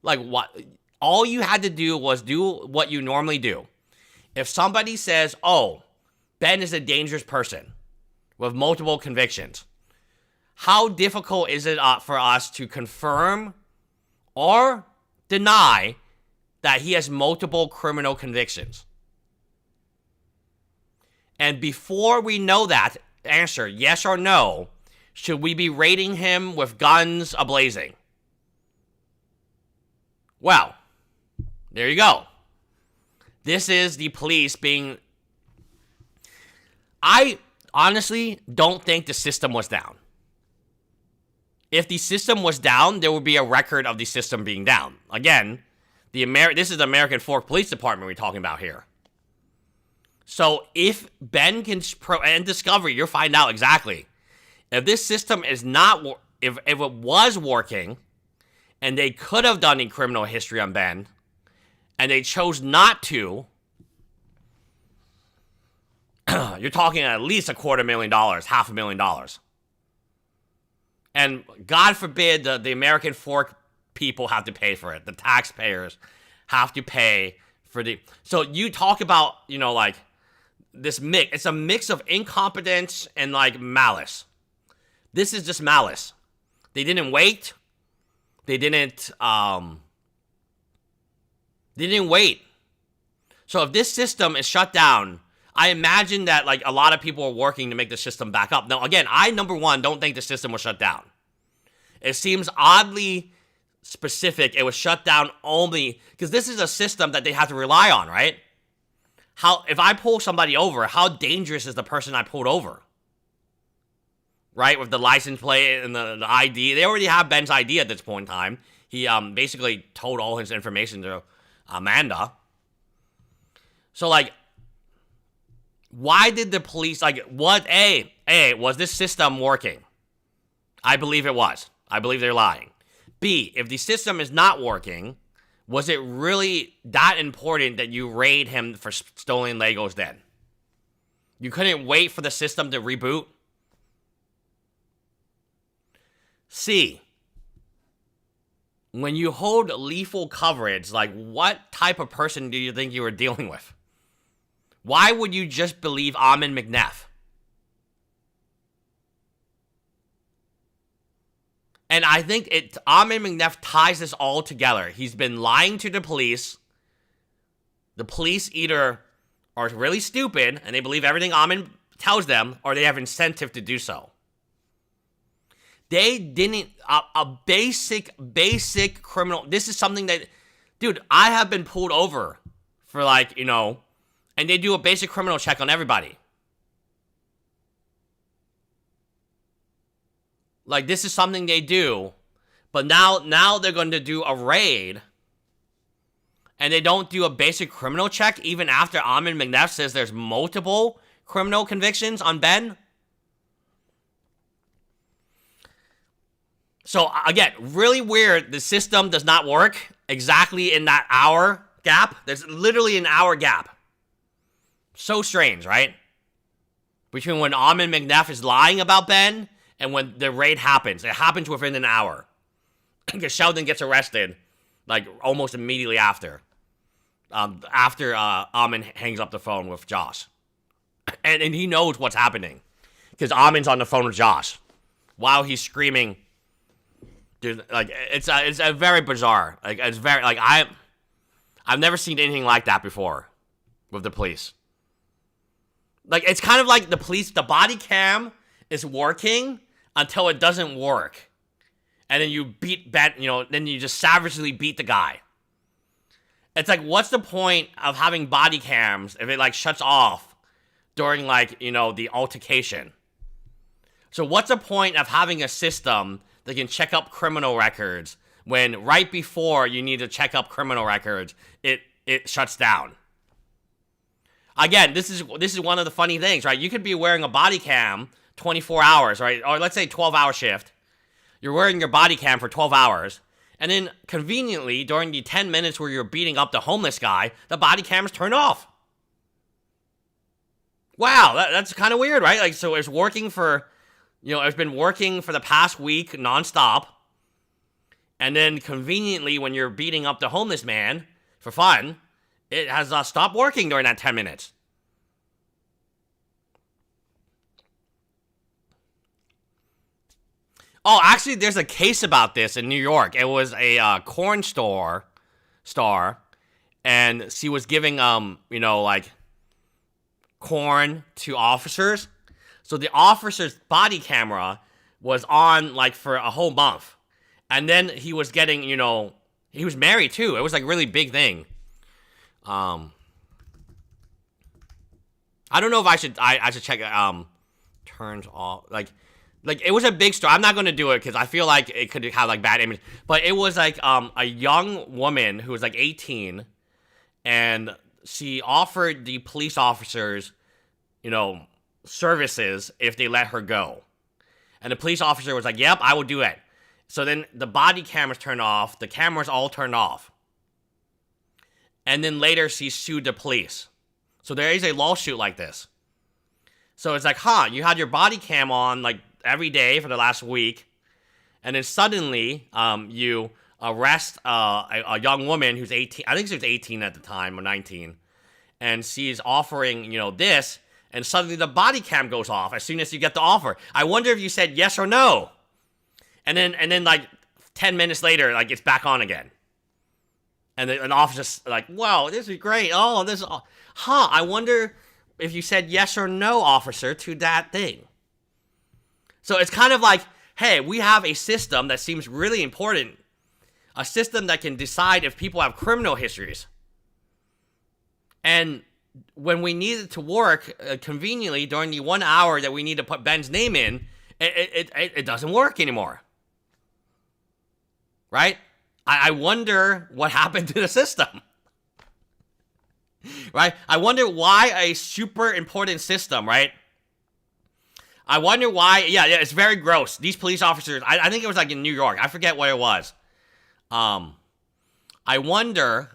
Speaker 1: like what? All you had to do was do what you normally do. If somebody says, oh, Ben is a dangerous person with multiple convictions, how difficult is it for us to confirm or deny that he has multiple criminal convictions? And before we know that answer, yes or no, should we be raiding him with guns ablazing? Well, there you go. This is the police being... I honestly don't think the system was down. If the system was down, there would be a record of the system being down. Again, this is the American Fork Police Department we're talking about here. So if Ben can... And Discovery, you'll find out exactly. If this system is not... If it was working... and they could have done a criminal history on Ben, and they chose not to, you're talking at least $250,000, $500,000. And God forbid the American Fork people have to pay for it. The taxpayers have to pay for the... So you talk about, like, this mix. It's a mix of incompetence and, like, malice. This is just malice. They didn't wait... They didn't wait. So if this system is shut down, I imagine that, like, a lot of people are working to make the system back up. Now, again, I, number one, don't think the system was shut down. It seems oddly specific. It was shut down only because this is a system that they have to rely on, right? If I pull somebody over, how dangerous is the person I pulled over? Right, with the license plate and the ID. They already have Ben's ID at this point in time. He basically told all his information to Amanda. So, like, why did the police, like, was this system working? I believe it was. I believe they're lying. B, if the system is not working, was it really that important that you raid him for stolen Legos then? You couldn't wait for the system to reboot? C, when you hold lethal coverage, like, what type of person do you think you were dealing with? Why would you just believe Amin McNeff? And I think Amin McNeff ties this all together. He's been lying to the police. The police either are really stupid and they believe everything Amin tells them, or they have incentive to do so. They didn't, a basic criminal, this is something that, dude, I have been pulled over for like, you know, and they do a basic criminal check on everybody. Like, this is something they do, but now they're going to do a raid, and they don't do a basic criminal check even after Amin McNeff says there's multiple criminal convictions on Ben. So, again, really weird. The system does not work exactly in that hour gap. There's literally an hour gap. So strange, right? Between when Amin McNeff is lying about Ben and when the raid happens. It happens within an hour. Because Sheldon gets arrested, like, almost immediately after. After Amin hangs up the phone with Josh. And he knows what's happening. Because Amin's on the phone with Josh. While he's screaming. Dude, like, it's a very bizarre. Like, it's very, like, I've never seen anything like that before. With the police. Like, it's kind of like the body cam is working until it doesn't work. And then you beat Ben, you know, then you just savagely beat the guy. It's like, what's the point of having body cams if it, like, shuts off during, like, you know, the altercation? So what's the point of having a system that can check up criminal records when right before you need to check up criminal records, it shuts down? Again, this is one of the funny things, right? You could be wearing a body cam 24 hours, right? Or let's say 12-hour shift. You're wearing your body cam for 12 hours. And then, conveniently, during the 10 minutes where you're beating up the homeless guy, the body camera's turned off. Wow, that's kind of weird, right? Like, so it's working for, you know, it's been working for the past week nonstop. And then, conveniently, when you're beating up the homeless man for fun, it has stopped working during that 10 minutes. Oh, actually, there's a case about this in New York. It was a corn store star, and she was giving, you know, like, corn to officers. So the officer's body camera was on, like, for a whole month. And then he was getting, you know, he was married, too. It was, like, a really big thing. I don't know if I should check, turns off, like, it was a big story. I'm not going to do it because I feel like it could have, like, bad image. But it was, like, a young woman who was, like, 18. And she offered the police officers, you know, services if they let her go. And the police officer was like, yep, I will do it. So then the body cameras turned off. The cameras all turned off. And then later she sued the police. So there is a lawsuit like this. So it's like, you had your body cam on, like, every day for the last week, and then suddenly you arrest a young woman who's 18. I think she was 18 at the time, or 19, and she's offering, you know, this, and suddenly the body cam goes off as soon as you get the offer. I wonder if you said yes or no, and then like 10 minutes later, like, it's back on again, and an officer's like, "Wow, this is great. Oh, this, I wonder if you said yes or no, officer, to that thing." So it's kind of like, hey, we have a system that seems really important. A system that can decide if people have criminal histories. And when we need it to work conveniently during the 1 hour that we need to put Ben's name in, it doesn't work anymore. Right? I wonder what happened to the system. Right? I wonder why a super important system, right? I wonder why, yeah, it's very gross. These police officers, I think it was like in New York. I forget where it was. I wonder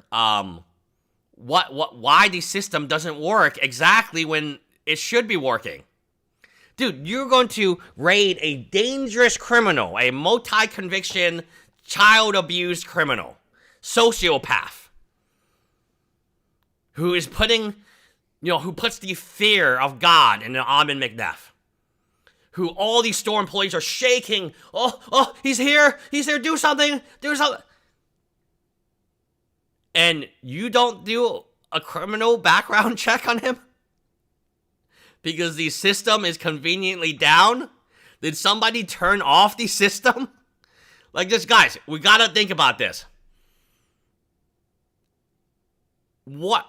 Speaker 1: why the system doesn't work exactly when it should be working. Dude, you're going to raid a dangerous criminal, a multi-conviction, child abused criminal, sociopath, who is putting, you know, who puts the fear of God in Amin McNeff. Who all these store employees are shaking. Oh, he's here, do something. And you don't do a criminal background check on him? Because the system is conveniently down? Did somebody turn off the system? Like, just guys, we gotta think about this. What?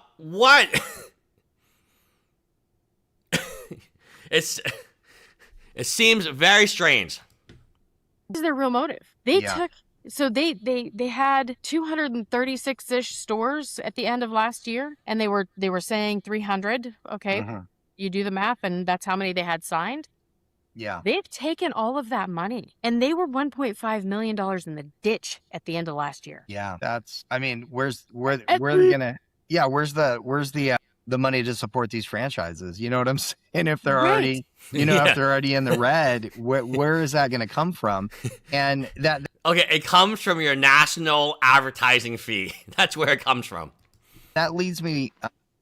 Speaker 1: It seems very strange.
Speaker 22: This is their real motive. They
Speaker 21: Yeah.
Speaker 22: took, so they had 236-ish stores at the end of last year, and they were saying 300. Okay,
Speaker 21: Mhm.
Speaker 22: you do the math, and that's how many they had signed.
Speaker 21: Yeah.
Speaker 22: They've taken all of that money, and they were $1.5 million in the ditch at the end of last year.
Speaker 21: Yeah. That's, I mean, where are they gonna, yeah, where's the money to support these franchises? You know what I'm saying? If they're
Speaker 22: Right.
Speaker 21: already, if they're already in the red, where is that gonna come from? And that,
Speaker 1: Okay, it comes from your national advertising fee. That's where it comes from.
Speaker 21: that leads me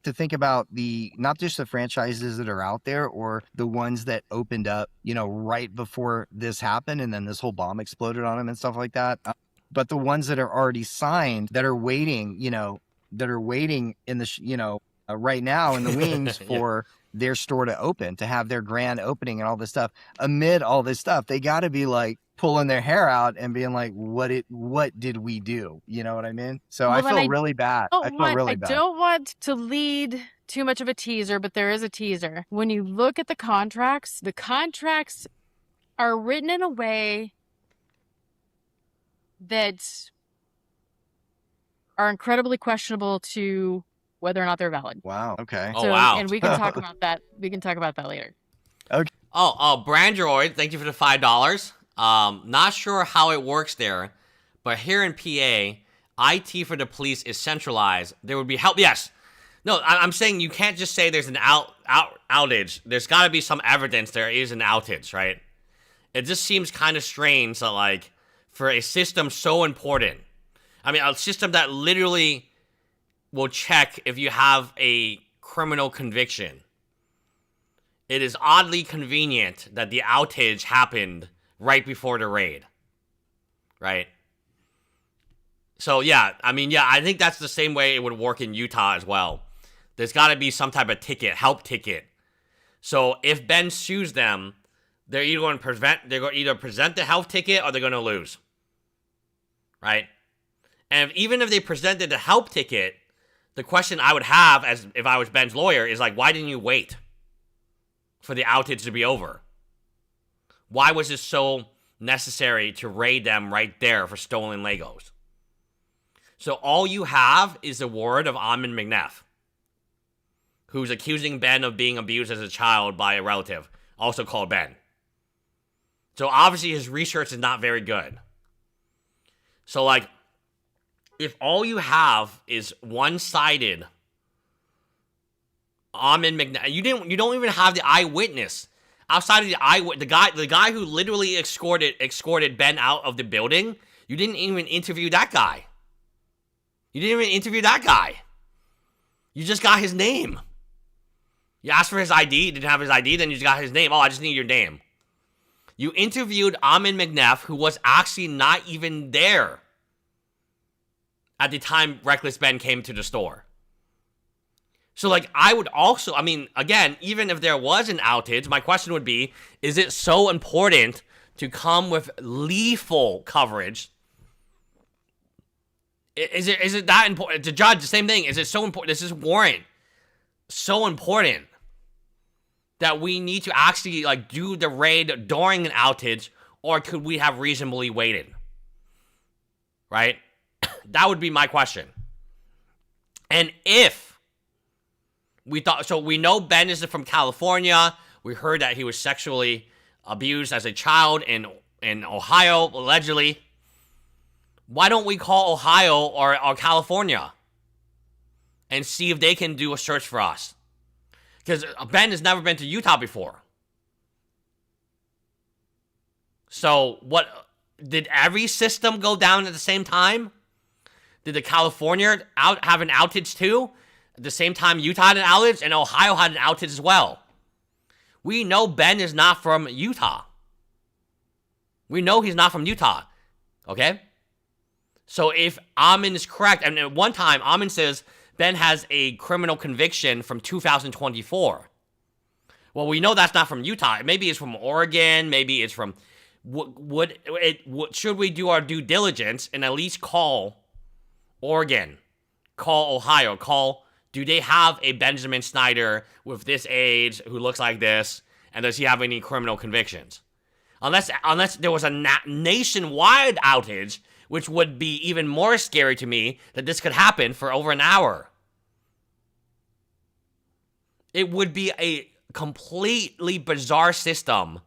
Speaker 21: to think about not just the franchises that are out there or the ones that opened up, right before this happened and then this whole bomb exploded on them and stuff like that. But the ones that are already signed that are waiting, in the, right now in the wings for their store to open, to have their grand opening and all this stuff. Amid all this stuff, they got to be like pulling their hair out and being like, what did we do? You know what I mean? So I feel really bad. I feel really bad.
Speaker 22: I don't want to lead too much of a teaser, but there is a teaser. When you look at the contracts are written in a way that are incredibly questionable to whether or not they're valid.
Speaker 21: Wow. Okay.
Speaker 1: Oh, wow.
Speaker 22: And we can talk about that. We can talk about that later.
Speaker 21: Okay.
Speaker 1: Oh, Brandroid, thank you for the $5. Not sure how it works there, but here in PA, IT for the police is centralized. There would be help. Yes. No, I'm saying you can't just say there's an outage. There's got to be some evidence there is an outage, right? It just seems kind of strange that, like, for a system so important, I mean, a system that literally will check if you have a criminal conviction, it is oddly convenient that the outage happened right before the raid, right? So, yeah, I think that's the same way it would work in Utah as well. There's got to be some type of help ticket. So if Ben sues them, they're either going to present the health ticket or they're going to lose, right? And even if they presented the help ticket, the question I would have, as if I was Ben's lawyer, is like, why didn't you wait for the outage to be over? Why was it so necessary to raid them right there for stolen Legos? So all you have is the word of Amon McNeff, who's accusing Ben of being abused as a child by a relative, also called Ben. So obviously his research is not very good. So, like, if all you have is one-sided Amon McNeff, you don't even have the eyewitness. Outside of the guy who literally escorted Ben out of the building, you didn't even interview that guy. You just got his name. You asked for his ID, didn't have his ID, then you just got his name. Oh, I just need your name. You interviewed Amon McNeff, who was actually not even there at the time Reckless Ben came to the store. So, like, I would also, again, even if there was an outage, my question would be, is it so important to come with lethal coverage? Is it that important? To judge, the same thing. Is it so important? Is this warrant so important that we need to actually, like, do the raid during an outage, or could we have reasonably waited? Right? That would be my question. And if we thought, so we know Ben is from California. We heard that he was sexually abused as a child in Ohio, allegedly. Why don't we call Ohio or California and see if they can do a search for us? Because Ben has never been to Utah before. So what, did every system go down at the same time? Did the California have an outage too? At the same time Utah had an outage, and Ohio had an outage as well. We know Ben is not from Utah. We know he's not from Utah. Okay? So if Amon is correct, and at one time Amon says Ben has a criminal conviction from 2024. Well, we know that's not from Utah. Maybe it's from Oregon. Maybe it's from... should we do our due diligence and at least call Oregon, call Ohio, do they have a Benjamin Snyder with this age who looks like this, and does he have any criminal convictions? Unless there was a nationwide outage, which would be even more scary to me that this could happen for over an hour. It would be a completely bizarre system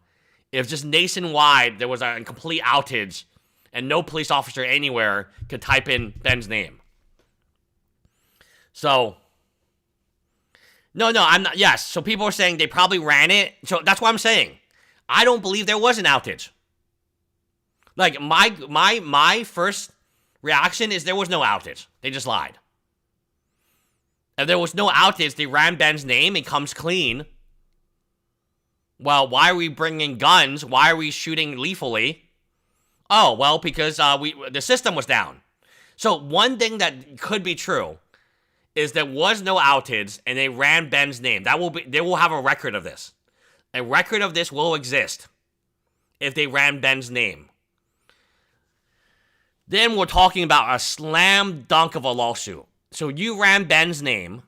Speaker 1: if just nationwide there was a complete outage and no police officer anywhere could type in Ben's name. So, no, I'm not. Yes, so people are saying they probably ran it. So that's what I'm saying. I don't believe there was an outage. Like, my first reaction is there was no outage. They just lied. If there was no outage, they ran Ben's name. It comes clean. Well, why are we bringing guns? Why are we shooting lethally? Oh, well, because the system was down. So one thing that could be true is there was no outage and they ran Ben's name. They will have a record of this. A record of this will exist if they ran Ben's name. Then we're talking about a slam dunk of a lawsuit. So you ran Ben's name.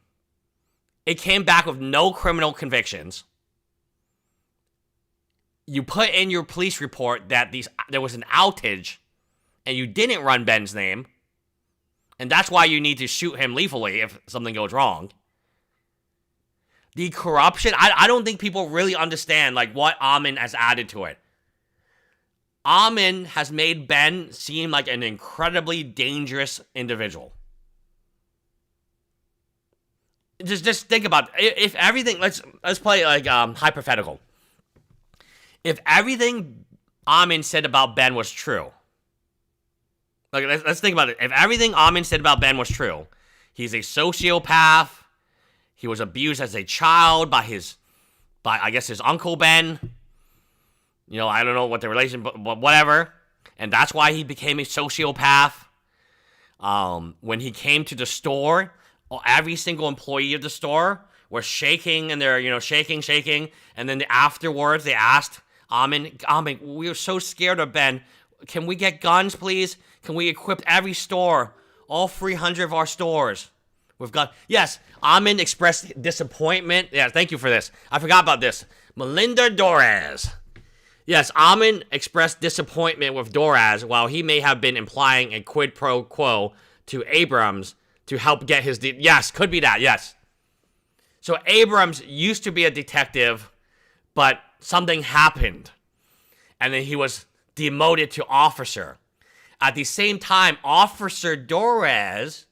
Speaker 1: It came back with no criminal convictions. You put in your police report that there was an outage and you didn't run Ben's name. And that's why you need to shoot him lethally if something goes wrong. The corruption, I don't think people really understand like what Amin has added to it. Amin has made Ben seem like an incredibly dangerous individual. Just think about it. If everything, let's play like hypothetical. If everything Amin said about Ben was true, like let's think about it. If everything Amin said about Ben was true, he's a sociopath. He was abused as a child by I guess his uncle Ben. You know, I don't know what the relation, but whatever. And that's why he became a sociopath. When he came to the store, every single employee of the store was shaking, and they're shaking, and then afterwards they asked Amin, we were so scared of Ben. Can we get guns, please? Can we equip every store, all 300 of our stores with guns? Yes, Amin expressed disappointment. Yeah, thank you for this. I forgot about this. Melinda Doraz. Yes, Amin expressed disappointment with Doraz while he may have been implying a quid pro quo to Abrams to help get his... yes, could be that, yes. So Abrams used to be a detective, but something happened. And then he was demoted to officer. At the same time, Officer Doraz,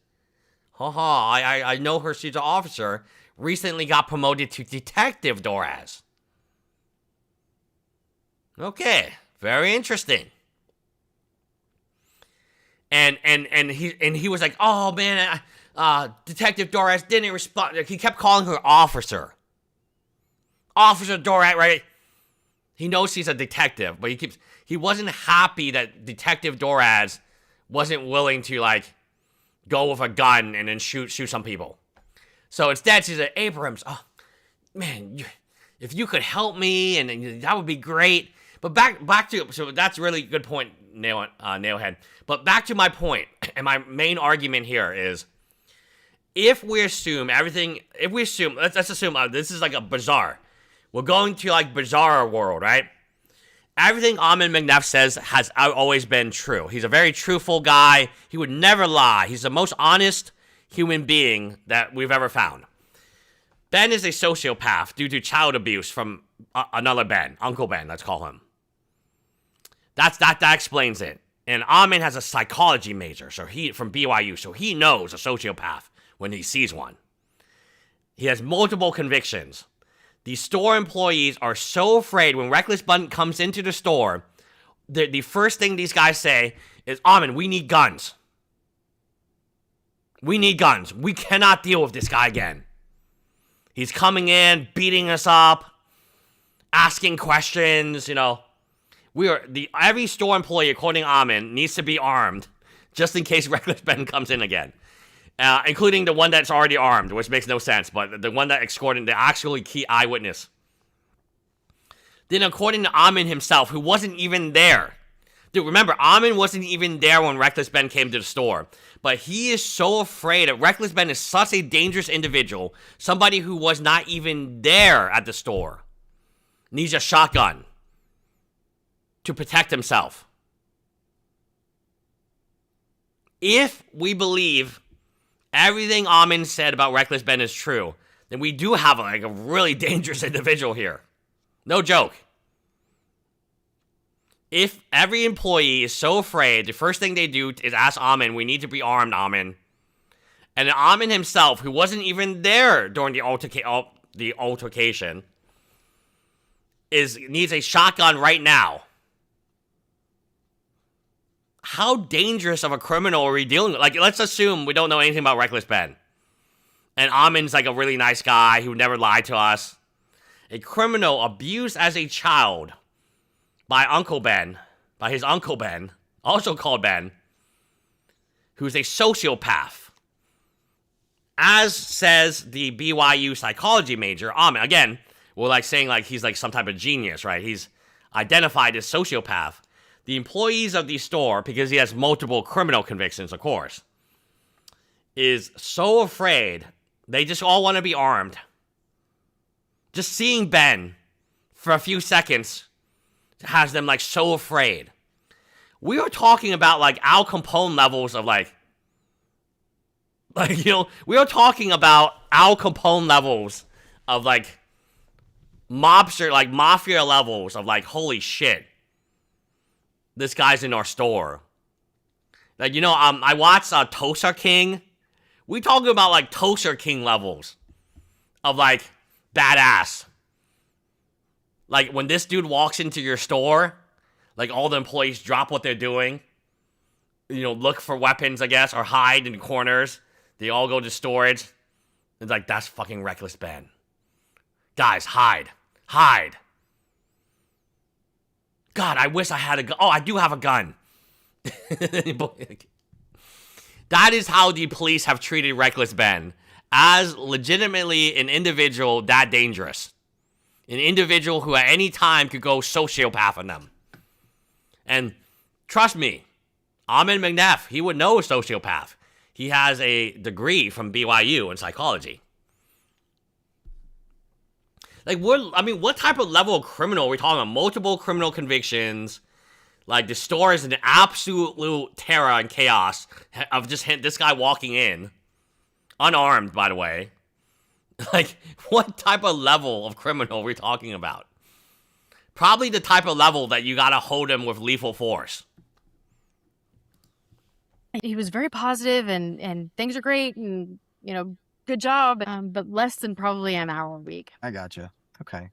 Speaker 1: I know her, she's an officer, recently got promoted to Detective Doraz. Okay, very interesting. And he was like, oh man, Detective Doraz didn't respond. He kept calling her officer. Officer Doraz, right? He knows she's a detective, but he wasn't happy that Detective Doraz wasn't willing to like go with a gun and then shoot some people. So instead, she said, Abrams, oh man, if you could help me, and that would be great. But back to, so that's a really good point, Nailhead. But back to my point, and my main argument here is, let's assume this is like a bazaar. We're going to like bizarre world, right? Everything Amin McNeff says has always been true. He's a very truthful guy. He would never lie. He's the most honest human being that we've ever found. Ben is a sociopath due to child abuse from another Ben, Uncle Ben, let's call him. That explains it. And Amin has a psychology major, so from BYU, so he knows a sociopath when he sees one. He has multiple convictions. The store employees are so afraid when Reckless Button comes into the store, the first thing these guys say is, Amin, we need guns. We need guns. We cannot deal with this guy again. He's coming in, beating us up, asking questions, every store employee, according to Amin, needs to be armed just in case Reckless Ben comes in again. Including the one that's already armed, which makes no sense, but the one that escorted the actually key eyewitness then according to Amin himself, who wasn't even there. Dude, remember, Amin wasn't even there when Reckless Ben came to the store. But he is so afraid that Reckless Ben is such a dangerous individual, somebody who was not even there at the store, needs a shotgun to protect himself. If we believe everything Amin said about Reckless Ben is true, then we do have a really dangerous individual here. No joke. If every employee is so afraid, the first thing they do is ask Amin, we need to be armed, Amin. And then Amin himself, who wasn't even there during the altercation, needs a shotgun right now. How dangerous of a criminal are we dealing with? Like, let's assume we don't know anything about Reckless Ben. And Amin's like a really nice guy who never lied to us. A criminal abused as a child by his Uncle Ben, also called Ben, who's a sociopath. As says the BYU psychology major, Amin, again, we're like saying like he's like some type of genius, right? He's identified as sociopath. The employees of the store, because he has multiple criminal convictions, of course, is so afraid, they just all want to be armed. Just seeing Ben for a few seconds has them like so afraid. We are talking about like Al Capone levels of like we are talking about Al Capone levels of like mobster, like mafia levels of like, holy shit, this guy's in our store. Like, I watched Toaster King. We talking about like Toaster King levels of like badass. Like, when this dude walks into your store, like, all the employees drop what they're doing, look for weapons, I guess, or hide in corners. They all go to storage. It's like, that's fucking Reckless Ben. Guys, hide. Hide. God, I wish I had a gun. Oh, I do have a gun. That is how the police have treated Reckless Ben, as legitimately an individual that dangerous. An individual who at any time could go sociopath on them. And trust me, Amin McNeff, he would know a sociopath. He has a degree from BYU in psychology. Like, what type of level of criminal are we talking about? Multiple criminal convictions. Like, the store is an absolute terror and chaos of just this guy walking in. Unarmed, by the way. Like, what type of level of criminal are we talking about? Probably the type of level that you gotta hold him with lethal force.
Speaker 22: He was very positive and things are great and, good job, but less than probably an hour a week.
Speaker 21: I gotcha. Okay.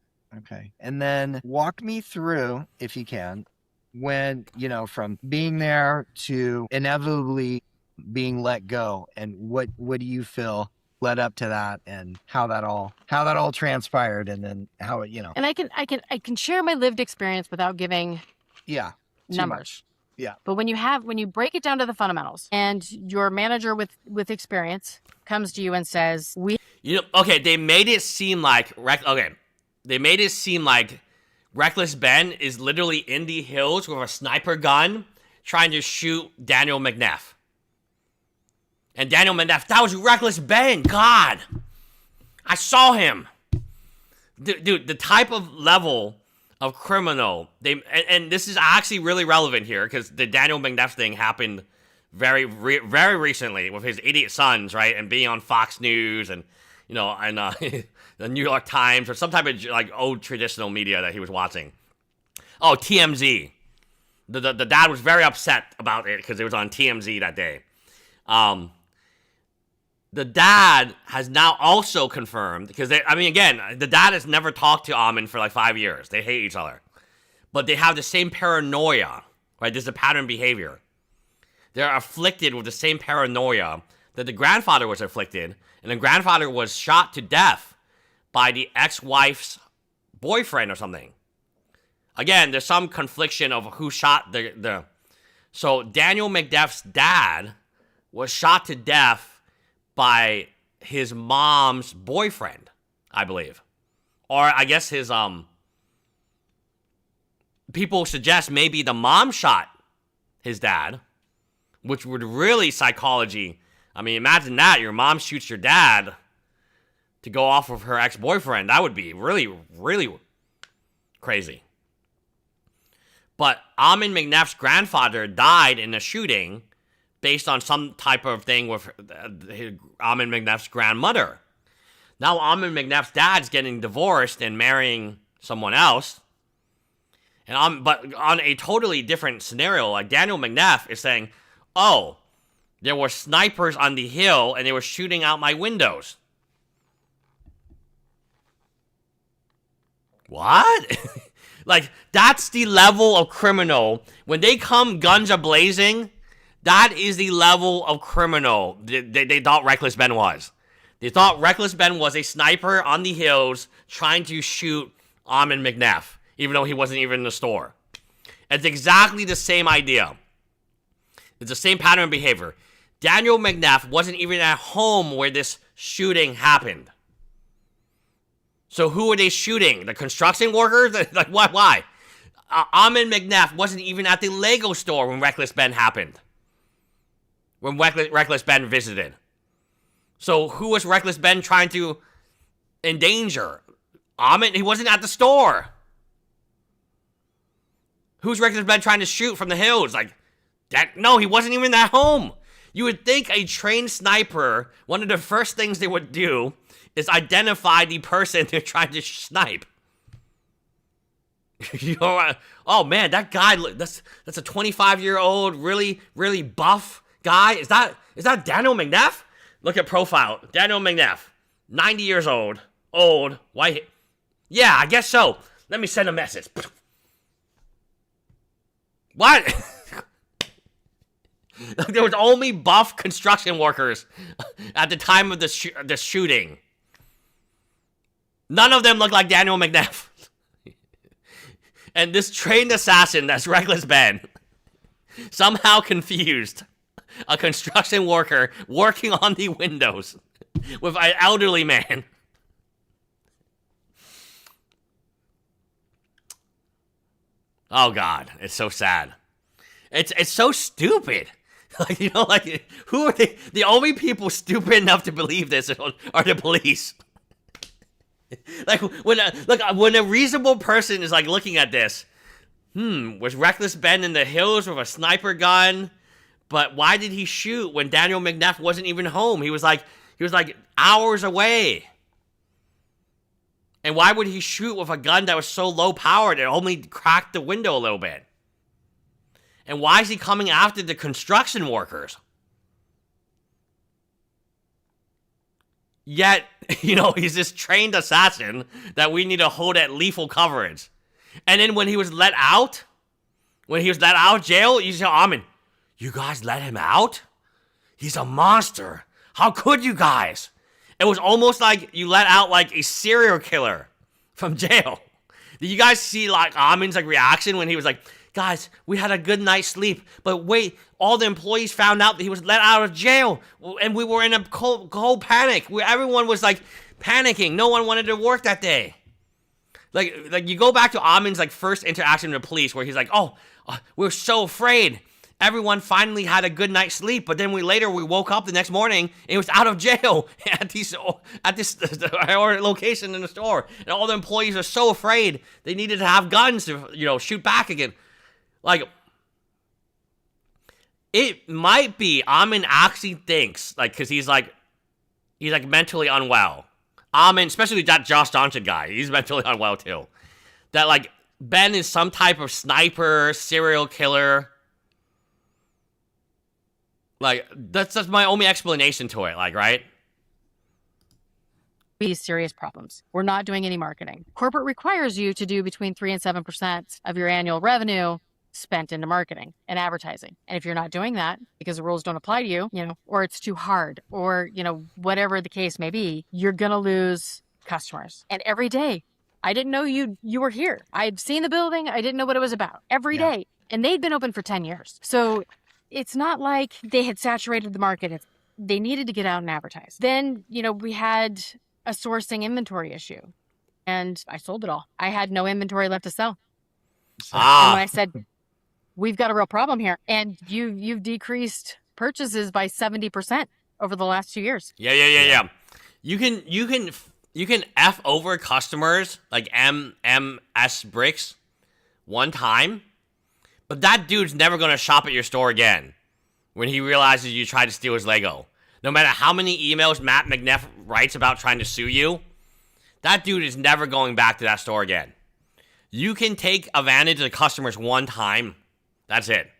Speaker 21: And then walk me through, if you can, when, from being there to inevitably being let go, and what do you feel led up to that, and how that all transpired, and then how it,
Speaker 22: And I can share my lived experience without giving numbers.
Speaker 21: Yeah.
Speaker 22: But when you break it down to the fundamentals, and your manager with experience comes to you and says,
Speaker 1: they made it seem like Reckless Ben is literally in the hills with a sniper gun trying to shoot Daniel McNeff. And Daniel McNeff, that was Reckless Ben. God, I saw him. Dude, the type of level of criminal and this is actually really relevant here because the Daniel McNeff thing happened very recently with his idiot sons, right? And being on Fox News and the New York Times or some type of like old traditional media that he was watching. Oh, TMZ. The dad was very upset about it because it was on TMZ that day. The dad has now also confirmed, because the dad has never talked to Amin for like 5 years. They hate each other. But they have the same paranoia, right? There's a pattern behavior. They're afflicted with the same paranoia that the grandfather was afflicted, and the grandfather was shot to death by the ex-wife's boyfriend or something. Again, there's some confliction of who shot the... So Daniel McNeff's dad was shot to death by his mom's boyfriend, I believe. Or I guess his people suggest maybe the mom shot his dad, which would really psychology. I mean, imagine that. Your mom shoots your dad to go off of her ex-boyfriend. That would be really, really crazy. But Amin McNeff's grandfather died in a shooting based on some type of thing with Amin McNeff's grandmother. Now Amin McNeff's dad's getting divorced and marrying someone else. But on a totally different scenario, like Daniel McNeff is saying, oh, there were snipers on the hill and they were shooting out my windows. What? Like, that's the level of criminal. When they come guns a-blazing, that is the level of criminal they thought Reckless Ben was. They thought Reckless Ben was a sniper on the hills trying to shoot Amin McNeff, even though he wasn't even in the store. It's exactly the same idea. It's the same pattern of behavior. Daniel McNeff wasn't even at home where this shooting happened. So who are they shooting? The construction workers? Like, what? Why? Amin McNeff wasn't even at the Lego store when Reckless Ben happened. When Reckless Ben visited. So who was Reckless Ben trying to endanger? Amin, he wasn't at the store. Who's Reckless Ben trying to shoot from the hills? Like, no, he wasn't even at home. You would think a trained sniper, one of the first things they would do is identify the person they're trying to snipe. You know, oh man, that guy, that's a 25-year-old, really, really buff guy. Is that Daniel McNeff? Look at profile. Daniel McNeff, 90 years old, white. Yeah, I guess so. Let me send a message. What? There was only buff construction workers at the time of the shooting. None of them looked like Daniel McNeff. And this trained assassin that's Reckless Ben somehow confused a construction worker working on the windows with an elderly man. Oh God, it's so sad. It's so stupid. Like, you know, like, who are they? The only people stupid enough to believe this are the police. Like, when a reasonable person is like looking at this, was Reckless Ben in the hills with a sniper gun? But why did he shoot when Daniel McNeff wasn't even home? He was like hours away. And why would he shoot with a gun that was so low powered it only cracked the window a little bit? And why is he coming after the construction workers? Yet, you know, he's this trained assassin that we need to hold at lethal coverage. And then when he was let out of jail, you say, Amin, you guys let him out? He's a monster. How could you guys? It was almost like you let out like a serial killer from jail. Did you guys see like Amin's like reaction when he was like, guys, we had a good night's sleep, but wait, all the employees found out that he was let out of jail, and we were in a cold panic. Everyone was like panicking. No one wanted to work that day. Like you go back to Amin's like first interaction with the police, where he's like, we're so afraid. Everyone finally had a good night's sleep, but then we woke up the next morning and he was out of jail at this location in the store, and all the employees are so afraid they needed to have guns to, you know, shoot back again. Like, it might be Amin actually thinks, like, because he's mentally unwell. Amin, especially that Josh Johnson guy, he's mentally unwell too. That, like, Ben is some type of sniper, serial killer. Like, that's my only explanation to it, like, right?
Speaker 22: These serious problems. We're not doing any marketing. Corporate requires you to do between 3 and 7% of your annual revenue spent into marketing and advertising. And if you're not doing that because the rules don't apply to you, you know, or it's too hard, or, you know, whatever the case may be, you're going to lose customers. And every day, I didn't know you were here. I'd seen the building. I didn't know what it was about every day. And they'd been open for 10 years. So it's not like they had saturated the market. They needed to get out and advertise. Then, you know, we had a sourcing inventory issue, and I sold it all. I had no inventory left to sell. And when I said, we've got a real problem here, and you've decreased purchases by 70% over the last 2 years.
Speaker 1: Yeah. You can F over customers like MS Bricks one time, but that dude's never gonna shop at your store again when he realizes you tried to steal his Lego. No matter how many emails Matt McNeff writes about trying to sue you, that dude is never going back to that store again. You can take advantage of the customers one time. That's it.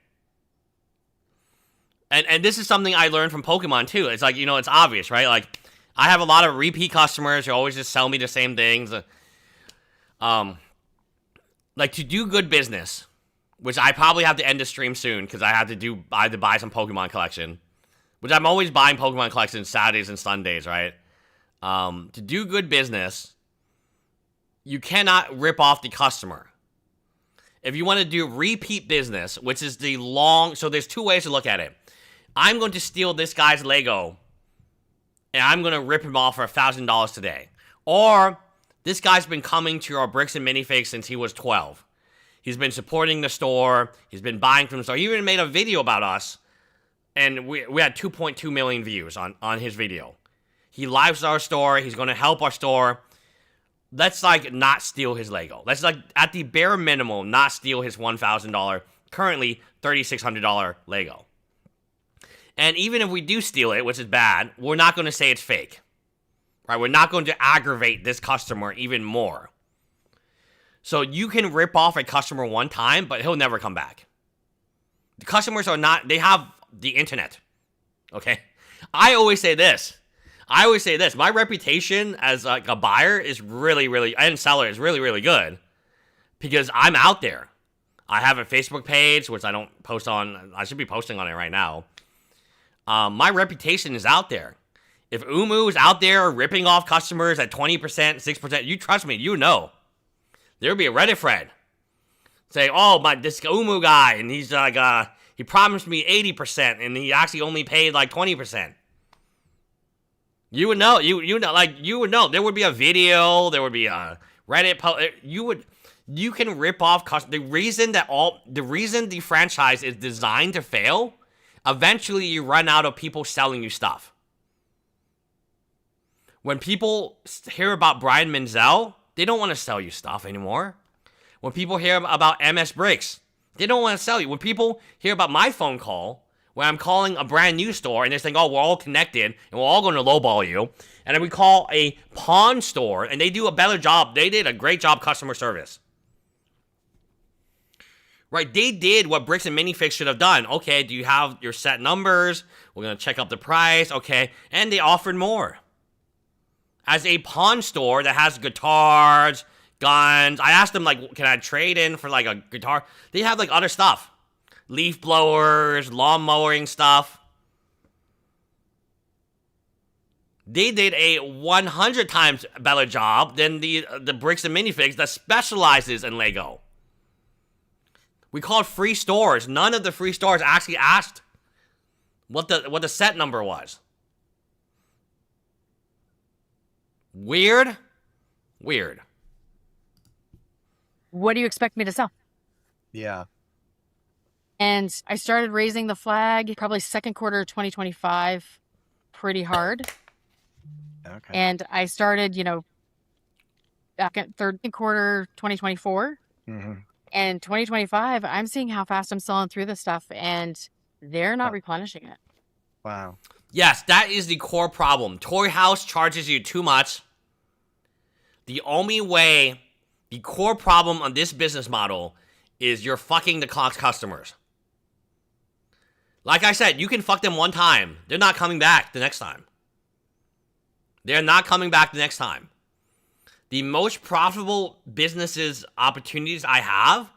Speaker 1: And this is something I learned from Pokemon too. It's like, it's obvious, right? Like, I have a lot of repeat customers who always just sell me the same things. Like, to do good business, which I probably have to end the stream soon because I have to buy some Pokemon collection. Which I'm always buying Pokemon collections Saturdays and Sundays, right? To do good business, you cannot rip off the customer. If you want to do repeat business, which is so there's two ways to look at it. I'm going to steal this guy's Lego, and I'm going to rip him off for $1,000 today. Or, this guy's been coming to our Bricks and Minifigs since he was 12. He's been supporting the store. He's been buying from the store. He even made a video about us. And we had 2.2 million views on his video. He lives our store. He's going to help our store. Let's, not steal his Lego. Let's, at the bare minimum, not steal his $1,000, currently $3,600 Lego. And even if we do steal it, which is bad, we're not going to say it's fake. Right? We're not going to aggravate this customer even more. So you can rip off a customer one time, but he'll never come back. The customers they have the internet. Okay? I always say this. My reputation as a buyer is really, and seller is really, really good because I'm out there. I have a Facebook page, which I don't post on. I should be posting on it right now. My reputation is out there. If Umu is out there ripping off customers at 20%, 6%, you trust me, you know. There would be a Reddit thread saying, this Umu guy, and he's he promised me 80%, and he actually only paid 20%. You would know. You know. There would be a video. There would be a Reddit post. You can rip off the reason the franchise is designed to fail. Eventually, you run out of people selling you stuff. When people hear about Brian Menzel, they don't want to sell you stuff anymore. When people hear about MS Bricks, they don't want to sell you. When people hear about my phone call, when I'm calling a brand new store and they're saying, we're all connected and we're all going to lowball you, and then we call a pawn store and they do a better job. They did a great job customer service. Right? They did what Bricks and Minifigs should have done. Okay, do you have your set numbers? We're going to check up the price. Okay. And they offered more. As a pawn store that has guitars, guns. I asked them, can I trade in for, a guitar? They have, other stuff. Leaf blowers, lawn mowing stuff. They did a 100 times better job than the Bricks and Minifigs that specializes in Lego. We called free stores. None of the free stores actually asked what the set number was. Weird.
Speaker 22: What do you expect me to sell?
Speaker 21: Yeah.
Speaker 22: And I started raising the flag probably second quarter of 2025 pretty hard.
Speaker 21: Okay.
Speaker 22: And I started, back at third quarter 2024. Mm-hmm. And 2025, I'm seeing how fast I'm selling through this stuff, and they're not replenishing it.
Speaker 21: Wow.
Speaker 1: Yes, that is the core problem. Toy House charges you too much. The only way, the core problem on this business model is you're fucking the customers. Like I said, you can fuck them one time. They're not coming back the next time. They're not coming back the next time. The most profitable businesses opportunities I have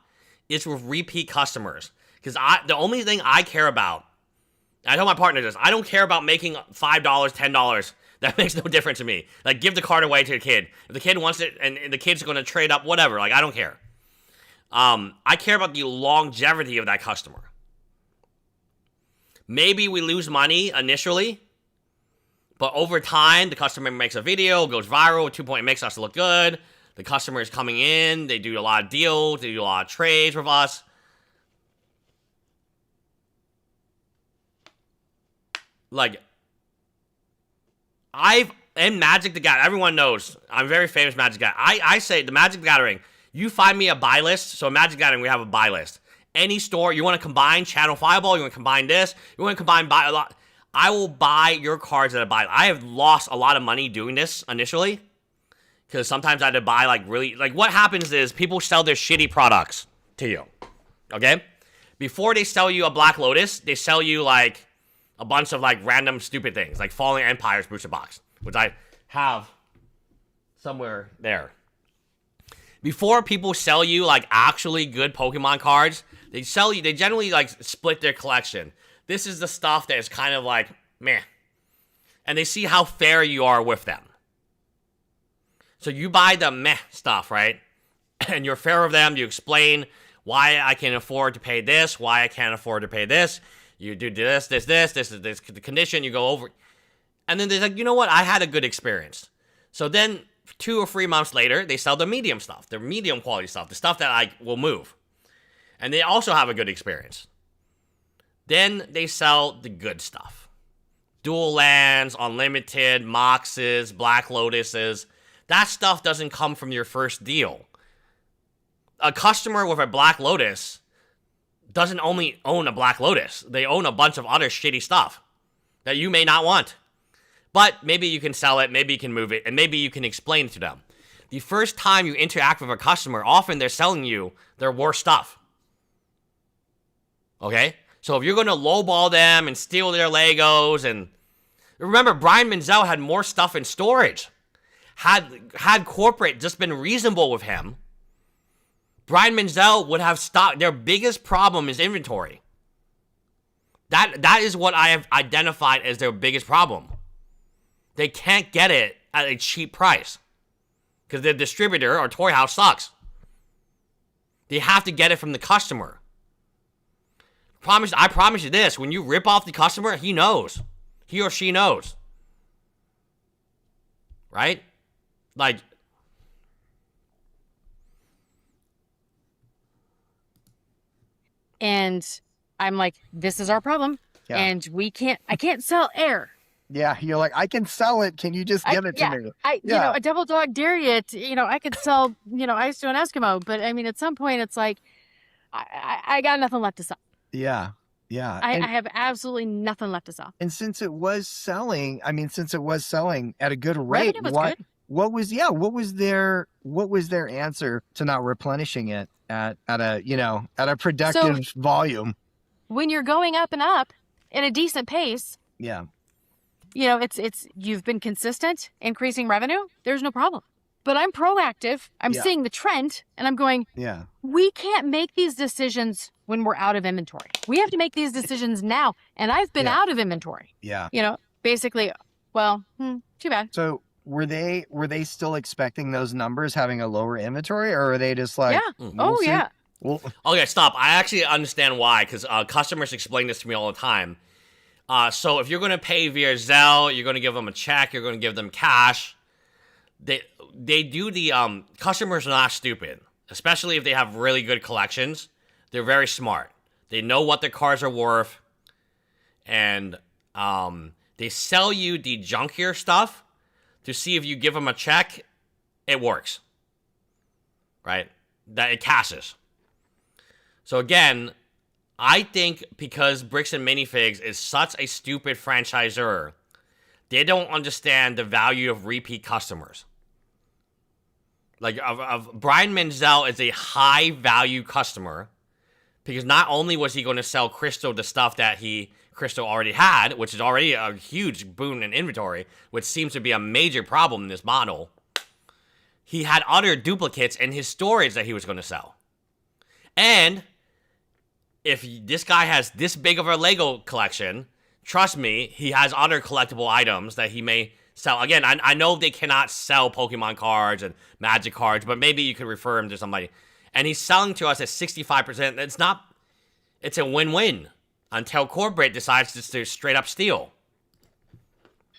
Speaker 1: is with repeat customers. Because the only thing I care about, I tell my partner this, I don't care about making $5, $10. That makes no difference to me. Give the card away to a kid. If the kid wants it and the kid's going to trade up, whatever. I don't care. I care about the longevity of that customer. Maybe we lose money initially, but over time, the customer makes a video, goes viral, 2 point makes us look good. The customer is coming in, they do a lot of deals, they do a lot of trades with us. Like, and Magic the Gathering, everyone knows, I'm a very famous Magic Gathering. I say, the Magic the Gathering, you find me a buy list, so Magic the Gathering, we have a buy list. Any store, you want to combine Channel Fireball, you want to combine this, you want to combine buy a lot, I will buy your cards at a buy. I have lost a lot of money doing this initially, because sometimes I had to buy, like, really, like, what happens is people sell their shitty products to you, okay? Before they sell you a Black Lotus, they sell you, like, a bunch of, like, random stupid things, like Falling Empires booster box, which I have somewhere there. Before people sell you, like, actually good Pokemon cards, they generally, like, split their collection. This is the stuff that is kind of like, meh. And they see how fair you are with them. So you buy the meh stuff, right? And you're fair with them. You explain why I can afford to pay this, why I can't afford to pay this. You do this is the condition. You go over. And then they're like, you know what? I had a good experience. So then 2 or 3 months later, they sell the medium stuff, the medium quality stuff, the stuff that I will move. And they also have a good experience. Then they sell the good stuff. Dual lands, unlimited, Moxes, Black Lotuses. That stuff doesn't come from your first deal. A customer with a Black Lotus doesn't only own a Black Lotus. They own a bunch of other shitty stuff that you may not want. But maybe you can sell it, maybe you can move it, and maybe you can explain it to them. The first time you interact with a customer, often they're selling you their worst stuff. Okay? So if you're going to lowball them and steal their Legos, and remember, Brian Menzel had more stuff in storage. Had corporate just been reasonable with him, Brian Menzel would have stocked. Their biggest problem is inventory. That is what I have identified as their biggest problem. They can't get it at a cheap price because their distributor or toy house sucks. They have to get it from the customer. I promise you this, when you rip off the customer, he knows. He or she knows. Right? Like,
Speaker 22: and I'm like, this is our problem.
Speaker 21: Yeah.
Speaker 22: And I can't sell air.
Speaker 21: Yeah, you're like, I can sell it. Can you just give it to me?
Speaker 22: You know, a double dog dare you to, I could sell, ice to an Eskimo, but I mean, at some point it's like, I got nothing left to sell.
Speaker 21: Yeah. Yeah.
Speaker 22: I have absolutely nothing left to sell.
Speaker 21: And since it was selling at a good rate, what was their answer to not replenishing it at a productive volume?
Speaker 22: When you're going up and up at a decent pace.
Speaker 21: Yeah.
Speaker 22: You've been consistent, increasing revenue. There's no problem. But I'm proactive. I'm seeing the trend and I'm going, we can't make these decisions when we're out of inventory. We have to make these decisions now. And I've been out of inventory.
Speaker 21: Yeah.
Speaker 22: Basically, well, too bad.
Speaker 21: So were they still expecting those numbers having a lower inventory, or are they just like,
Speaker 22: yeah.
Speaker 1: Okay, stop. I actually understand why, because customers explain this to me all the time. So if you're going to pay via Zelle, you're going to give them a check, you're going to give them cash. They do the, customers are not stupid, especially if they have really good collections. They're very smart. They know what their cards are worth, and they sell you the junkier stuff to see if you give them a check, it works, right? That it cashes. So again, I think because Bricks and Minifigs is such a stupid franchisor, they don't understand the value of repeat customers. Like, Brian Menzel is a high-value customer because not only was he going to sell Crystal the stuff that Crystal already had, which is already a huge boon in inventory, which seems to be a major problem in this model, he had other duplicates in his storage that he was going to sell. And if this guy has this big of a Lego collection, trust me, he has other collectible items that he may sell. Again, I know they cannot sell Pokemon cards and Magic cards, but maybe you could refer him to somebody. And he's selling to us at 65%. It's a win-win until corporate decides to straight up steal.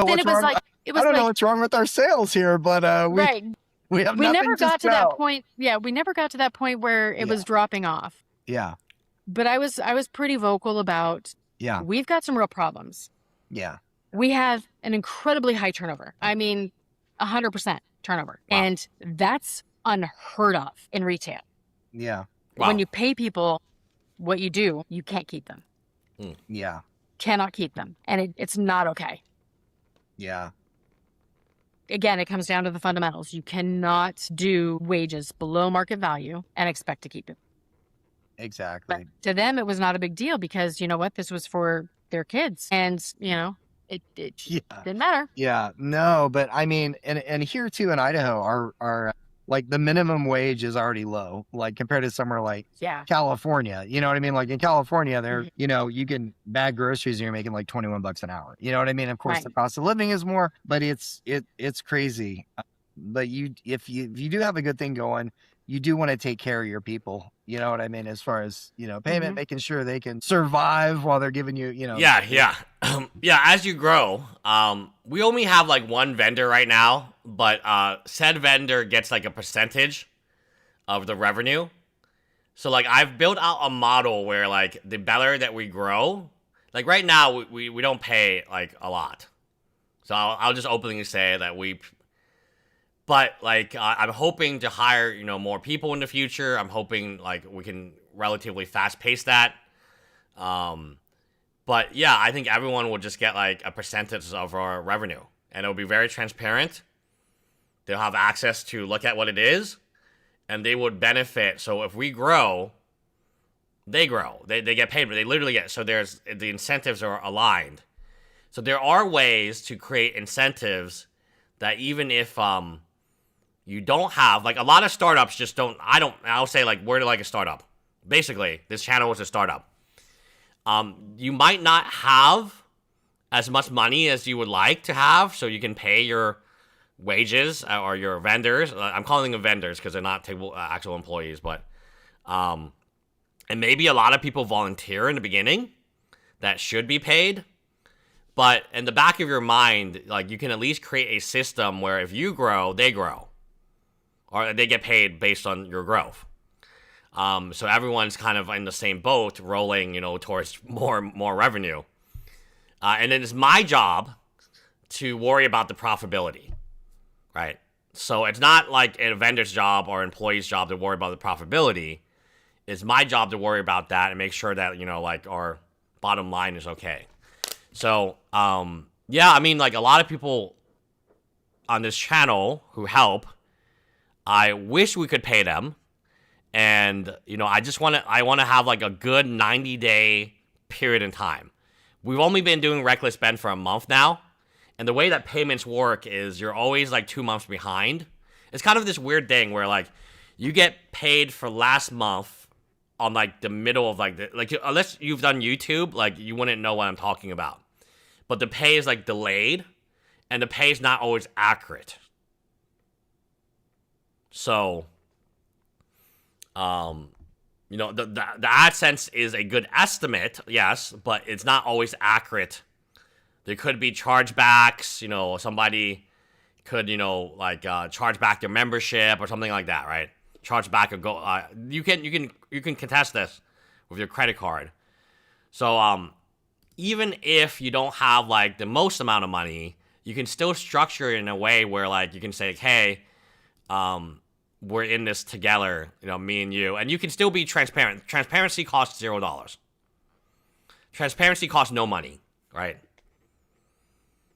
Speaker 21: I don't know what's wrong with our sales here, but We have
Speaker 22: We
Speaker 21: nothing
Speaker 22: never got to
Speaker 21: sell.
Speaker 22: that point. Yeah, we never got to that point where it was dropping off.
Speaker 21: Yeah.
Speaker 22: But I was pretty vocal about.
Speaker 21: Yeah.
Speaker 22: We've got some real problems.
Speaker 21: Yeah.
Speaker 22: We have an incredibly high turnover. I mean, 100% turnover, and that's unheard of in retail.
Speaker 21: Yeah.
Speaker 22: When you pay people what you do, you can't keep them.
Speaker 21: Yeah.
Speaker 22: Cannot keep them, and it's not okay.
Speaker 21: Yeah.
Speaker 22: Again, it comes down to the fundamentals. You cannot do wages below market value and expect to keep it.
Speaker 21: Exactly.
Speaker 22: But to them, it was not a big deal because, you know what, this was for their kids. And, you know, it didn't matter.
Speaker 21: Yeah. No, but I mean, and here too in Idaho, our like the minimum wage is already low, like compared to somewhere like California. You know what I mean? Like in California, there, you know, you can bag groceries and you're making like $21 an hour. You know what I mean? Of course, the cost of living is more, but it's crazy. But if you do have a good thing going, you do want to take care of your people. You know what I mean? As far as, you know, payment, making sure they can survive while they're giving you, you know.
Speaker 1: Yeah. As you grow, we only have like one vendor right now, but said vendor gets like a percentage of the revenue. So like I've built out a model where like the better that we grow, like right now we don't pay like a lot. So I'll just openly say that but like I'm hoping to hire, you know, more people in the future. I'm hoping like we can relatively fast pace that. But yeah, I think everyone will just get like a percentage of our revenue, and it'll be very transparent. They'll have access to look at what it is, and they would benefit. So if we grow, they grow. They get paid, but they literally get. So the incentives are aligned. So there are ways to create incentives that even if you don't have, like a lot of startups just don't. I'll say like we're like a startup. Basically, this channel is a startup. You might not have as much money as you would like to have, so you can pay your wages or your vendors. I'm calling them vendors because they're not actual employees, but and maybe a lot of people volunteer in the beginning that should be paid. But in the back of your mind, like you can at least create a system where if you grow, they grow, or they get paid based on your growth. So everyone's kind of in the same boat, rolling, you know, towards more revenue. And then it's my job to worry about the profitability, right? So it's not like a vendor's job or employee's job to worry about the profitability. It's my job to worry about that and make sure that, you know, like our bottom line is okay. So, yeah, I mean, like a lot of people on this channel who help, I wish we could pay them. And, you know, I want to have like a good 90-day period in time. We've only been doing Reckless Ben for a month now. And the way that payments work is you're always like 2 months behind. It's kind of this weird thing where like you get paid for last month on like the middle of like unless you've done YouTube, like you wouldn't know what I'm talking about. But the pay is like delayed and the pay is not always accurate. So, you know, the AdSense is a good estimate, yes, but it's not always accurate. There could be chargebacks, you know, somebody could, you know, like charge back their membership or something like that, right? Charge back you can contest this with your credit card. So even if you don't have like the most amount of money, you can still structure it in a way where like you can say, hey, we're in this together, you know, me and you can still be transparent. Transparency costs $0. Transparency costs no money, right?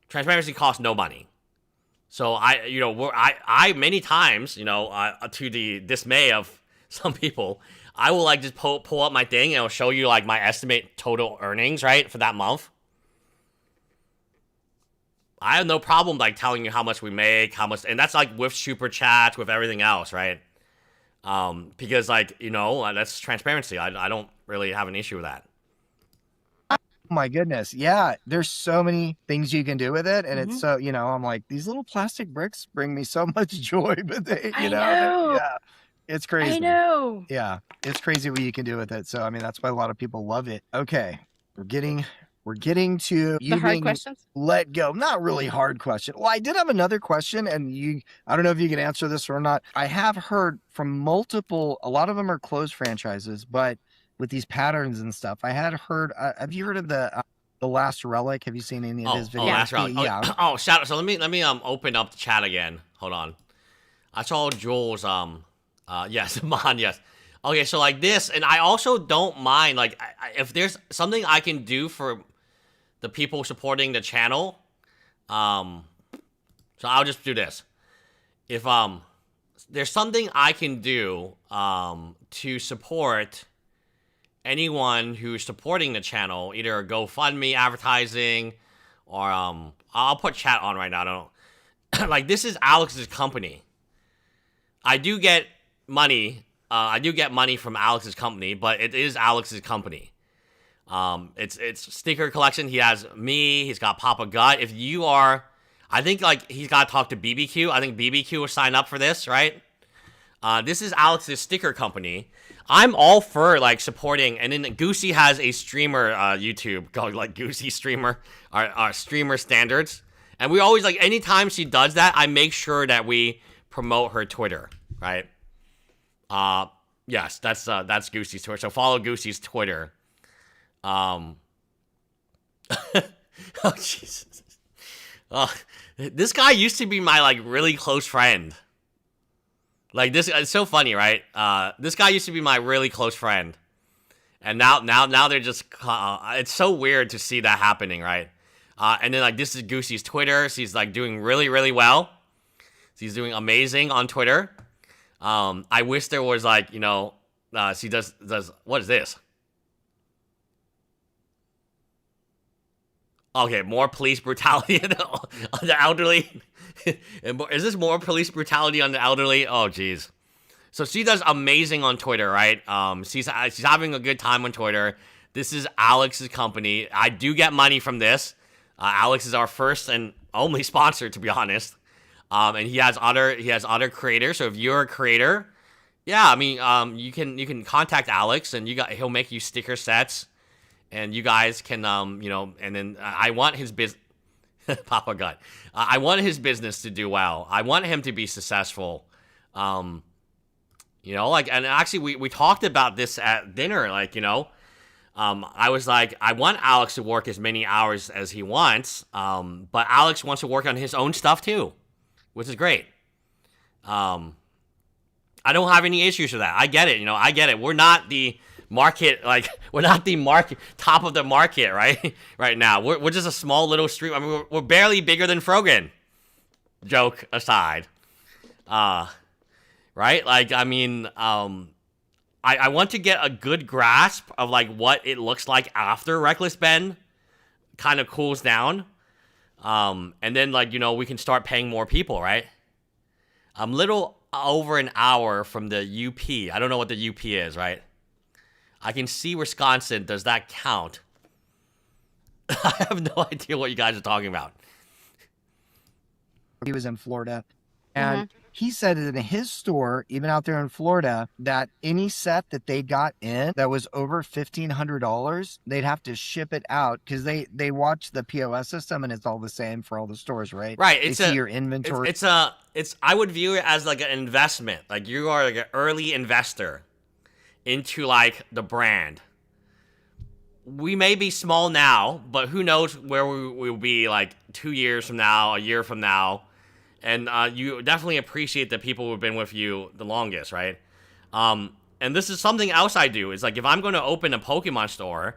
Speaker 1: Transparency costs no money. So I many times, you know, to the dismay of some people, I will like just pull up my thing and it'll show you like my estimate total earnings, right, for that month. I have no problem like telling you how much we make, how much, and that's like with super chats, with everything else, right? Because like, you know, that's transparency. I don't really have an issue with that.
Speaker 21: Oh my goodness. Yeah. There's so many things you can do with it. And it's so, you know, I'm like, these little plastic bricks bring me so much joy, but they, you know, yeah, it's crazy.
Speaker 22: I know.
Speaker 21: Yeah. It's crazy what you can do with it. So, I mean, that's why a lot of people love it. Okay. We're getting We're getting to you
Speaker 22: The hard
Speaker 21: being
Speaker 22: questions?
Speaker 21: let go. Not really hard question. Well, I did have another question, and I don't know if you can answer this or not. I have heard from multiple, a lot of them are closed franchises, but with these patterns and stuff, I had heard, have you heard of the Last Relic? Have you seen any of his videos?
Speaker 1: Last Relic.
Speaker 21: Yeah.
Speaker 1: Shout out. So let me open up the chat again. Hold on. I saw Jules, yes, Mon, yes. Okay, so like this, and I also don't mind, like, if there's something I can do for the people supporting the channel, so I'll just do this. If, there's something I can do, to support anyone who's supporting the channel, either GoFundMe, advertising, or, I'll put chat on right now, I don't like, this is Alex's company. I do get money from Alex's company, but it is Alex's company. It's sticker collection. He has me. He's got Papa Gut. If you are, I think like he's got to talk to BBQ. I think BBQ will sign up for this, right? This is Alex's sticker company. I'm all for like supporting. And then Goosey has a streamer YouTube called like Goosey Streamer, our streamer standards. And we always like anytime she does that, I make sure that we promote her Twitter, right? Yes, that's Goosey's Twitter. So follow Goosey's Twitter. Oh Jesus. This guy used to be my like really close friend. Like this, it's so funny, right? This guy used to be my really close friend, and now they're just. It's so weird to see that happening, right? And then like this is Goosey's Twitter. She's like doing really really well. She's doing amazing on Twitter. I wish there was like, you know, she does, what is this? Okay, more police brutality on the elderly. Is this more police brutality on the elderly? Oh, geez. So she does amazing on Twitter, right? She's having a good time on Twitter. This is Alex's company. I do get money from this. Alex is our first and only sponsor, to be honest. And he has other creators. So if you're a creator, yeah, I mean, you can contact Alex, and he'll make you sticker sets, and you guys can, you know, and then I want his business, Papa Gut. I want his business to do well. I want him to be successful. You know, like, and actually we talked about this at dinner, like, you know, I was like, I want Alex to work as many hours as he wants, but Alex wants to work on his own stuff too, which is great. I don't have any issues with that. I get it, you know, I get it. We're not the market, like, we're not the market, top of the market, right? Right now. We're just a small little stream. I mean, we're barely bigger than Frogan. Joke aside. Right? Like, I mean, I want to get a good grasp of, like, what it looks like after Reckless Ben kind of cools down. And then, like, you know, we can start paying more people, right? I'm little over an hour from the UP. I don't know what the UP is, right? I can see Wisconsin. Does that count? I have no idea what you guys are talking about.
Speaker 21: He was in Florida, and he said that in his store, even out there in Florida, that any set that they got in that was over $1,500, they'd have to ship it out because they watch the POS system and it's all the same for all the stores, right?
Speaker 1: Right.
Speaker 21: They see your inventory.
Speaker 1: I would view it as like an investment. Like you are like an early investor into like the brand. We may be small now, but who knows where we will be like 2 years from now, a year from now. And you definitely appreciate the people who've been with you the longest, right? And this is something else I do. It's like if I'm going to open a Pokemon store,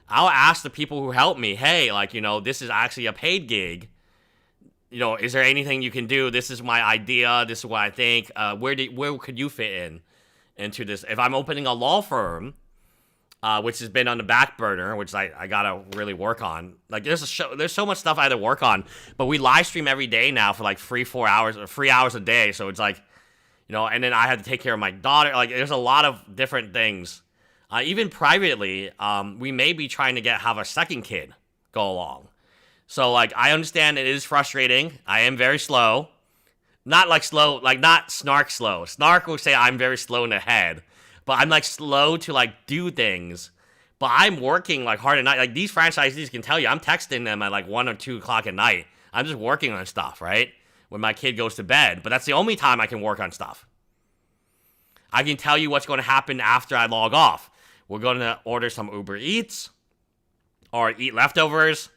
Speaker 1: I'll ask the people who help me, hey, like, you know, this is actually a paid gig. You know, is there anything you can do? This is my idea. This is what I think. Where could you fit into this? If I'm opening a law firm, which has been on the back burner, which I gotta really work on. Like there's so much stuff I had to work on, but we live stream every day now for like 3 hours a day. So it's like, you know, and then I had to take care of my daughter. Like there's a lot of different things. Even privately, we may be trying to have a second kid go along. So like I understand it is frustrating. I am very slow, not like slow, like not Snark slow. Snark will say I'm very slow in the head. But I'm like slow to like do things, But I'm working like hard at night. Like these franchisees can tell you, I'm texting them at like 1 or 2 o'clock at night. I'm just working on stuff, right? When my kid goes to bed. But that's the only time I can work on stuff. I can tell you what's going to happen after I log off. We're going to order some Uber Eats or eat leftovers.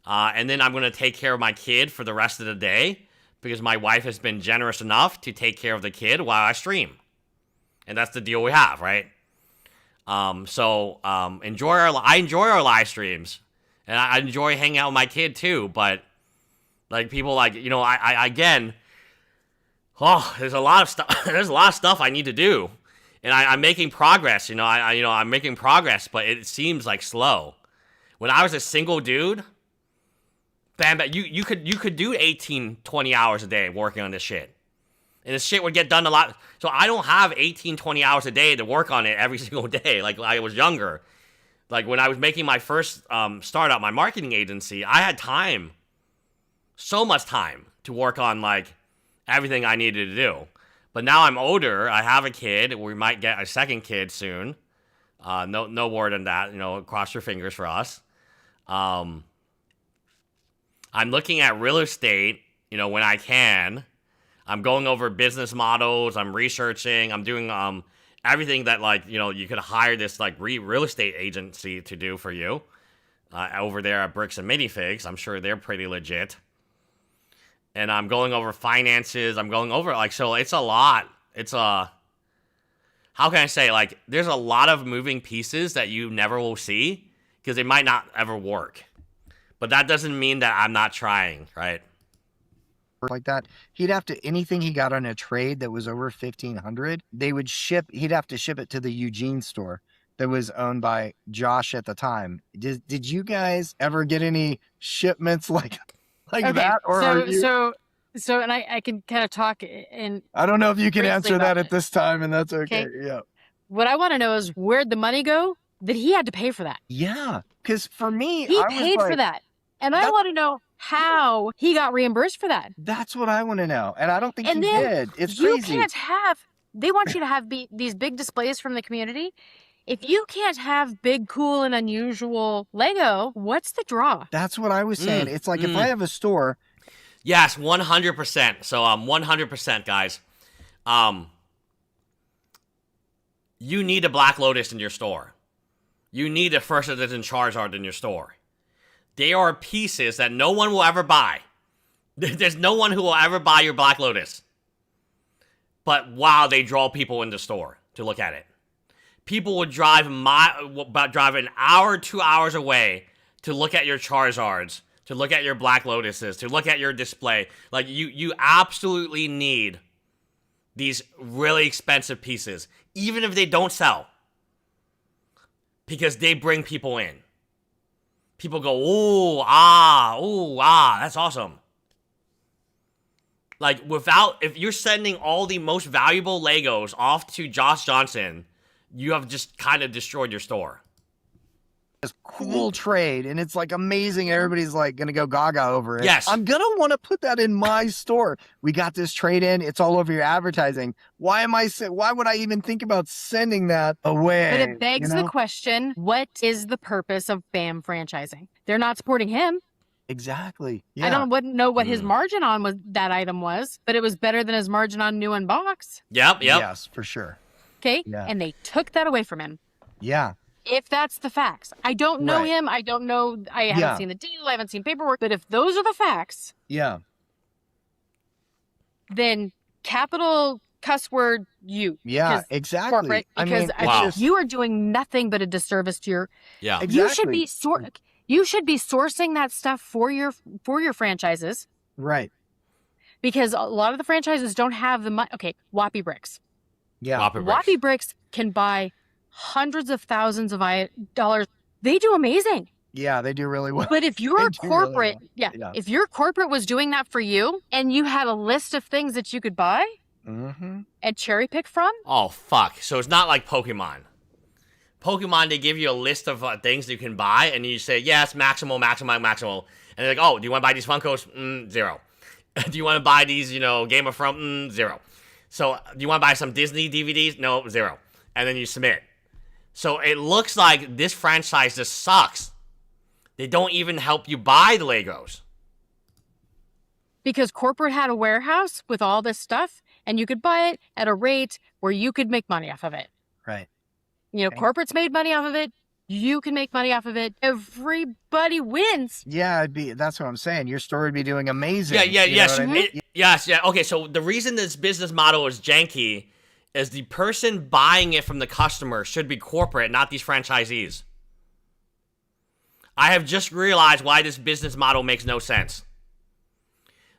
Speaker 1: And then I'm going to take care of my kid for the rest of the day because my wife has been generous enough to take care of the kid while I stream. And that's the deal we have, right? I enjoy our live streams. And I enjoy hanging out with my kid too. But like people like, I again, there's a lot of stuff. There's a lot of stuff I need to do. And I'm making progress, I'm making progress, but it seems like slow. When I was a single dude, bam, you could do 18, 20 hours a day working on this shit. And this shit would get done a lot. So I don't have 18, 20 hours a day to work on it every single day like I was younger. Like when I was making my first startup, my marketing agency, I had time. So much time to work on like everything I needed to do. But now I'm older. I have a kid. We might get a second kid soon. No word on that. Cross your fingers for us. I'm looking at real estate, when I can. I'm going over business models. I'm researching. I'm doing everything that you could hire this real estate agency to do for you over there at Bricks and Minifigs. I'm sure they're pretty legit. And I'm going over finances. I'm going over so it's a lot. It's how can I say, there's a lot of moving pieces that you never will see because it might not ever work. But that doesn't mean that I'm not trying, right?
Speaker 21: Like that, he'd have to, anything he got on a trade that was over 1,500, he'd have to ship it to the Eugene store that was owned by Josh at the time. Did you guys ever get any shipments like that? Or
Speaker 22: and I can kind of talk in.
Speaker 21: I don't know if you can answer that at this time, and that's okay. Yeah.
Speaker 22: What I want to know is where'd the money go that he had to pay for that?
Speaker 21: Yeah, because for me,
Speaker 22: he paid for that, and I want to know how he got reimbursed for that.
Speaker 21: That's what I want to know, and I don't think he did. It's crazy.
Speaker 22: You can't have. They want you to have these big displays from the community. If you can't have big, cool, and unusual Lego, what's the draw?
Speaker 21: That's what I was saying. It's like if I have a store.
Speaker 1: Yes, 100%. So 100%, guys. You need a Black Lotus in your store. You need a First Edition Charizard in your store. They are pieces that no one will ever buy. There's no one who will ever buy your Black Lotus. But wow, they draw people in the store to look at it. People would drive an hour, 2 hours away to look at your Charizards, to look at your Black Lotuses, to look at your display. Like, you absolutely need these really expensive pieces, even if they don't sell. Because they bring people in. People go, ooh, that's awesome. Like, if you're sending all the most valuable Legos off to Josh Johnson, you have just kind of destroyed your store.
Speaker 21: This cool trade, and it's amazing. Everybody's gonna go gaga over it.
Speaker 1: Yes.
Speaker 21: I'm gonna want to put that in my store. We got this trade in. It's all over your advertising. Why would I even think about sending that away?
Speaker 22: But it begs the question, what is the purpose of BAM franchising? They're not supporting him.
Speaker 21: Exactly. Yeah.
Speaker 22: I wouldn't know what his margin on that item was, but it was better than his margin on new unbox.
Speaker 1: Yep.
Speaker 21: Yes, for sure.
Speaker 22: Okay.
Speaker 21: Yeah.
Speaker 22: And they took that away from him.
Speaker 21: Yeah.
Speaker 22: If that's the facts. I don't know him. I don't know. I haven't seen the deal. I haven't seen paperwork. But if those are the facts.
Speaker 21: Yeah.
Speaker 22: Then capital cuss word you.
Speaker 21: Yeah, exactly.
Speaker 22: Corporate, because you are doing nothing but a disservice to your.
Speaker 1: Yeah.
Speaker 21: Exactly.
Speaker 22: You should be sourcing that stuff for your franchises.
Speaker 21: Right.
Speaker 22: Because a lot of the franchises don't have the money. Okay, Whoppy Bricks.
Speaker 21: Yeah.
Speaker 22: Whoppy Bricks can buy hundreds of thousands of dollars. They do amazing.
Speaker 21: Yeah, they do really well.
Speaker 22: But if you're corporate, if your corporate was doing that for you and you had a list of things that you could buy and cherry pick from.
Speaker 1: Oh, fuck. So it's not like Pokemon. Pokemon, they give you a list of things you can buy, and you say, yes, maximal. And they're like, oh, do you want to buy these Funkos? Zero. Do you want to buy these, Game of Thrones? Zero. So do you want to buy some Disney DVDs? No, zero. And then you submit. So it looks like this franchise just sucks. They don't even help you buy the Legos.
Speaker 22: Because corporate had a warehouse with all this stuff, and you could buy it at a rate where you could make money off of it.
Speaker 21: Right.
Speaker 22: You know, corporate's made money off of it. You can make money off of it. Everybody wins.
Speaker 21: Yeah, that's what I'm saying. Your store would be doing amazing.
Speaker 1: Yes.
Speaker 21: I mean?
Speaker 1: Yes. Okay, so the reason this business model is janky is the person buying it from the customer should be corporate, not these franchisees. I have just realized why this business model makes no sense.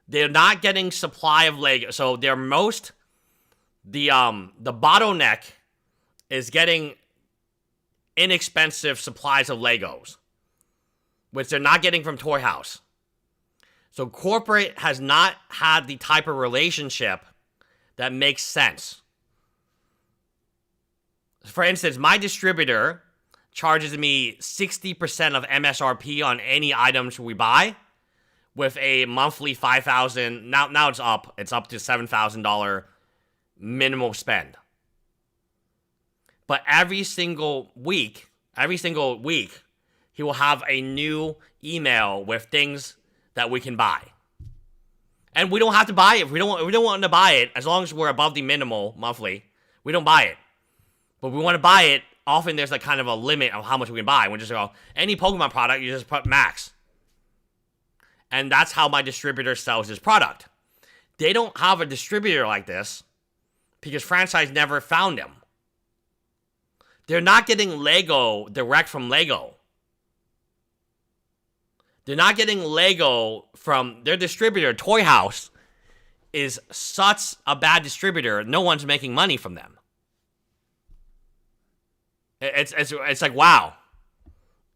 Speaker 1: They're not getting supply of Lego. So the bottleneck is getting inexpensive supplies of Legos, which they're not getting from Toy House. So corporate has not had the type of relationship that makes sense. For instance, my distributor charges me 60% of MSRP on any items we buy, with a monthly $5,000. Now it's up. It's up to $7,000 minimum spend. But every single week, he will have a new email with things that we can buy. And we don't have to buy it. If we don't want to buy it, as long as we're above the minimal monthly, we don't buy it. But we want to buy it. Often there's like kind of a limit of how much we can buy. We just go, any Pokemon product, you just put max. And that's how my distributor sells his product. They don't have a distributor like this because franchise never found him. They're not getting Lego direct from Lego. They're not getting Lego from their distributor. Toy House is such a bad distributor. No one's making money from them. It's like, wow.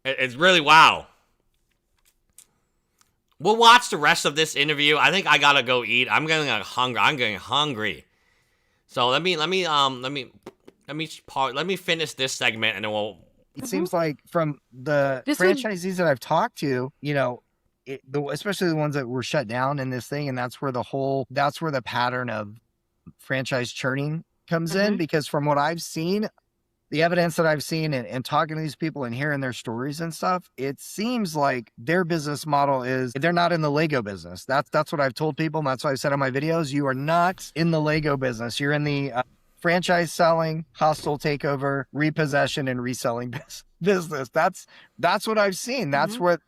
Speaker 1: It's really wow. We'll watch the rest of this interview. I think I gotta go eat. I'm getting hungry. So let me finish this segment and then we'll.
Speaker 21: It seems like from the franchisees that I've talked to, you know, especially the ones that were shut down in this thing, and that's where the pattern of franchise churning comes in. Because from what I've seen, the evidence that I've seen and talking to these people and hearing their stories and stuff, it seems like their business model is they're not in the Lego business. That's what I've told people. And that's what I've said on my videos. You are not in the Lego business. You're in the franchise selling, hostile takeover, repossession, and reselling business. That's what I've seen. That's where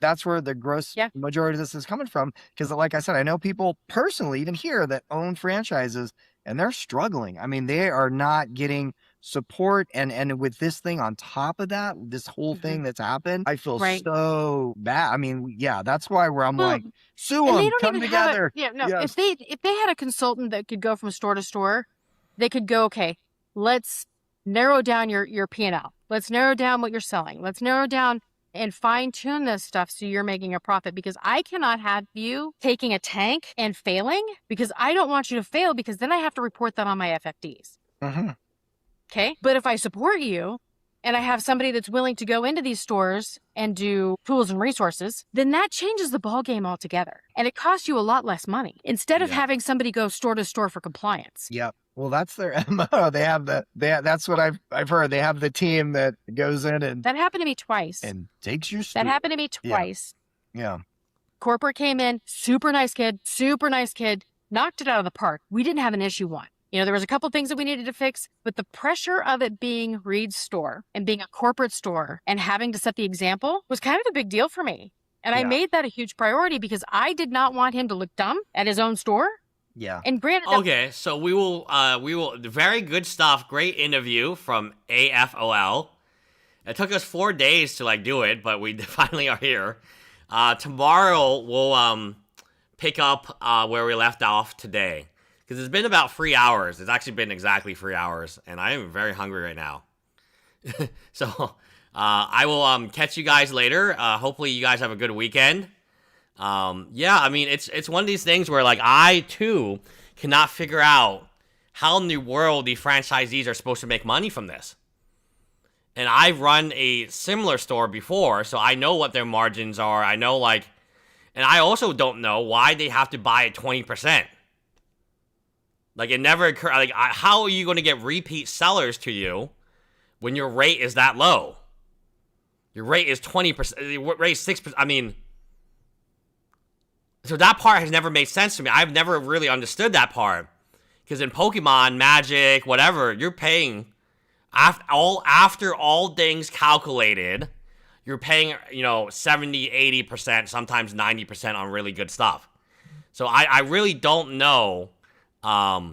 Speaker 21: the gross majority of this is coming from. Because like I said, I know people personally, even here, that own franchises, and they're struggling. I mean, they are not getting support, and with this thing on top of that, this whole thing that's happened, I feel so bad. I mean, yeah, that's why I'm like, sue them, come together.
Speaker 22: If they had a consultant that could go from store to store, they could go, okay, let's narrow down your P&L. Let's narrow down what you're selling. Let's narrow down and fine tune this stuff so you're making a profit, because I cannot have you taking a tank and failing, because I don't want you to fail, because then I have to report that on my FFDs. Okay. But if I support you and I have somebody that's willing to go into these stores and do tools and resources, then that changes the ball game altogether. And it costs you a lot less money instead of having somebody go store to store for compliance.
Speaker 21: Yep. Well, that's their MO. That's what I've heard. They have the team that goes in and
Speaker 22: that happened to me twice.
Speaker 21: And takes your
Speaker 22: That happened to me twice.
Speaker 21: Yeah.
Speaker 22: Corporate came in, super nice kid, knocked it out of the park. We didn't have an issue one. You know, there was a couple things that we needed to fix, but the pressure of it being Reed's store and being a corporate store and having to set the example was kind of a big deal for me. And I made that a huge priority because I did not want him to look dumb at his own store.
Speaker 21: Yeah.
Speaker 22: And granted,
Speaker 1: okay, so we will very good stuff. Great interview from AFOL. It took us 4 days to do it, but we finally are here. Tomorrow we'll pick up where we left off today. Because it's been about 3 hours. It's actually been exactly 3 hours. And I am very hungry right now. So, I will catch you guys later. Hopefully you guys have a good weekend. Yeah, I mean, it's one of these things where, I, too, cannot figure out how in the world the franchisees are supposed to make money from this. And I've run a similar store before, so I know what their margins are. I know, and I also don't know why they have to buy at 20%. It never occurred. How are you going to get repeat sellers to you when your rate is that low. Your rate is 20%. Your rate is 6%. I mean, so that part has never made sense to me. I've never really understood that part. Because in Pokemon, Magic, whatever, you're paying, after all things calculated, you're paying, 70, 80%, sometimes 90% on really good stuff. So I really don't know. I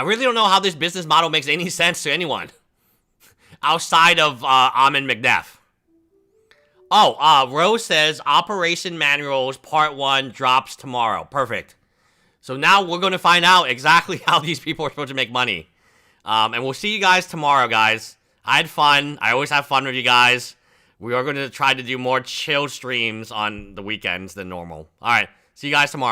Speaker 1: really don't know how this business model makes any sense to anyone outside of Amon McNeff. Oh, Rose says Operation Manuals Part 1 drops tomorrow. Perfect. So now we're going to find out exactly how these people are supposed to make money. And we'll see you guys tomorrow, guys. I had fun. I always have fun with you guys. We are going to try to do more chill streams on the weekends than normal. All right. See you guys tomorrow.